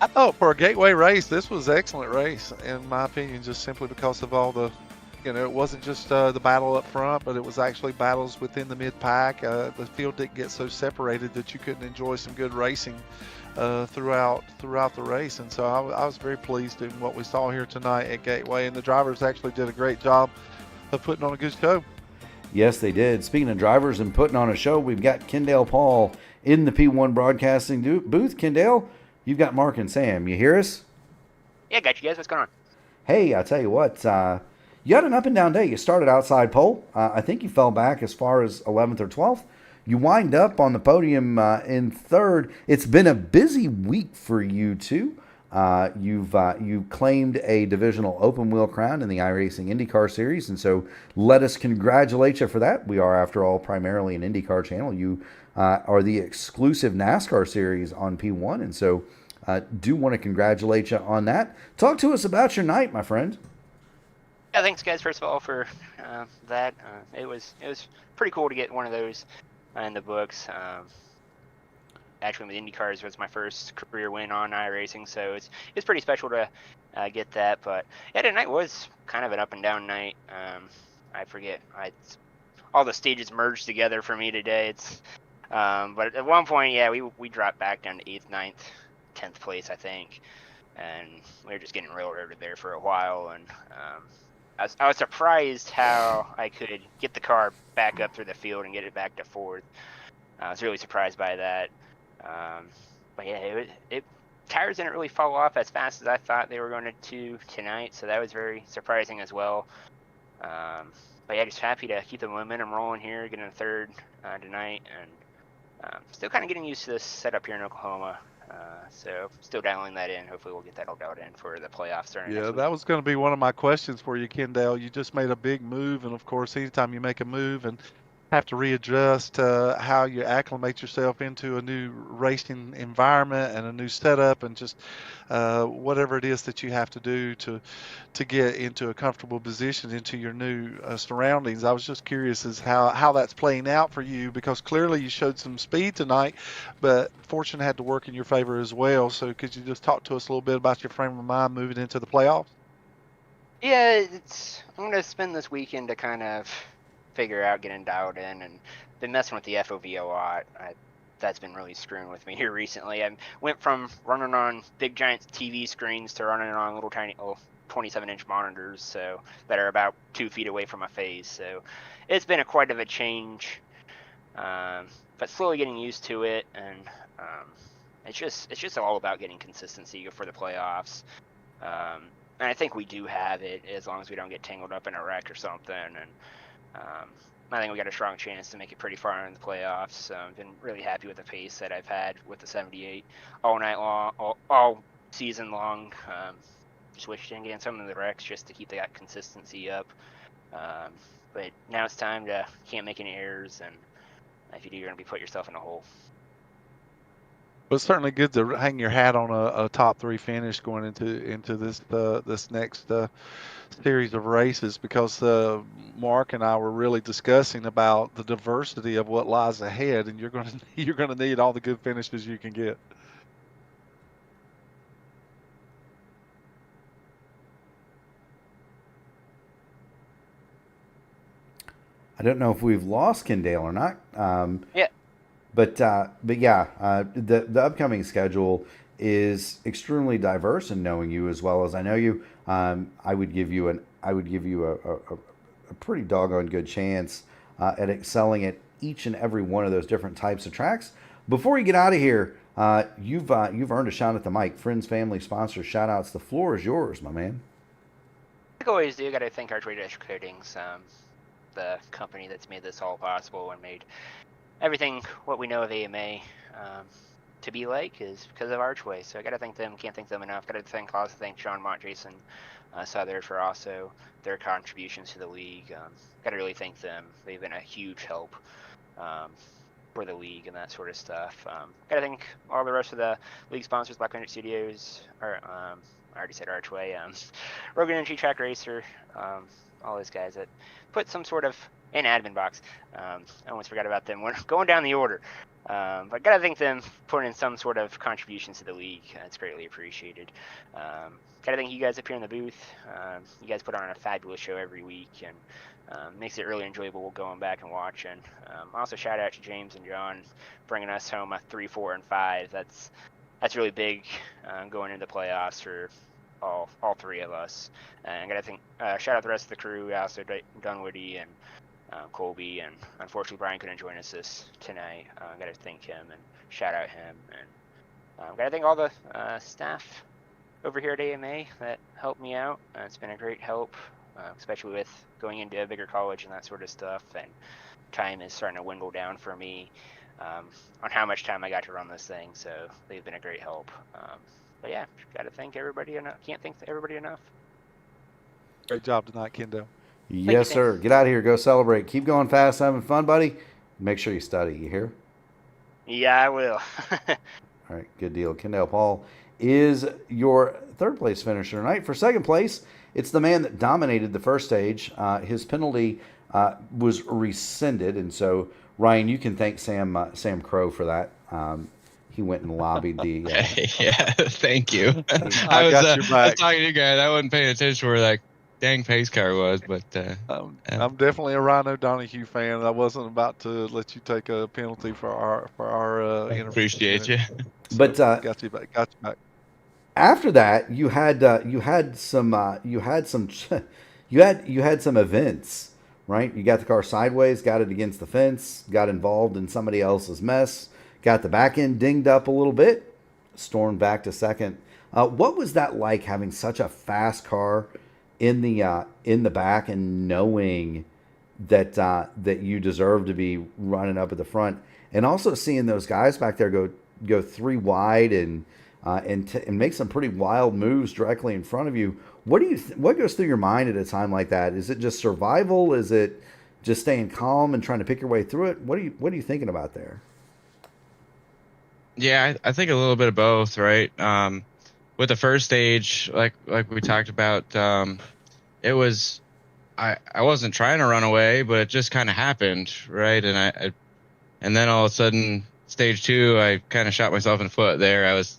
I thought for a Gateway race, this was an excellent race, in my opinion, just simply because of all the, it wasn't just the battle up front, but it was actually battles within the mid-pack. The field didn't get so separated that you couldn't enjoy some good racing throughout the race. And so I was very pleased in what we saw here tonight at Gateway, and the drivers actually did a great job of putting on a good show. Yes, they did. Speaking of drivers and putting on a show, we've got Kendall Paul in the P1 broadcasting booth. Kendall, you've got Mark and Sam. You hear us? Yeah, got you guys. What's going on? Hey, I tell you what, you had an up and down day. You started outside pole. I think you fell back as far as 11th or 12th. You wind up on the podium in 3rd. It's been a busy week for you two. You've claimed a divisional open wheel crown in the iRacing IndyCar series, and so let us congratulate you for that. We are, after all, primarily an IndyCar channel. You are the exclusive NASCAR series on P1, and so do want to congratulate you on that. Talk to us about your night, my friend. Yeah, thanks guys. First of all, for that. It was pretty cool to get one of those in the books. Actually, with IndyCars was my first career win on iRacing, so it's pretty special to get that. But yeah, tonight was kind of an up and down night. I forget, all the stages merged together for me today. But at one point, yeah, we dropped back down to 8th, 9th, 10th place, I think, and we were just getting railroaded there for a while. And I was surprised how I could get the car back up through the field and get it back to 4th. I was really surprised by that. But yeah, tires didn't really fall off as fast as I thought they were going to tonight, so that was very surprising as well. But yeah, just happy to keep the momentum rolling here, getting a 3rd tonight, and still kind of getting used to this setup here in Oklahoma. So still dialing that in. Hopefully we'll get that all dialed in for the playoffs starting next week. That was going to be one of my questions for you, Kendall. You just made a big move, and of course, anytime you make a move and have to readjust how you acclimate yourself into a new racing environment and a new setup, and just whatever it is that you have to do to get into a comfortable position into your new surroundings. I was just curious as how that's playing out for you, because clearly you showed some speed tonight, but fortune had to work in your favor as well. So could you just talk to us a little bit about your frame of mind moving into the playoffs? Yeah, I'm going to spend this weekend to kind of figure out getting dialed in, and been messing with the FOV a lot. I that's been really screwing with me here recently. I went from running on big giant TV screens to running on little tiny 27-inch monitors, so that are about 2 feet away from my face. So it's been quite of a change, but slowly getting used to it, and it's just all about getting consistency for the playoffs. And I think we do have it, as long as we don't get tangled up in a wreck or something. And I think we got a strong chance to make it pretty far in the playoffs. So I've been really happy with the pace that I've had with the 78 all night long, all season long. Switched in getting some of the wrecks just to keep that consistency up. But now it's time to can't make any errors, and if you do, you're going to be put yourself in a hole. But it's certainly good to hang your hat on a top 3 finish going into this next series of races, because Mark and I were really discussing about the diversity of what lies ahead, and you're going to need all the good finishes you can get. I don't know if we've lost Kendall or not. Yeah. But yeah, the upcoming schedule is extremely diverse, and knowing you as well as I know you, I would give you a pretty doggone good chance at excelling at each and every one of those different types of tracks. Before you get out of here, you've earned a shot at the mic. Friends, family, sponsors, shout outs. The floor is yours, my man. Like I always do, got to thank Archway Coatings, the company that's made this all possible and made everything what we know of AMA to be like is because of Archway. So I got to thank them. Can't thank them enough. Got to also thank John Mott, Jason Southard for also their contributions to the league. Got to really thank them. They've been a huge help for the league and that sort of stuff. Got to thank all the rest of the league sponsors, Black Magic Studios, or I already said Archway, Rogan Energy, Track Racer, all those guys that put some sort of an admin box. I almost forgot about them. We're going down the order. But gotta thank them for putting in some sort of contributions to the league. It's greatly appreciated. Gotta thank you guys up here in the booth. You guys put on a fabulous show every week, and makes it really enjoyable going back and watching. Also shout out to James and John bringing us home a 3, 4, and 5. That's really big going into the playoffs for all 3 of us. And gotta think shout out the rest of the crew, also Dunwoody and Colby, and unfortunately Brian couldn't join us tonight. Gotta thank him and shout out him, and gotta thank all the staff over here at AMA that helped me out. It's been a great help, especially with going into a bigger college and that sort of stuff, and time is starting to dwindle down for me on how much time I got to run this thing, so they've been a great help. But yeah, gotta thank everybody enough. Can't thank everybody enough. Great job tonight, Kendo. Yes, sir. Get out of here. Go celebrate. Keep going fast, having fun, buddy. Make sure you study. You hear? Yeah, I will. All right, good deal. Kendall Paul is your 3rd place finisher tonight. For 2nd place, it's the man that dominated the first stage. His penalty was rescinded, and so Ryan, you can thank Sam Crow for that. He went and lobbied the. Yeah, thank you. I was talking to you guys. I wasn't paying attention to where that dang pace car was, but I'm definitely a Rhino Donahue fan. I wasn't about to let you take a penalty for our appreciate you. So but got you back. After that, you had some events, right? You got the car sideways, got it against the fence, got involved in somebody else's mess, got the back end dinged up a little bit, stormed back to 2nd. What was that like, having such a fast car in the back and knowing that you deserve to be running up at the front, and also seeing those guys back there go 3 wide and make some pretty wild moves directly in front of you? What goes through your mind at a time like that? Is it just survival? Is it just staying calm and trying to pick your way through it? What are you thinking about there? Yeah, I think a little bit of both, right? With the first stage, like we talked about, it was I wasn't trying to run away, but it just kind of happened, right? And then all of a sudden, stage 2, I kind of shot myself in the foot there. I was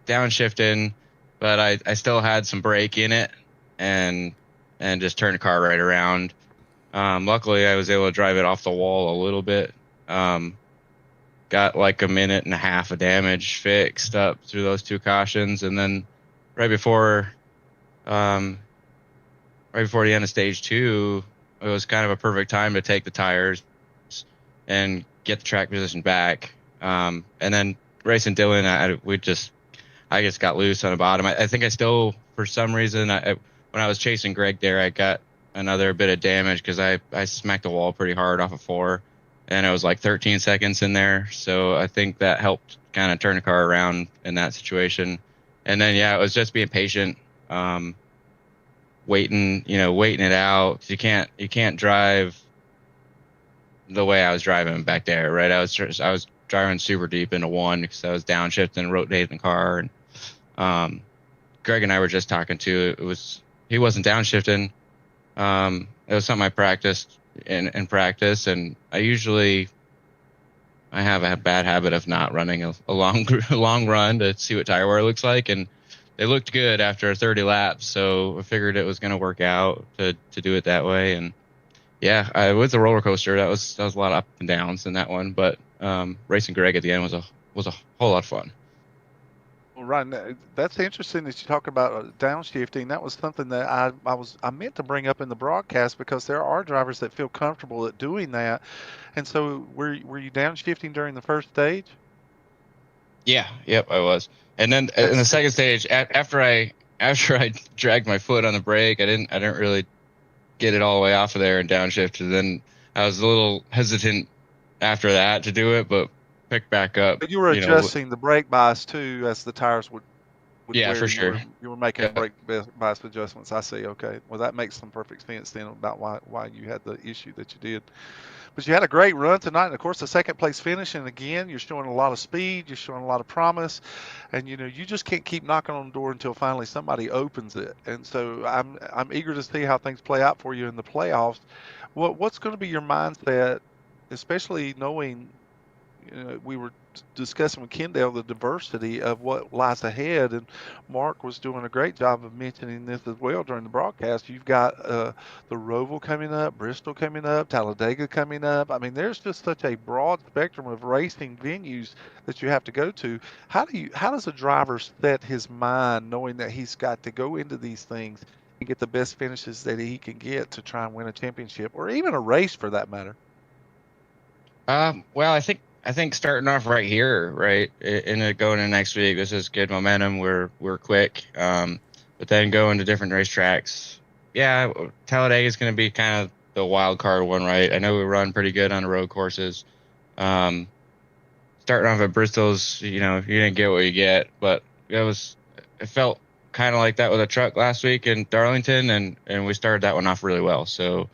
downshifting, but I still had some brake in it, and just turned the car right around. Luckily, I was able to drive it off the wall a little bit. got like a minute and a half of damage fixed up through those 2 cautions, and then right before the end of stage 2, it was kind of a perfect time to take the tires and get the track position back. And then racing Dylan, I just got loose on the bottom. I think I still, for some reason, when I was chasing Greg there, I got another bit of damage because I smacked the wall pretty hard off of 4, and it was like 13 seconds in there. So I think that helped kind of turn the car around in that situation. And then, yeah, it was just being patient, waiting it out. You can't drive the way I was driving back there, right? I was driving super deep into 1 because I was downshifting and rotating the car. And Greg and I were just talking to. He wasn't downshifting. It was something I practiced in practice, and I have a bad habit of not running a long run to see what tire wear looks like, and they looked good after 30 laps, so I figured it was going to work out to do it that way. And yeah, with the roller coaster, that was a lot of up and downs in that one, but racing Greg at the end was a whole lot of fun. Well, Ryan, that's interesting that you talk about downshifting. That was something that I meant to bring up in the broadcast, because there are drivers that feel comfortable at doing that. And so were you downshifting during the first stage? Yeah, yep, I was. And then in the second stage, after I dragged my foot on the brake, I didn't really get it all the way off of there and downshifted. Then I was a little hesitant after that to do it, but picked back up. But you were adjusting the brake bias too as the tires would yeah, for sure. You were making brake bias adjustments. I see. Okay. Well, that makes some perfect sense then about why you had the issue that you did. But you had a great run tonight, and of course the second place finish. And again, you're showing a lot of speed, you're showing a lot of promise, and you just can't keep knocking on the door until finally somebody opens it. And so I'm eager to see how things play out for you in the playoffs. What's going to be your mindset, especially knowing we were discussing with Kendall the diversity of what lies ahead, and Mark was doing a great job of mentioning this as well during the broadcast. You've got the Roval coming up, Bristol coming up, Talladega coming up. I mean, there's just such a broad spectrum of racing venues that you have to go to. How does a driver set his mind knowing that he's got to go into these things and get the best finishes that he can get to try and win a championship, or even a race for that matter? Well, I think starting off right here, right, and going into next week, this is good momentum. We're quick, but then going to different racetracks. Yeah, Talladega is going to be kind of the wild card one, right? I know we run pretty good on the road courses. Starting off at Bristol's, you didn't get what you get, but it felt kind of like that with a truck last week in Darlington, and we started that one off really well. So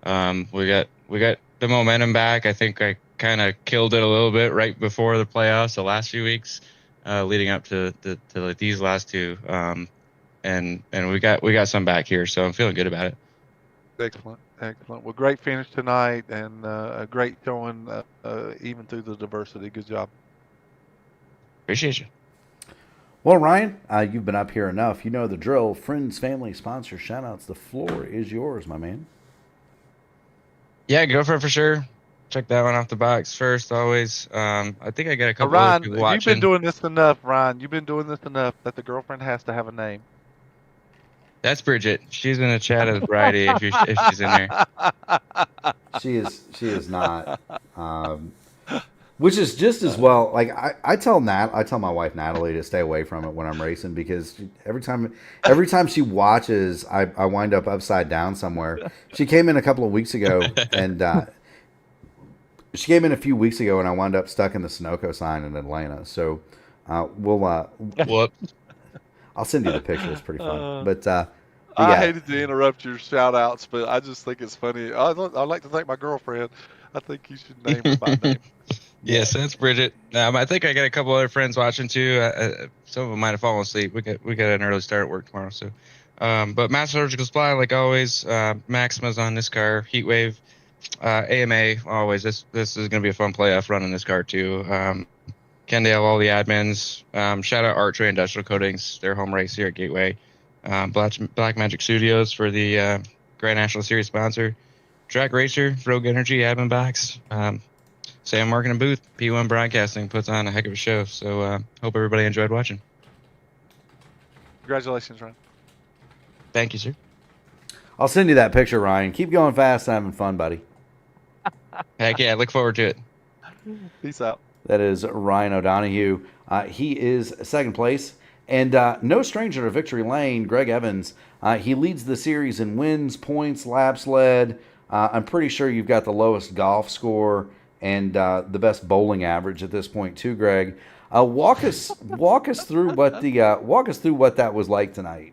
we got the momentum back. I think I kind of killed it a little bit right before the playoffs, the last few weeks leading up to like these last 2, and we got some back here, so I'm feeling good about it. Excellent. Well, great finish tonight, and a great showing even through the diversity. Good job. Appreciate you. Well, Ryan, you've been up here enough. You know the drill. Friends, family, sponsors, shout-outs. The floor is yours, my man. Yeah, go for it for sure. Check that one off the box first, always. I think I got a couple Ryan, of people watching. you've been doing this enough, Ryan. You've been doing this enough that the girlfriend has to have a name. That's Bridget. She's in the chat as Bridie if she's in there. She is not. Which is just as well. Like I tell my wife Natalie to stay away from it when I'm racing, because every time she watches, I wind up upside down somewhere. She came in a couple of weeks ago, and she came in a few weeks ago, and I wound up stuck in the Sunoco sign in Atlanta. So What? I'll send you the picture. It's pretty fun. But I hated to interrupt your shout outs, but I just think it's funny. I'd like to thank my girlfriend. I think you should name her by name. Yes, that's Bridget. I think I got a couple other friends watching too. Some of them might have fallen asleep. We got an early start at work tomorrow. So, but Mass Surgical Supply, like always, Maxima's on this car. Heatwave, AMA, always. This is going to be a fun playoff running this car too. Kendall, all the admins. Shout out Archway Industrial Coatings, their home race here at Gateway. Black Magic Studios for the Grand National Series sponsor. Track Racer, Rogue Energy, admin box. Sam working a booth. P1 Broadcasting puts on a heck of a show. So hope everybody enjoyed watching. Congratulations, Ryan. Thank you, sir. I'll send you that picture, Ryan. Keep going fast and having fun, buddy. Heck yeah, look forward to it. Peace out. That is Ryan O'Donohue. He is second place. And no stranger to victory lane, Greg Evans. He leads the series in wins, points, laps led. I'm pretty sure you've got the lowest golf score and the best bowling average at this point too, Greg. Walk us through what that was like tonight.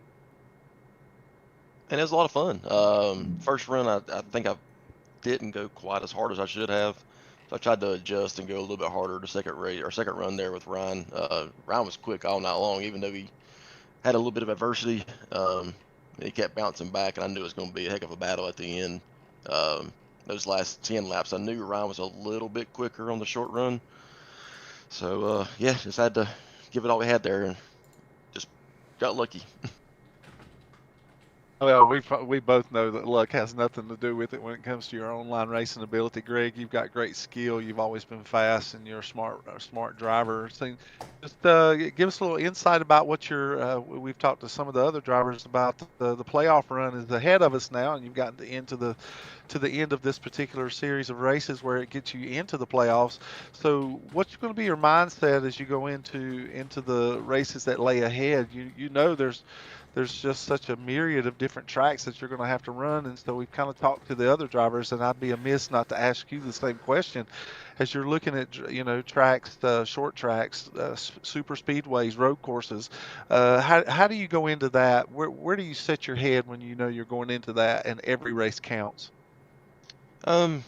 And it was a lot of fun. First run, I think I didn't go quite as hard as I should have. So I tried to adjust and go a little bit harder the second run there with Ryan. Ryan was quick all night long, even though he had a little bit of adversity. He kept bouncing back, and I knew it was going to be a heck of a battle at the end. Those last 10 laps, I knew Ryan was a little bit quicker on the short run. So, yeah, just had to give it all we had there and just got lucky. Well, we both know that luck has nothing to do with it when it comes to your online racing ability, Greg. You've got great skill. You've always been fast, and you're a smart driver. So just give us a little insight about what we've talked to some of the other drivers about the playoff run is ahead of us now, and you've gotten into the end of this particular series of races where it gets you into the playoffs. So what's going to be your mindset as you go into the races that lay ahead? You know there's just such a myriad of different tracks that you're going to have to run. And so we've kind of talked to the other drivers, and I'd be amiss not to ask you the same question. As you're looking at, tracks, short tracks, super speedways, road courses, how do you go into that? Where do you set your head when you know you're going into that and every race counts? I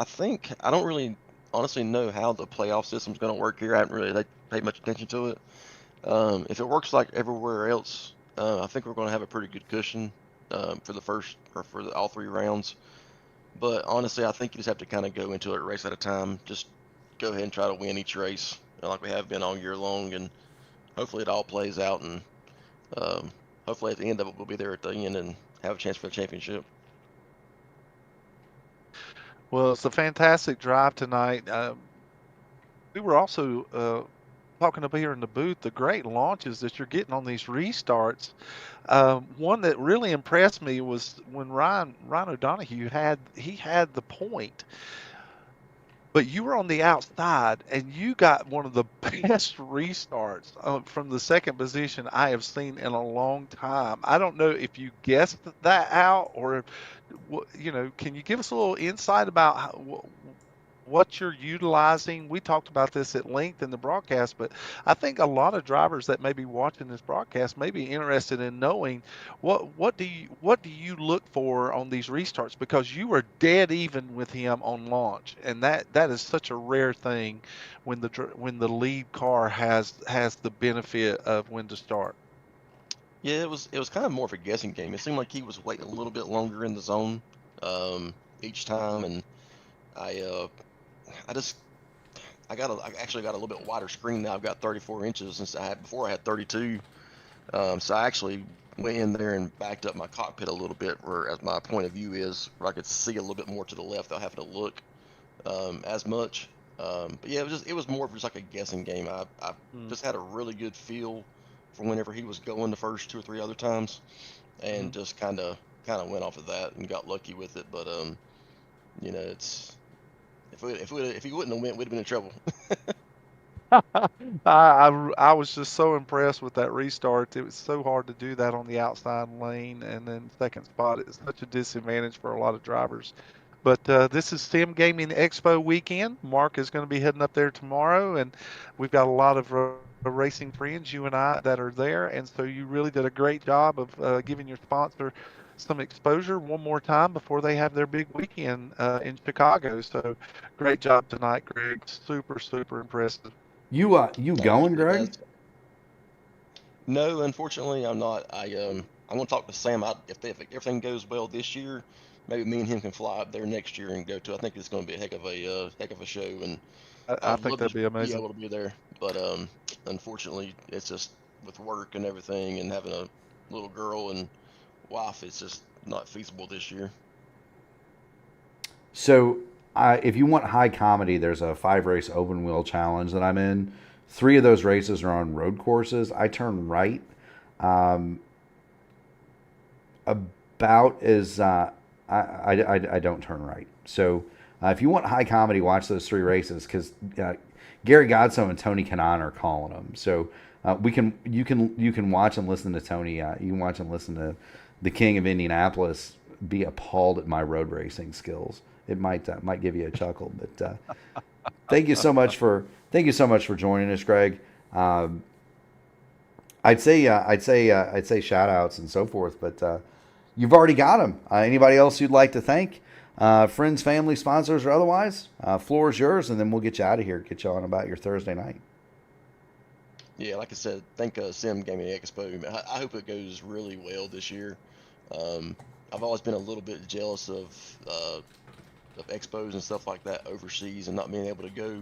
think I don't really honestly know how the playoff system's going to work here. I haven't really paid much attention to it. If it works like everywhere else, I think we're going to have a pretty good cushion for the first or for all three rounds. But honestly, I think you just have to kind of go into it a race at a time. Just go ahead and try to win each race, like we have been all year long, and hopefully it all plays out. And hopefully at the end of it, we'll be there at the end and have a chance for the championship. Well, it's a fantastic drive tonight. We were also talking up here in the booth, the great launches that you're getting on these restarts. One that really impressed me was when Ryan O'Donohue had the point, but you were on the outside and you got one of the best restarts from the second position I have seen in a long time. I don't know if you guessed that out or, can you give us a little insight about what you're utilizing? We talked about this at length in the broadcast, but I think a lot of drivers that may be watching this broadcast may be interested in knowing what do you look for on these restarts, because you were dead even with him on launch, and that is such a rare thing when the lead car has the benefit of when to start. Yeah, it was kind of more of a guessing game. It seemed like he was waiting a little bit longer in the zone each time, and I actually got a little bit wider screen now. I've got 34 inches since I had 32. So I actually went in there and backed up my cockpit a little bit, where as my point of view is where I could see a little bit more to the left without having to look as much. But yeah, it was more of just like a guessing game. I just had a really good feel for whenever he was going the first 2 or 3 other times, and just kind of went off of that and got lucky with it. But it's. If he wouldn't have went, we'd have been in trouble. I was just so impressed with that restart. It was so hard to do that on the outside lane, and then second spot is such a disadvantage for a lot of drivers. But this is Sim Gaming Expo weekend. Mark is going to be heading up there tomorrow, and we've got a lot of racing friends, you and I, that are there. And so you really did a great job of giving your sponsor some exposure one more time before they have their big weekend in Chicago. So great job tonight, Greg. Super, super impressive. You going, Greg? No, unfortunately, I'm not. I'm going to talk to Sam. If everything goes well this year, maybe me and him can fly up there next year and go to. I think it's going to be a heck of a show, and I think that'd be amazing. Be able to be there, but unfortunately, it's just with work and everything, and having a little girl and wife, it's just not feasible this year. So if you want high comedy, there's a 5-race open wheel challenge that I'm in. 3 of those races are on road courses. I turn right about as I don't turn right. So if you want high comedy, watch those 3 races because Gary Godso and Tony Kanaan are calling them. So you can watch and listen to Tony. You can watch and listen to the King of Indianapolis be appalled at my road racing skills. It might give you a chuckle, but thank you so much for joining us, Greg. I'd say shout outs and so forth, but you've already got them. Anybody else you'd like to thank? Friends, family, sponsors, or otherwise? Floor is yours, and then we'll get you out of here. Get you on about your Thursday night. Yeah, like I said, thank Sim Gaming Expo. I hope it goes really well this year. I've always been a little bit jealous of expos and stuff like that overseas and not being able to go,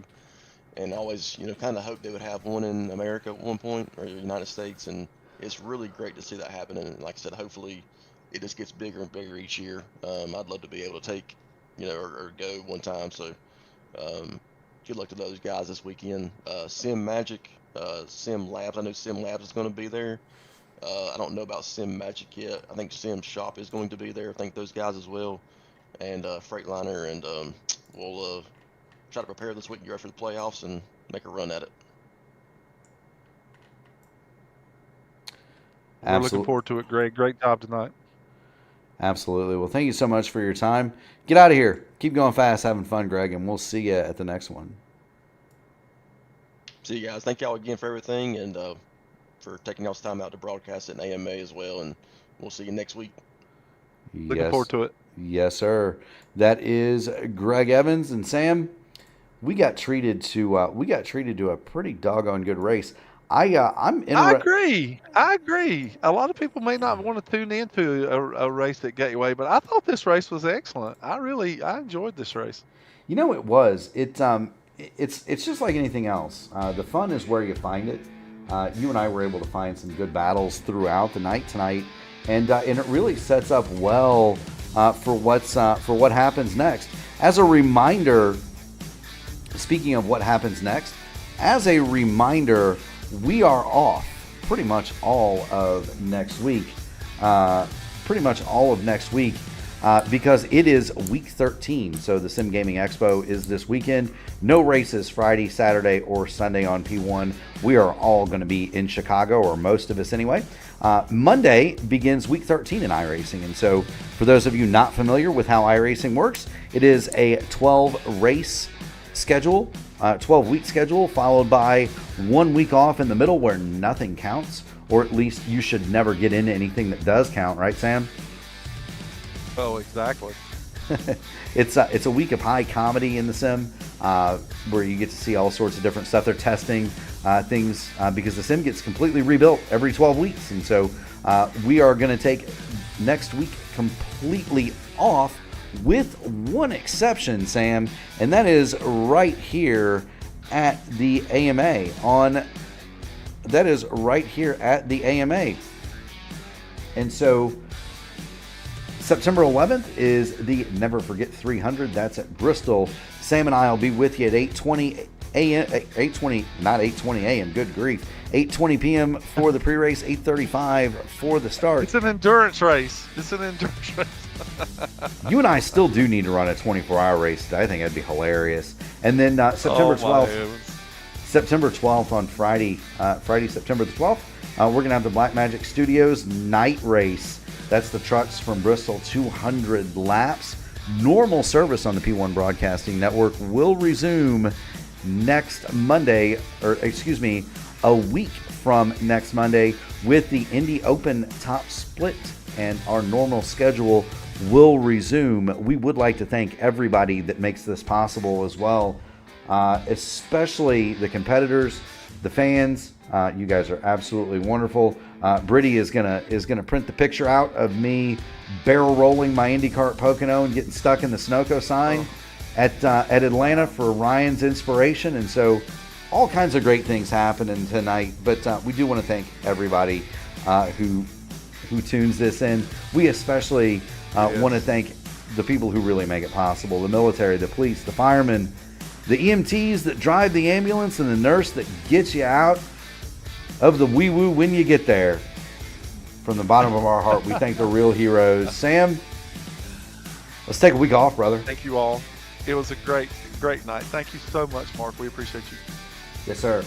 and always kind of hope they would have one in America at one point, or the United States, and it's really great to see that happen. And like I said, hopefully it just gets bigger and bigger each year. I'd love to be able to take or go one time, so good luck to those guys this weekend. Sim Magic, Sim Labs, I know Sim Labs is going to be there. I don't know about Sim Magic yet. I think Sim Shop is going to be there. I think those guys as well, and Freightliner, and we'll try to prepare this week, get ready for the playoffs, and make a run at it. We're looking forward to it, Greg. Great job tonight. Absolutely. Well, thank you so much for your time. Get out of here. Keep going fast, having fun, Greg, and we'll see you at the next one. See you guys. Thank y'all again for everything, and for taking y'all's time out to broadcast at an AMA as well, and we'll see you next week. Looking forward to it. Yes, sir. That is Greg Evans. And Sam, we got treated to a pretty doggone good race. I agree. A lot of people may not want to tune into a race at Gateway, but I thought this race was excellent. I enjoyed this race. It was. It's just like anything else. The fun is where you find it. You and I were able to find some good battles throughout the night tonight, and it really sets up well for what happens next. As a reminder, speaking of what happens next, we are off pretty much all of next week. Because it is week 13. So the Sim Gaming Expo is this weekend. No races Friday, Saturday, or Sunday on P1. We are all going to be in Chicago, or most of us anyway. Monday begins week 13 in iRacing. And so for those of you not familiar with how iRacing works, it is a 12-race schedule, 12-week schedule, followed by 1 week off in the middle where nothing counts, or at least you should never get into anything that does count, right, Sam? Oh, exactly. It's a week of high comedy in the sim, where you get to see all sorts of different stuff. They're testing things because the sim gets completely rebuilt every 12 weeks. And so we are going to take next week completely off, with one exception, Sam, and that is right here at the AMA. And so September 11th is the Never Forget 300. That's at Bristol. Sam and I will be with you at 8:20 a.m. Not 8:20 a.m. Good grief. 8:20 p.m. for the pre-race. 8:35 for the start. It's an endurance race. You and I still do need to run a 24-hour race. I think that'd be hilarious. And then September 12th on Friday, September the 12th, we're going to have the Black Magic Studios night race. That's the trucks from Bristol, 200 laps. Normal service on the P1 Broadcasting Network will resume next Monday, a week from next Monday, with the Indy Open Top Split, and our normal schedule will resume. We would like to thank everybody that makes this possible as well, especially the competitors, the fans. You guys are absolutely wonderful. Brittany is gonna print the picture out of me barrel rolling my IndyCar Pocono and getting stuck in the Sunoco sign at Atlanta for Ryan's inspiration. And so all kinds of great things happening tonight. But we do want to thank everybody who tunes this in. We especially want to thank the people who really make it possible: the military, the police, the firemen, the EMTs that drive the ambulance, and the nurse that gets you out of the wee-woo when you get there. From the bottom of our heart, we thank the real heroes. Sam, let's take a week off, brother. Thank you all. It was a great night. Thank you so much, Mark. We appreciate you. Yes, sir.